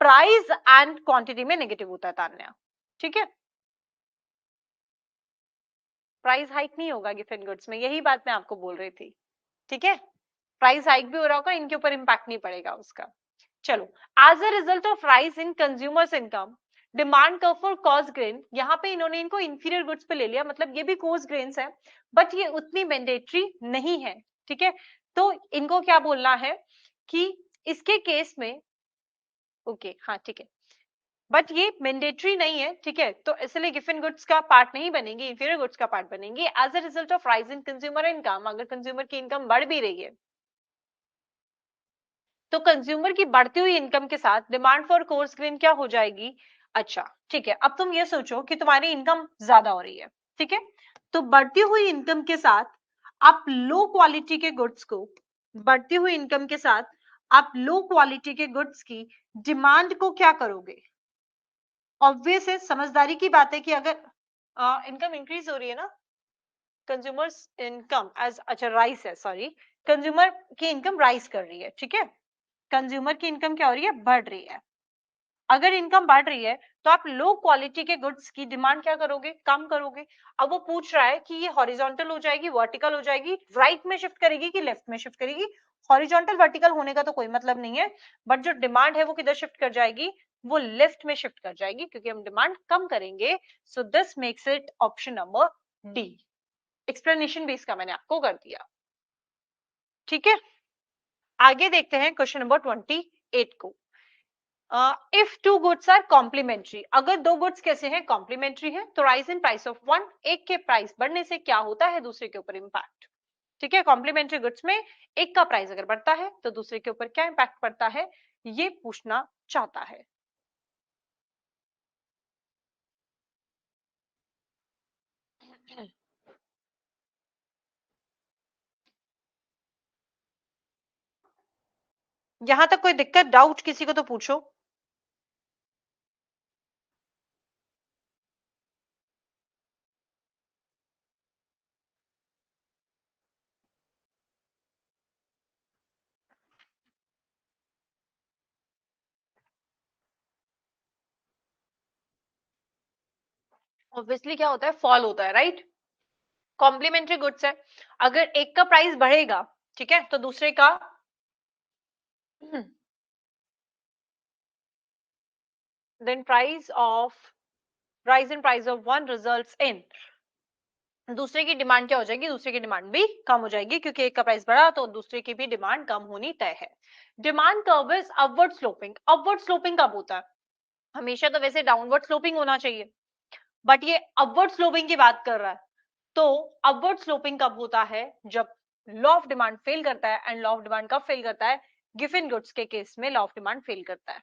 प्राइस एंड क्वांटिटी में नेगेटिव होता है तान्या। ठीक है, प्राइस हाइक नहीं होगा गिफन गुड्स में, यही बात मैं आपको बोल रही थी। ठीक है, प्राइस हाइक भी हो रहा होगा, इनके ऊपर इंपैक्ट नहीं पड़ेगा उसका। चलो, as a result of rise in consumers income demand curve for कॉस्ट ग्रेन, यहाँ पे इन्होंने इनको इंफीरियर गुड्स पे ले लिया, मतलब ये भी कॉस्ट ग्रेन्स है बट ये उतनी मैंडेटरी नहीं है। ठीक है, तो इनको क्या बोलना है कि इसके केस में, ओके हाँ ठीक है, बट ये मैंडेटरी नहीं है, ठीक है, तो इसलिए गिवन गुड्स का पार्ट नहीं बनेंगी, इंफीरियर गुड्स का पार्ट बनेंगी as a result of rise in consumer income. अगर कंज्यूमर की इनकम बढ़ भी रही है तो कंज्यूमर की बढ़ती हुई इनकम के साथ डिमांड फॉर कोर्स ग्रेन क्या हो जाएगी। अच्छा ठीक है, अब तुम ये सोचो कि तुम्हारी इनकम ज्यादा हो रही है, ठीक है, तो बढ़ती हुई इनकम के साथ आप लो क्वालिटी के गुड्स को, बढ़ती हुई इनकम के साथ आप लो क्वालिटी के गुड्स की डिमांड को क्या करोगे। ऑब्वियस है, समझदारी की बात है कि अगर इनकम इंक्रीज हो रही है ना, कंज्यूमर्स इनकम एज, अच्छा राइस है, सॉरी, कंज्यूमर की इनकम राइज कर रही है, ठीक है, कंज्यूमर की इनकम क्या हो रही है, बढ़ रही है। अगर इनकम बढ़ रही है तो आप लो क्वालिटी के गुड्स की डिमांड क्या करोगे, कम करोगे। अब वो पूछ रहा है कि ये हॉरिजॉन्टल हो जाएगी, वर्टिकल हो जाएगी, राइट में शिफ्ट करेगी कि लेफ्ट में शिफ्ट करेगी। हॉरिजॉन्टल वर्टिकल होने का तो कोई मतलब नहीं है, बट जो डिमांड है वो किधर शिफ्ट कर जाएगी, वो लेफ्ट में शिफ्ट कर जाएगी क्योंकि हम डिमांड कम करेंगे। So this makes it option number D. Explanation base का मैंने आपको कर दिया, ठीक है। आगे देखते हैं क्वेश्चन नंबर 28 को। If two goods are complementary, अगर दो गुड्स कैसे हैं, कॉम्प्लीमेंट्री है, तो rise in price of one, एक के प्राइस बढ़ने से क्या होता है, दूसरे के ऊपर इंपैक्ट, ठीक है। कॉम्प्लीमेंट्री गुड्स में एक का प्राइस अगर बढ़ता है तो दूसरे के ऊपर क्या इंपैक्ट पड़ता है, ये पूछना चाहता है। यहां तक कोई दिक्कत, डाउट किसी को तो पूछो। ऑब्वियसली क्या होता है, फॉल होता है, राइट। कॉम्प्लीमेंट्री गुड्स है, अगर एक का प्राइस बढ़ेगा, ठीक है, तो दूसरे का then price of, rise in price of one results in, दूसरे की डिमांड क्या हो जाएगी, दूसरे की डिमांड भी कम हो जाएगी क्योंकि एक का प्राइस बढ़ा तो दूसरे की भी डिमांड कम होनी तय है। Demand curve is upward sloping, upward sloping कब होता है, हमेशा तो वैसे डाउनवर्ड स्लोपिंग होना चाहिए, बट ये अपवर्ड स्लोपिंग की बात कर रहा है। तो अपवर्ड स्लोपिंग कब होता है, जब लॉ ऑफ डिमांड फेल करता है। एंड लॉ ऑफ डिमांड कब फेल करता है, गिवन गुड्स के केस में लॉ ऑफ डिमांड फेल करता है,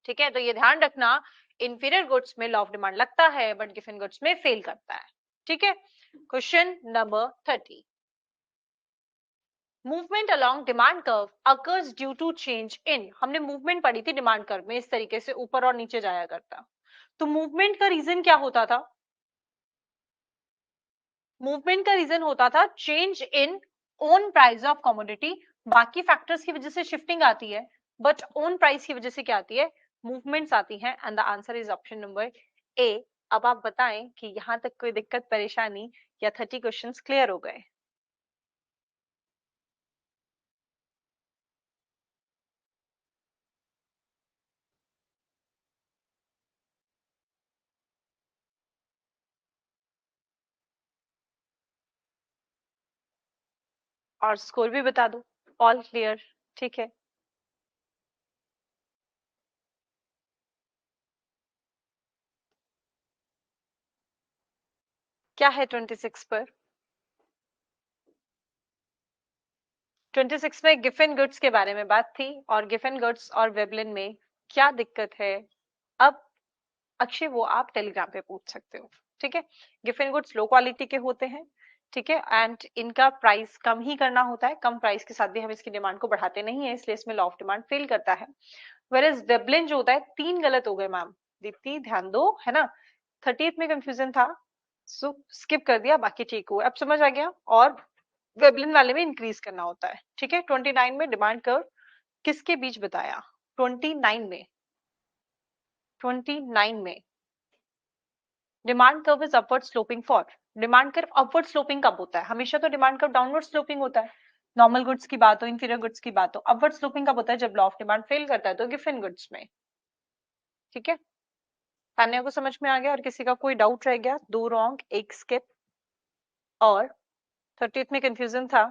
ठीक है। तो ये ध्यान रखना, इंफीरियर गुड्स में लॉ ऑफ डिमांड लगता है बट गिवन गुड्स में फेल करता है, ठीक है। Question number 30, movement along demand curve occurs due to change in, हमने मूवमेंट पढ़ी थी डिमांड कर्व में, इस तरीके से ऊपर और नीचे जाया करता। तो मूवमेंट का रीजन क्या होता था, मूवमेंट का रीजन होता था change in own price of commodity. बाकी फैक्टर्स की वजह से शिफ्टिंग आती है, बट ओन प्राइस की वजह से क्या आती है, मूवमेंट्स आती हैं। And the answer is option number ए। अब आप बताएं कि यहां तक कोई दिक्कत परेशानी या 30 क्वेश्चंस क्लियर हो गए। और स्कोर भी बता दो, ऑल क्लियर, ठीक है। क्या है 26 पर, 26 में गिफन गुड्स के बारे में बात थी, और गिफन गुड्स और वेबलिन में क्या दिक्कत है। अब अक्षय वो आप टेलीग्राम पे पूछ सकते हो, ठीक है। गिफन गुड्स लो क्वालिटी के होते हैं, ठीक है, एंड इनका प्राइस कम ही करना होता है, कम प्राइस के साथ भी हम इसकी डिमांड को बढ़ाते नहीं है, इसलिए इसमें लॉ ऑफ डिमांड फेल करता है। वेयरएज वेबलिन जो होता है, तीन गलत हो गए मैम, दीप्ति ध्यान दो, है ना, 30th में कंफ्यूजन था, सो स्किप कर दिया, बाकी ठीक हुआ, अब समझ आ गया। और वेबलिन वाले में इंक्रीज करना होता है, ठीक है। 29 में डिमांड कर्व किसके बीच बताया, 29 में, 29 में demand curve is upward sloping for, demand curve upward sloping कब होता है, हमेशा तो डिमांड कर्व डाउनवर्ड स्लोपिंग होता है। नॉर्मल गुड्स की बात हो, इंफीरियर गुड्स की बात हो, अपवर्ड स्लोपिंग कब होता है, जब लॉ ऑफ डिमांड फेल करता है, तो गिवन गुड्स में, ठीक है। तान्या को समझ में आ गया, और किसी का कोई डाउट रह गया, दो रॉन्ग एक स्किप, और 30th में कंफ्यूजन था।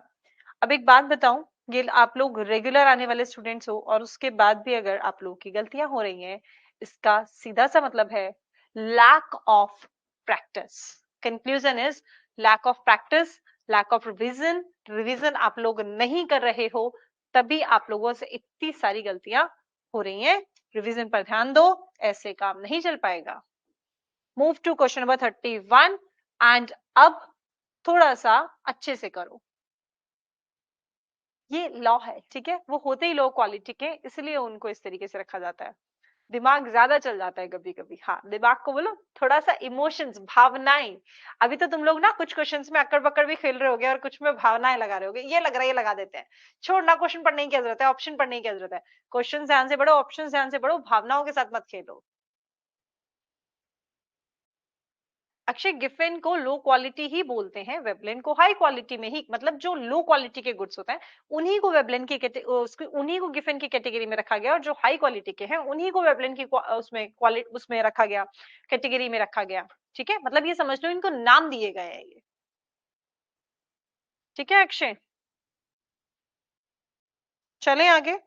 अब एक बात बताऊं, ये आप लोग रेगुलर आने वाले स्टूडेंट्स हो और उसके बाद भी अगर आप लोगों की गलतियां हो रही हैं, इसका सीधा सा मतलब है lack of practice. Conclusion is lack of practice, lack of revision. Revision आप लोग नहीं कर रहे हो, तभी आप लोगों से इतनी सारी गलतियां हो रही हैं। रिवीजन पर ध्यान दो, ऐसे काम नहीं चल पाएगा। Move to question number 31 and अब थोड़ा सा अच्छे से करो। ये लॉ है, ठीक है, वो होते ही लो क्वालिटी के, इसलिए उनको इस तरीके से रखा जाता है। दिमाग ज्यादा चल जाता है कभी कभी, हाँ दिमाग को बोलो थोड़ा सा इमोशंस, भावनाएं। अभी तो तुम लोग ना कुछ क्वेश्चंस में अकड़ बकड़ भी खेल रहे होगे और कुछ में भावनाएं लगा रहे होगे, ये लग रहा है ये लगा देते हैं, छोड़ना, क्वेश्चन पढ़ने की क्या जरूरत है, ऑप्शन पढ़ने की क्या जरूरत है। क्वेश्चन ध्यान से पढ़ो, ऑप्शन ध्यान से पढ़ो, भावनाओं के साथ मत खेलो। अक्षय, गिफेन को लो क्वालिटी ही बोलते हैं, वेबलेन को हाई क्वालिटी में ही, मतलब जो लो क्वालिटी के गुड्स होते हैं उन्हीं को वेबलेन की उन्हीं को गिफेन की कैटेगरी में रखा गया, और जो हाई क्वालिटी के हैं उन्हीं को वेबलेन की उसमें क्वालिटी उसमें रखा गया, कैटेगरी में रखा गया। ठीक है, मतलब ये समझ लो इनको नाम दिए गए हैं ये। ठीक है अक्षय, चलें आगे।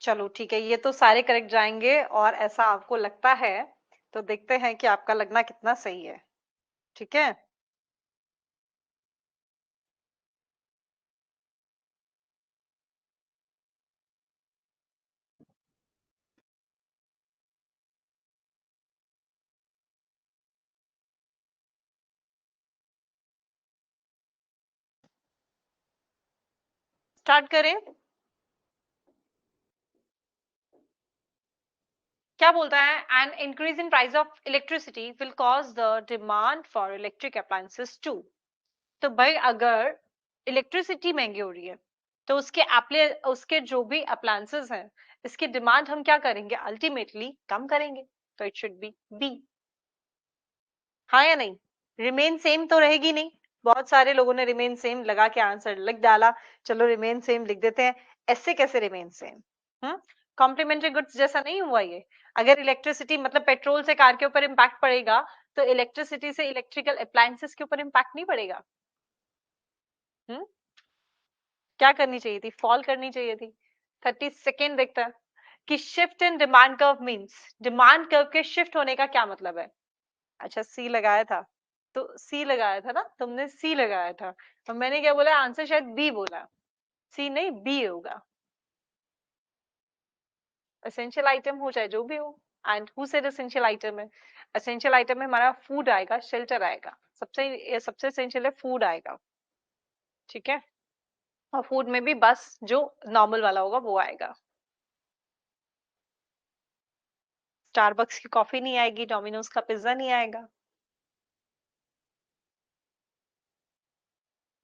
चलो ठीक है, ये तो सारे करेक्ट जाएंगे और ऐसा आपको लगता है, तो देखते हैं कि आपका लगना कितना सही है। ठीक है, स्टार्ट करें। क्या बोलता है, an increase in price of electricity will cause the demand for electric appliances to. तो भाई अगर इलेक्ट्रिसिटी महंगी हो रही है, तो उसके जो भी अप्लायंसेस हैं, इसकी डिमांड हम क्या करेंगे, अल्टीमेटली कम करेंगे। तो इट शुड बी बी। हाँ या नहीं? रिमेन सेम तो रहेगी नहीं। बहुत सारे लोगों ने रिमेन सेम लगा के आंसर लिख डाला। चलो रिमेन सेम लिख देते हैं। ऐसे कैसे रिमेन सेम? हम्म, कॉम्प्लीमेंट्री गुड्स जैसा नहीं हुआ ये। अगर इलेक्ट्रिसिटी मतलब पेट्रोल से कार के ऊपर इम्पैक्ट पड़ेगा, तो इलेक्ट्रिसिटी से इलेक्ट्रिकल अप्लायंसेस के ऊपर इम्पैक्ट नहीं पड़ेगा। हम्म, क्या करनी चाहिए थी, फॉल करनी चाहिए थी। 32nd देखता है कि shift in demand curve means, demand curve के शिफ्ट होने का क्या मतलब है। अच्छा, सी लगाया था, तो सी लगाया था ना तुमने, सी लगाया था। और मैंने क्या बोला, आंसर शायद बी बोला। सी नहीं, बी होगा। एसेंशियल आइटम हो चाहे जो भी हो। And who said essential item है? एसेंशियल आइटम में हमारा फूड आएगा, शेल्टर आएगा, सबसे एसेंशियल है फूड आएगा। ठीक है, और फूड में भी बस जो नॉर्मल वाला होगा वो आएगा। स्टारबक्स की कॉफी नहीं आएगी, डोमिनोज का पिज्जा नहीं आएगा।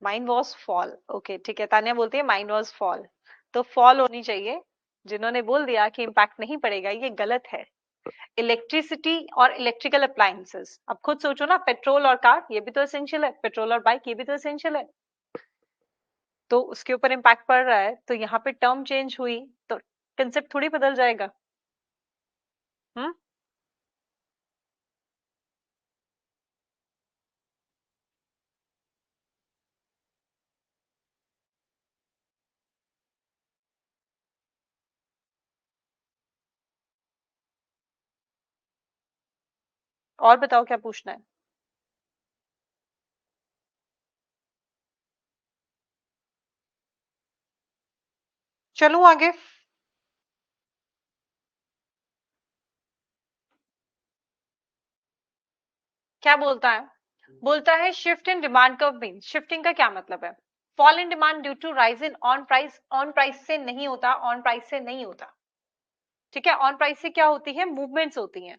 Mine was fall. ओके ठीक है, तानिया बोलती है माइन वॉज फॉल, तो फॉल होनी चाहिए। जिन्होंने बोल दिया कि इम्पैक्ट नहीं पड़ेगा, ये गलत है। इलेक्ट्रिसिटी और इलेक्ट्रिकल अप्लायंसेस, अब खुद सोचो ना, पेट्रोल और कार ये भी तो एसेंशियल है, पेट्रोल और बाइक ये भी तो एसेंशियल है। तो उसके ऊपर इम्पैक्ट पड़ रहा है, तो यहाँ पे टर्म चेंज हुई, तो कंसेप्ट थोड़ी बदल जाएगा। हम्म, और बताओ क्या पूछना है। चलूं आगे? क्या बोलता है, बोलता है shift in demand curve mean, shifting का क्या मतलब है? Fall in demand due to rise in own price, own price से नहीं होता, ऑन प्राइस से नहीं होता। ठीक है, ऑन प्राइस से क्या होती है, मूवमेंट्स होती हैं।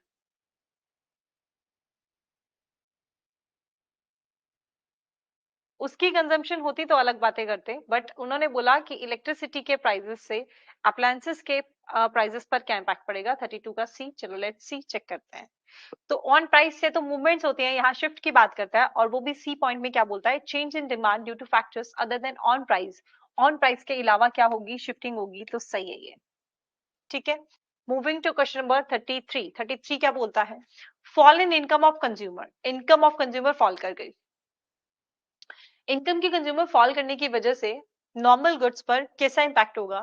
उसकी कंजम्पशन होती तो अलग बातें करते, बट उन्होंने बोला कि इलेक्ट्रिसिटी के प्राइसेस से अप्लायंसेस के प्राइसेस पर क्या इम्पैक्ट पड़ेगा। 32 का सी, चलो लेट्स सी, चेक करते हैं। तो ऑन प्राइस से तो मूवमेंट्स होती हैं, यहाँ शिफ्ट की बात करता है, और वो भी सी पॉइंट में क्या बोलता है, change in demand due two factors other than on price. Own price के अलावा क्या होगी, शिफ्टिंग होगी, तो सही है ये। ठीक है, मूविंग टू क्वेश्चन नंबर 33। 33 क्या बोलता है, fall in income of consumer, income of consumer fall कर गई। इनकम की कंज्यूमर फॉल करने की वजह से नॉर्मल गुड्स पर कैसा इंपैक्ट होगा,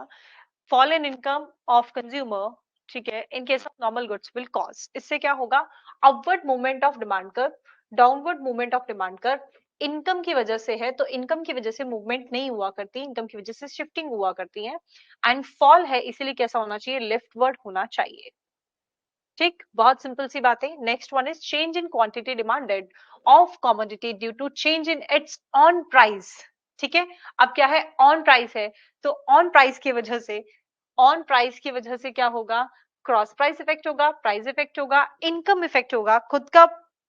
fall in income of consumer. ठीक है, इन case of normal goods will cause, इससे क्या होगा, upward movement of demand curve, downward movement of demand curve. Income की वजह से है, तो इनकम की वजह से मूवमेंट नहीं हुआ करती, इनकम की वजह से शिफ्टिंग हुआ करती है। एंड फॉल है, इसीलिए कैसा होना चाहिए, लेफ्टवर्ड होना चाहिए। ठीक, बहुत सिंपल सी बात है। Next one is change in quantity demanded of commodity due to change in its own price. ठीक है, अब क्या है, ऑन प्राइस है, तो ऑन प्राइस की वजह से, ऑन प्राइस की वजह से क्या होगा, क्रॉस प्राइस इफेक्ट होगा, प्राइस इफेक्ट होगा, इनकम इफेक्ट होगा, खुद का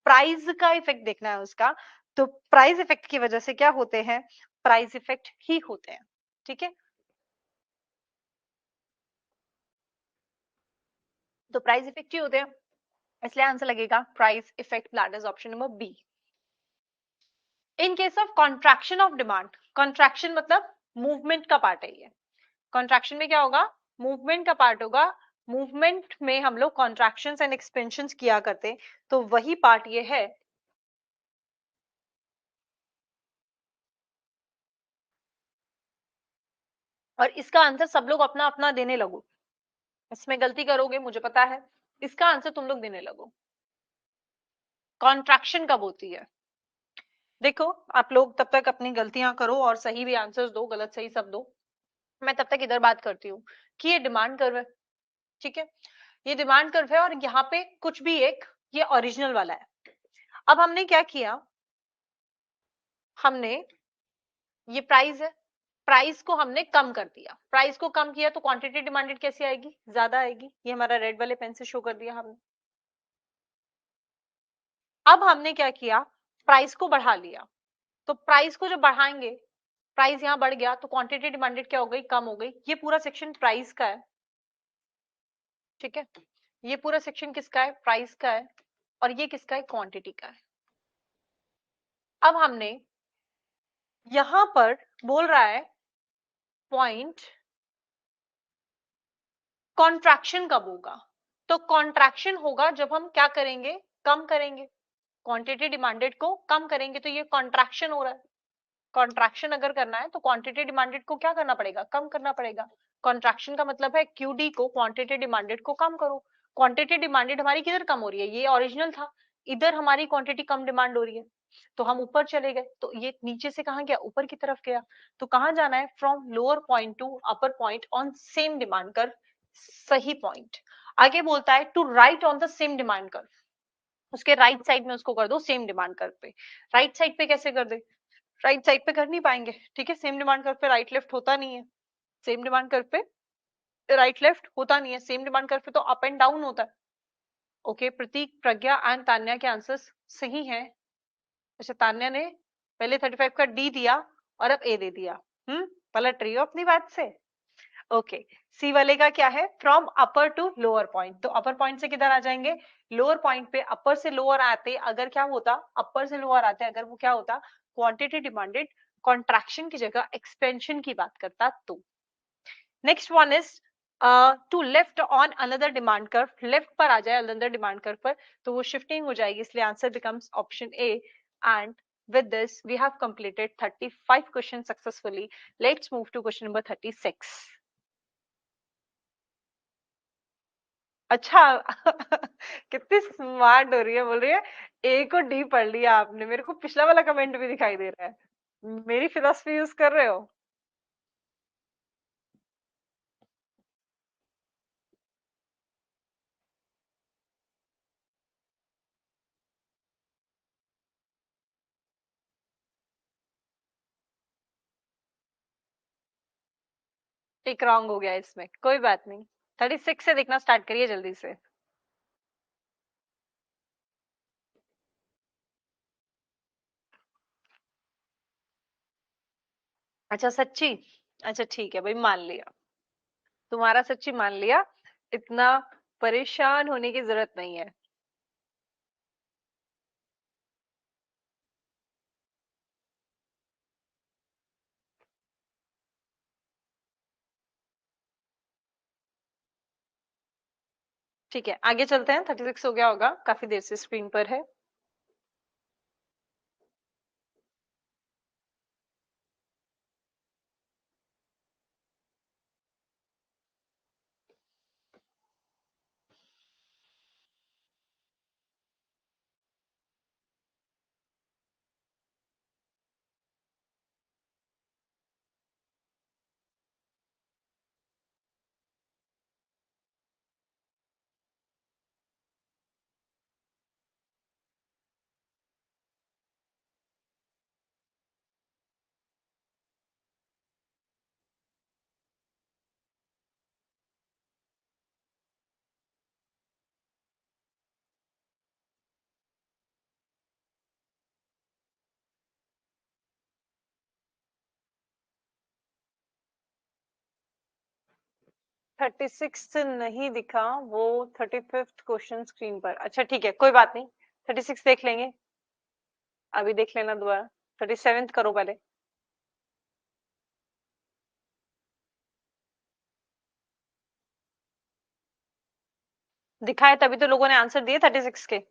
प्राइस का इफेक्ट देखना है उसका। तो प्राइस इफेक्ट की वजह से क्या होते हैं, प्राइस इफेक्ट ही होते हैं। ठीक है, तो प्राइस इफेक्ट ही होते हैं, इसलिए आंसर लगेगा price effect, that is option number B. In case of contraction of demand, contraction मतलब मूवमेंट का पार्ट है ये। कॉन्ट्रैक्शन में क्या होगा, मूवमेंट का पार्ट होगा। मूवमेंट में हम लोग कॉन्ट्रैक्शंस एंड एक्सपेंशंस किया करते, तो वही पार्ट ये है। और इसका आंसर सब लोग अपना अपना देने लगो। इसमें गलती करोगे मुझे पता है, इसका आंसर तुम लोग देने लगो। कॉन्ट्रैक्शन कब होती है? देखो, आप लोग तब तक अपनी गलतियां करो और सही भी आंसर्स दो, गलत सही सब दो। मैं तब तक इधर बात करती हूँ कि ये डिमांड कर्व है, ठीक है? ये डिमांड कर्व है और यहाँ पे कुछ भी एक ये ओरिजिनल वाला है। अब हमने क्या किया, हमने ये प्राइस है, प्राइस को हमने कम कर दिया, प्राइस को कम किया तो क्वांटिटी डिमांडेड कैसी आएगी, ज्यादा आएगी। ये हमारा रेड वाले पेन से शो कर दिया हमने। अब हमने क्या किया, प्राइस को बढ़ा लिया। तो प्राइस को जब बढ़ाएंगे, प्राइस यहां बढ़ गया तो क्वांटिटी डिमांडेड क्या हो गई, कम हो गई। ये पूरा सेक्शन प्राइस का है, ठीक है? ये पूरा सेक्शन किसका है, प्राइस का है। और ये किसका है, क्वांटिटी का है। अब हमने यहां पर बोल रहा है पॉइंट कॉन्ट्रैक्शन कब होगा, तो कॉन्ट्रैक्शन होगा जब हम क्या करेंगे, कम करेंगे, क्वांटिटी डिमांडेड को कम करेंगे। तो ये कॉन्ट्रैक्शन हो रहा है। कॉन्ट्रैक्शन अगर करना है तो क्वांटिटी डिमांडेड को क्या करना पड़ेगा, कम करना पड़ेगा। कॉन्ट्रैक्शन का मतलब है क्यूडी को, क्वांटिटी डिमांडेड को कम करो। क्वांटिटी डिमांडेड हमारी किधर कम हो रही है, ये ओरिजिनल था, इधर हमारी क्वांटिटी कम डिमांड हो रही है। तो हम ऊपर चले गए, तो ये नीचे से कहां गया, ऊपर की तरफ गया। तो कहां जाना है, from lower point to upper point on same demand curve. सही पॉइंट। आगे बोलता है to right on the same demand curve, उसके राइट साइड में उसको कर दो सेम डिमांड कर्व पे। राइट साइड पे कैसे कर दे, राइट साइड पे कर नहीं पाएंगे, ठीक है? सेम डिमांड कर्व पे राइट लेफ्ट होता नहीं है, सेम डिमांड कर्व पे राइट लेफ्ट होता नहीं है, सेम डिमांड कर्व पे तो अप एंड डाउन होता है। ओके, प्रतीक, प्रज्ञा एंड तान्या के आंसर्स सही हैं। अच्छा, तान्या ने पहले 35 का डी दिया और अब ए दे दिया। पलट रही हो अपनी बात से। ओके, सी वाले का क्या है, from upper two lower point. तो अपर पॉइंट से किधर आ जाएंगे, लोअर पॉइंट पे। अपर से लोअर आते अगर क्या होता, अपर से लोअर आते अगर वो क्या होता, क्वांटिटी डिमांडेड कॉन्ट्रैक्शन की जगह एक्सपेंशन की बात करता तो। Next one is to left on another demand curve, left पर आ जाए अनदर डिमांड कर्व पर तो वो शिफ्टिंग हो जाएगी, इसलिए answer becomes option A. And with this we have completed 35 questions successfully. Let's move to question number 36. अच्छा कितनी स्मार्ट हो रही है, बोल रही है ए को डी पढ़ लिया आपने, मेरे को पिछला वाला कमेंट भी दिखाई दे रहा है, मेरी फिलॉसफी यूज कर रहे हो। एक रॉन्ग हो गया इसमें, कोई बात नहीं। 36 से देखना स्टार्ट करिए जल्दी से। अच्छा सच्ची, अच्छा ठीक है भाई, मान लिया, तुम्हारा सच्ची मान लिया। इतना परेशान होने की जरूरत नहीं है। ठीक है, आगे चलते हैं। 36 हो गया होगा, काफी देर से स्क्रीन पर है। थर्टी सिक्स नहीं दिखा, वो 35th क्वेश्चन स्क्रीन पर। अच्छा ठीक है, कोई बात नहीं, 36 देख लेंगे, अभी देख लेना दोबारा। 37th करो पहले। दिखाए तभी तो लोगों ने आंसर दिए 36 के।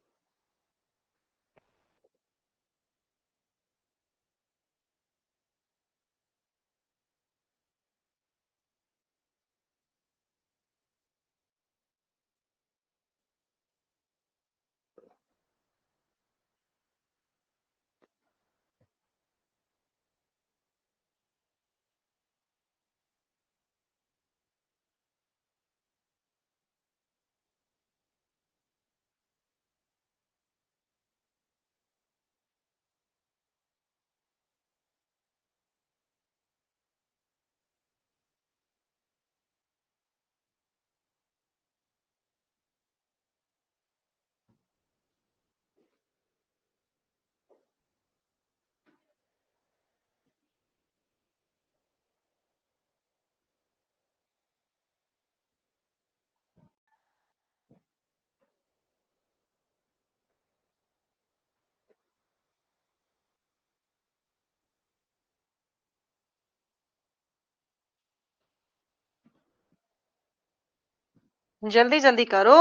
जल्दी जल्दी करो।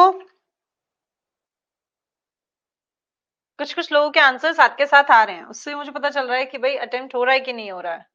कुछ कुछ लोगों के आंसर साथ के साथ आ रहे हैं, उससे मुझे पता चल रहा है कि भाई अटेम्प्ट हो रहा है कि नहीं हो रहा है।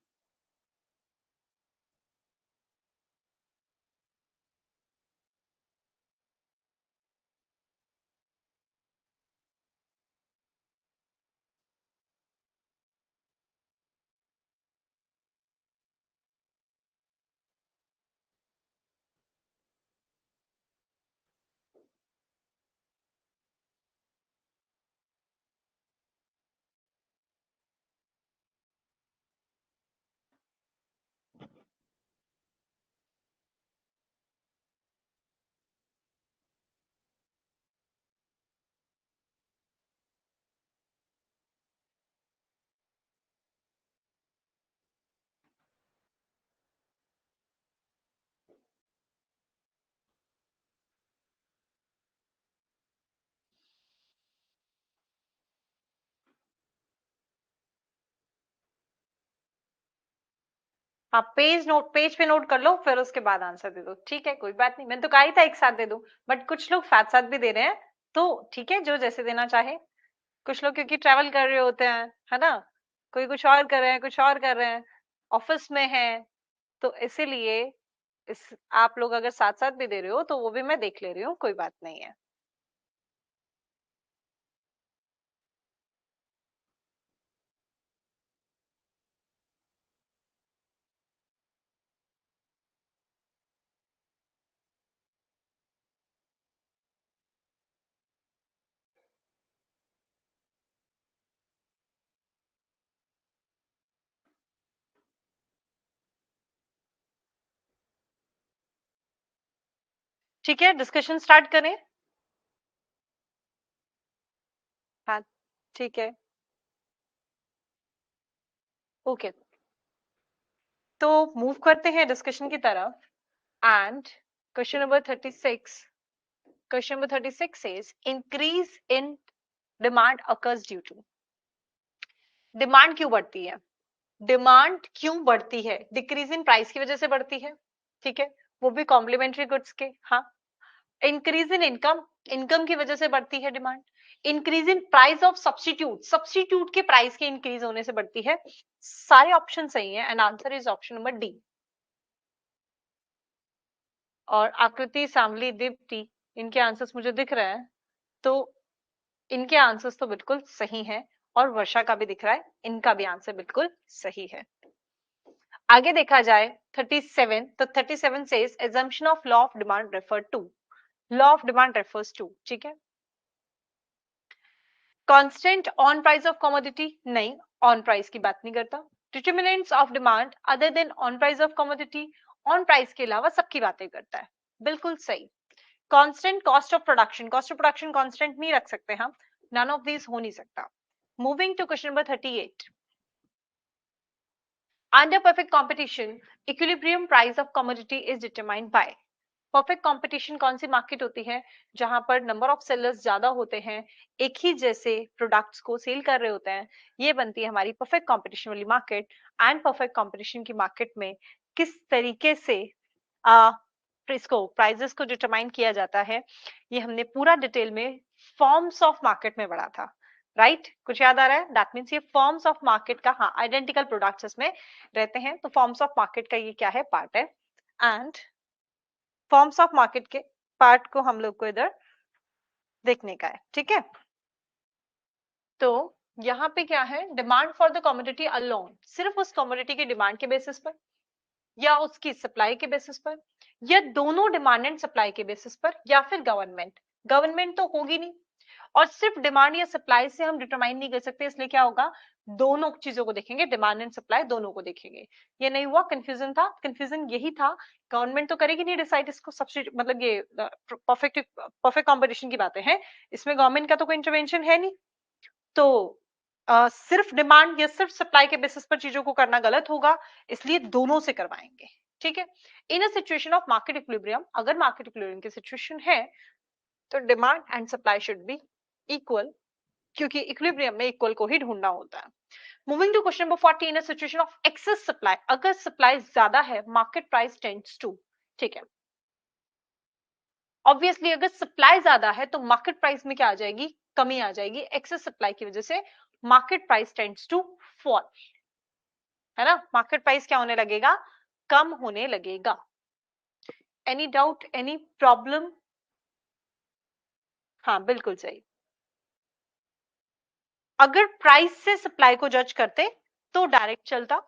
आप पेज पे नोट कर लो, फिर उसके बाद आंसर दे दो, ठीक है, कोई बात नहीं, मैंने तो कहा ही था एक साथ दे दो, बट कुछ लोग साथ साथ भी दे रहे हैं, तो ठीक है, जो जैसे देना चाहे। कुछ लोग क्योंकि ट्रैवल कर रहे होते हैं, है ना, कोई कुछ और कर रहे हैं, कुछ और कर रहे हैं, ऑफिस में है, तो इसीलिए इस आप लोग अगर साथ साथ भी दे रहे हो तो वो भी मैं देख ले रही हूँ, कोई बात नहीं है। ठीक है, डिस्कशन स्टार्ट करें। हाँ, ठीक है, ओके, तो मूव करते हैं डिस्कशन की तरफ। And question number 36, question number 36 says increase in demand occurs due to, demand क्यों बढ़ती है, डिमांड क्यों बढ़ती है, डिक्रीज इन प्राइस की वजह से बढ़ती है, ठीक है, वो भी कॉम्प्लीमेंट्री गुड्स के, हाँ, इंक्रीज इन इनकम, इनकम की वजह से बढ़ती है demand, increase in price of substitute, substitute के प्राइस के इंक्रीज होने से बढ़ती है। सारे ऑप्शन सही है and answer is option number D. और आकृति, सांवली, दीप्ति, इनके आंसर्स मुझे दिख रहे हैं, तो इनके आंसर्स तो बिल्कुल सही हैं, और वर्षा का भी दिख रहा है, इनका भी आंसर बिल्कुल सही है। आगे देखा जाए 37, तो 37 says assumption of law of demand refer to, law of demand refers to, ठीक है, constant on price of commodity, नहीं, ऑन प्राइस की बात नहीं करता, determinants of demand other than on price of commodity, on price के अलावा सबकी बातें करता है, बिल्कुल सही। Constant cost of production, cost of production constant नहीं रख सकते हम, नन ऑफ दीज हो नहीं सकता। Moving to question number 38, under perfect competition equilibrium price of commodity is determined by, perfect competition कौन सी मार्केट होती है, जहां पर नंबर ऑफ सेलर्स ज्यादा होते हैं, एक ही जैसे प्रोडक्ट्स को सेल कर रहे होते हैं, ये बनती है हमारी परफेक्ट कंपटीशन वाली मार्केट। एंड परफेक्ट कंपटीशन की मार्केट में किस तरीके से आ, इसको प्राइजेस को डिटरमाइन किया जाता है, ये हमने पूरा डिटेल में फॉर्म्स ऑफ मार्केट में पढ़ा था, राइट कुछ याद आ रहा है, दैट मीन्स ये फॉर्म्स ऑफ मार्केट का, हाँ, आइडेंटिकल प्रोडक्ट्स इसमें रहते हैं, तो फॉर्म्स ऑफ मार्केट का ये क्या है, पार्ट है। एंड फॉर्म्स ऑफ मार्केट के पार्ट को हम लोग को इधर देखने का है, ठीक है, तो यहाँ पे क्या है, demand for the commodity alone, सिर्फ उस कमोडिटी की डिमांड के बेसिस पर, या उसकी सप्लाई के बेसिस पर, या दोनों डिमांड एंड सप्लाई के बेसिस पर, या फिर गवर्नमेंट, गवर्नमेंट तो होगी नहीं, और सिर्फ डिमांड या सप्लाई से हम डिटरमाइन नहीं कर सकते, इसलिए क्या होगा, दोनों चीजों को देखेंगे, डिमांड एंड सप्लाई दोनों को देखेंगे। ये नहीं हुआ, कंफ्यूजन था, कंफ्यूजन यही था, गवर्नमेंट तो करेगी नहीं डिसाइड इसको, सब्सिडी मतलब ये परफेक्ट परफेक्ट कंपटीशन की बातें हैं, इसमें गवर्नमेंट का तो कोई इंटरवेंशन है नहीं, तो सिर्फ डिमांड या सिर्फ सप्लाई के बेसिस पर चीजों को करना गलत होगा, इसलिए दोनों से करवाएंगे, ठीक है। In a situation of market equilibrium, अगर मार्केट इक्विलिब्रियम की सिचुएशन है, तो demand and supply should be equal, क्योंकि इक्विलिब्रियम में इक्वल को ही ढूंढना होता है। Moving to question number 40, in a situation of excess supply, अगर सप्लाई ज्यादा है, मार्केट प्राइस टेंड्स टू, ठीक है, ऑब्वियसली अगर सप्लाई ज्यादा है तो मार्केट प्राइस में क्या आ जाएगी, कमी आ जाएगी। एक्सेस सप्लाई की वजह से market price tends to fall, है ना। मार्केट प्राइस क्या होने लगेगा, कम होने लगेगा। Any doubt, any problem? हाँ बिल्कुल सही। अगर प्राइस से सप्लाई को जज करते तो डायरेक्ट चलता,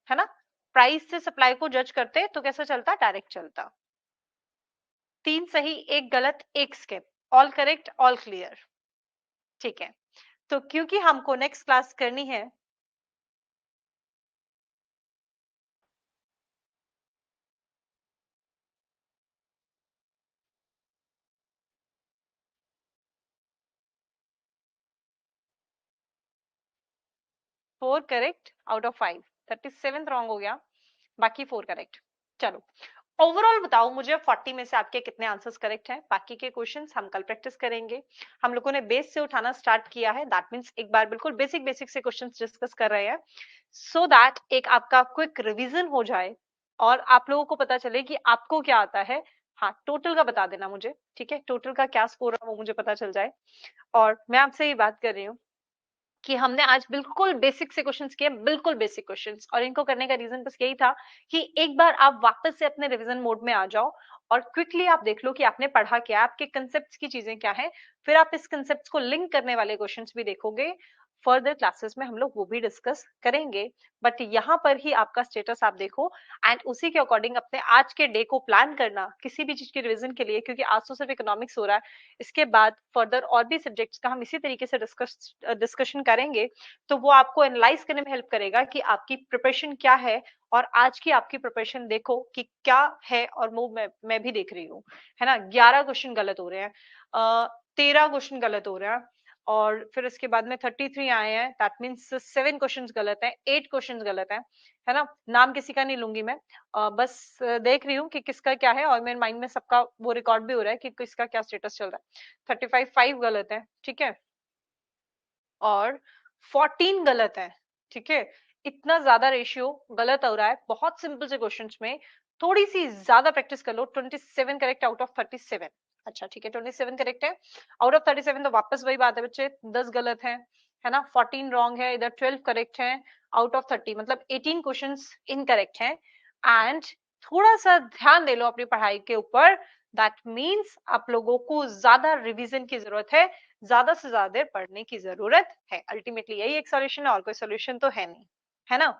है ना। प्राइस से सप्लाई को जज करते तो कैसा चलता, डायरेक्ट चलता। 3 सही, 1 गलत, 1 skip, all correct, all clear. ठीक है, तो क्योंकि हमको नेक्स्ट क्लास करनी है, four correct out of 5, 37 wrong हो गया, बाकी 4 करेक्ट। चलो ओवरऑल बताओ मुझे 40 में से आपके कितने आंसर्स करेक्ट हैं। बाकी के क्वेश्चंस हम कल प्रैक्टिस करेंगे। हम लोगों ने बेस से उठाना स्टार्ट किया है, दैट मींस एक बार बिल्कुल बेसिक बेसिक से क्वेश्चंस डिस्कस कर रहे हैं, सो दैट एक आपका क्विक रिवीजन हो जाए और आप लोगों को पता चले कि आपको क्या आता है। हाँ टोटल का बता देना मुझे, ठीक है, टोटल का क्या स्कोर है वो मुझे पता चल जाए। और मैं आपसे ये बात कर रही हूँ कि हमने आज बिल्कुल बेसिक से क्वेश्चंस किए, बिल्कुल बेसिक क्वेश्चंस, और इनको करने का रीजन बस यही था कि एक बार आप वापस से अपने रिवीजन मोड में आ जाओ और क्विकली आप देख लो कि आपने पढ़ा क्या, आपके कंसेप्ट्स की चीजें क्या है, फिर आप इस कंसेप्ट्स को लिंक करने वाले क्वेश्चंस भी देखोगे। फर्दर क्लासेस में हम लोग वो भी डिस्कस करेंगे, बट यहाँ पर ही आपका स्टेटस आप देखो एंड उसी के अकॉर्डिंग अपने आज के डे को प्लान करना किसी भी चीज के रिवीजन के लिए, क्योंकि आज तो सिर्फ इकोनॉमिक्स हो रहा है, इसके बाद फर्दर और भी सब्जेक्ट्स का हम इसी तरीके से डिस्कशन करेंगे, तो वो आपको एनालाइज करने में हेल्प करेगा कि आपकी प्रिपरेशन क्या है। और आज की आपकी प्रिपरेशन देखो कि क्या है, और वो मैं भी देख रही हूँ, है ना। 11 क्वेश्चन गलत हो रहे हैं, 13 क्वेश्चन गलत हो रहे हैं, और फिर इसके बाद में 33 आए हैं, दैट मीन्स 7 क्वेश्चंस गलत हैं, 8 क्वेश्चंस गलत हैं, है ना। नाम किसी का नहीं लूंगी मैं, बस देख रही हूँ कि किसका क्या है, और मेरे माइंड में सबका वो रिकॉर्ड भी हो रहा है कि किसका क्या स्टेटस चल रहा है। 35 5 गलत है, ठीक है, और 14 गलत है, ठीक है। इतना ज्यादा रेशियो गलत हो रहा है बहुत सिंपल से क्वेश्चंस में। थोड़ी सी ज्यादा प्रैक्टिस कर लो। 27 करेक्ट आउट ऑफ 37, अच्छा ठीक है 27 करेक्ट है आउट ऑफ 37, तो वापस वही बात है बच्चे, 10 गलत है ना। 14 रॉन्ग है, इधर 12 करेक्ट है आउट ऑफ 30, मतलब 18 क्वेश्चंस इनकरेक्ट हैं। एंड थोड़ा सा ध्यान दे लो अपनी पढ़ाई के ऊपर, दैट मीन्स आप लोगों को ज्यादा रिवीजन की जरूरत है, ज्यादा से ज्यादा देर पढ़ने की जरूरत है। अल्टीमेटली यही एक सॉल्यूशन है, और कोई सॉल्यूशन तो है नहीं, है ना।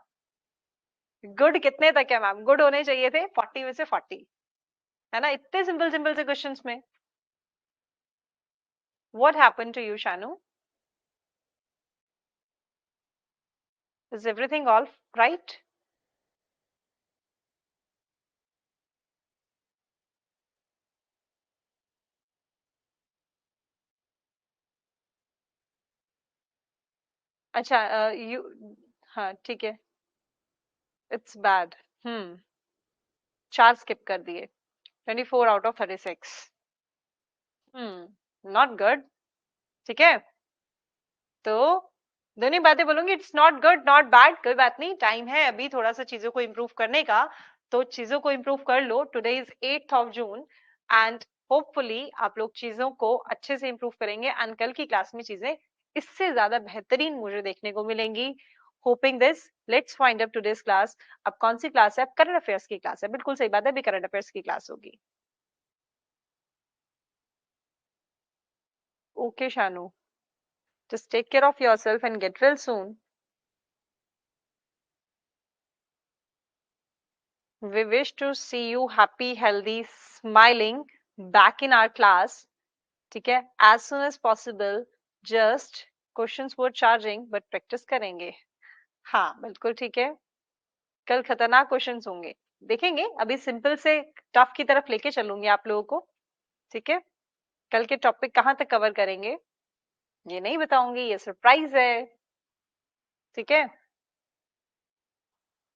गुड कितने तक है मैम, गुड होने चाहिए थे 40 में से 40, है ना, इतने सिंपल सिंपल से क्वेश्चंस में। What happened to you Shanu, is everything all right? अच्छा यू, हाँ ठीक है, इट्स बैड। हम्म, 4 स्किप कर दिए, 24 आउट ऑफ 36। नॉट गुड, ठीक है। तो दोनों बातें बोलूंगी, it's not good not bad, कोई बात नहीं, टाइम है अभी थोड़ा सा चीजों को इम्प्रूव करने का, तो चीजों को इम्प्रूव कर लो। Today is 8th of June and hopefully आप लोग चीजों को अच्छे से इम्प्रूव करेंगे एंड कल की क्लास में चीजें इससे ज्यादा बेहतरीन मुझे देखने को मिलेंगी। Hoping this, let's find up today's class. अब कौन सी क्लास है, करंट अफेयर्स की क्लास है, बिल्कुल सही बात है, अभी करंट अफेयर्स की क्लास होगी। Okay Shanu, just take care of yourself and get well soon. We wish to see you happy, healthy, smiling back in our class. ठीक है, as soon as possible. Just questions were charging, but practice करेंगे। हाँ बिल्कुल ठीक है, कल खतरनाक questions होंगे, देखेंगे। अभी सिंपल से टफ की तरफ लेके चलूंगी आप लोगों को, ठीक है। कल के टॉपिक कहाँ तक कवर करेंगे ये नहीं बताऊंगी, ये सरप्राइज है, ठीक है।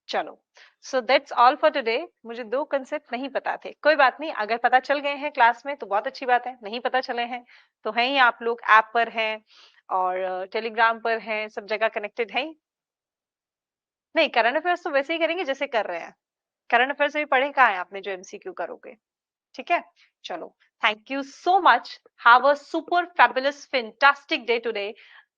चलो, so that's all for today. मुझे 2 कंसेप्ट नहीं पता थे, कोई बात नहीं, अगर पता चल गए हैं क्लास में तो बहुत अच्छी बात है, नहीं पता चले हैं तो हैं ही आप लोग ऐप पर हैं और टेलीग्राम पर हैं, सब जगह कनेक्टेड हैं। नहीं करंट अफेयर्स तो वैसे ही करेंगे जैसे कर रहे हैं, करंट अफेयर्स भी पढ़े कहाँ है आपने जो एमसीक्यू करोगे, ठीक है, चलो, thank you so much, have a super fabulous fantastic day today,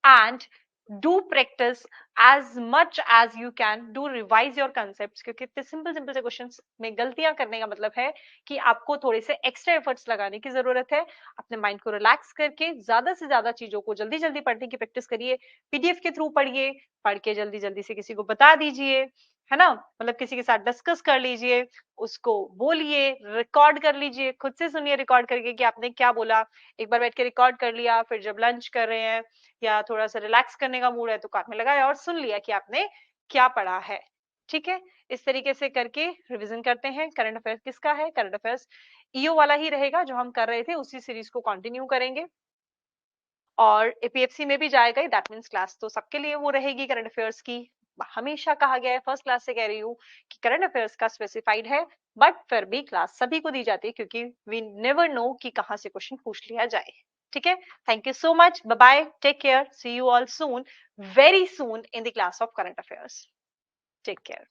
and do practice as much as you can, do revise your concepts, क्योंकि इतने सिंपल सिंपल से क्वेश्चंस में गलतियां करने का मतलब है कि आपको थोड़े से एक्स्ट्रा एफर्ट्स लगाने की जरूरत है। अपने माइंड को रिलैक्स करके ज्यादा से ज्यादा चीजों को जल्दी जल्दी पढ़ने की प्रैक्टिस करिए, पीडीएफ के थ्रू पढ़िए, पढ़ के जल्दी जल्दी से किसी को बता दीजिए, है ना, मतलब किसी के साथ डिस्कस कर लीजिए, उसको बोलिए, रिकॉर्ड कर लीजिए, खुद से सुनिए रिकॉर्ड करके कि आपने क्या बोला, एक बार बैठ के रिकॉर्ड कर लिया, फिर जब लंच कर रहे हैं या थोड़ा सा रिलैक्स करने का मूड है तो कान में लगाया और सुन लिया कि आपने क्या पढ़ा है। ठीक है, इस तरीके से करके रिवीजन करते हैं। करंट अफेयर्स किसका है? करंट अफेयर्स ईओ वाला ही रहेगा जो हम कर रहे थे, उसी सीरीज को कंटिन्यू करेंगे और एपीएफसी में भी जाएगा, दैट मीन्स क्लास तो सबके लिए वो रहेगी करंट अफेयर्स की। हमेशा कहा गया है, फर्स्ट क्लास से कह रही हूँ कि करंट अफेयर्स का स्पेसिफाइड है, बट फिर भी क्लास सभी को दी जाती है क्योंकि वी नेवर नो कि कहाँ से क्वेश्चन पूछ लिया जाए। ठीक है, thank you so much, bye bye, take care, see you all soon, very soon in the class of current affairs, take care.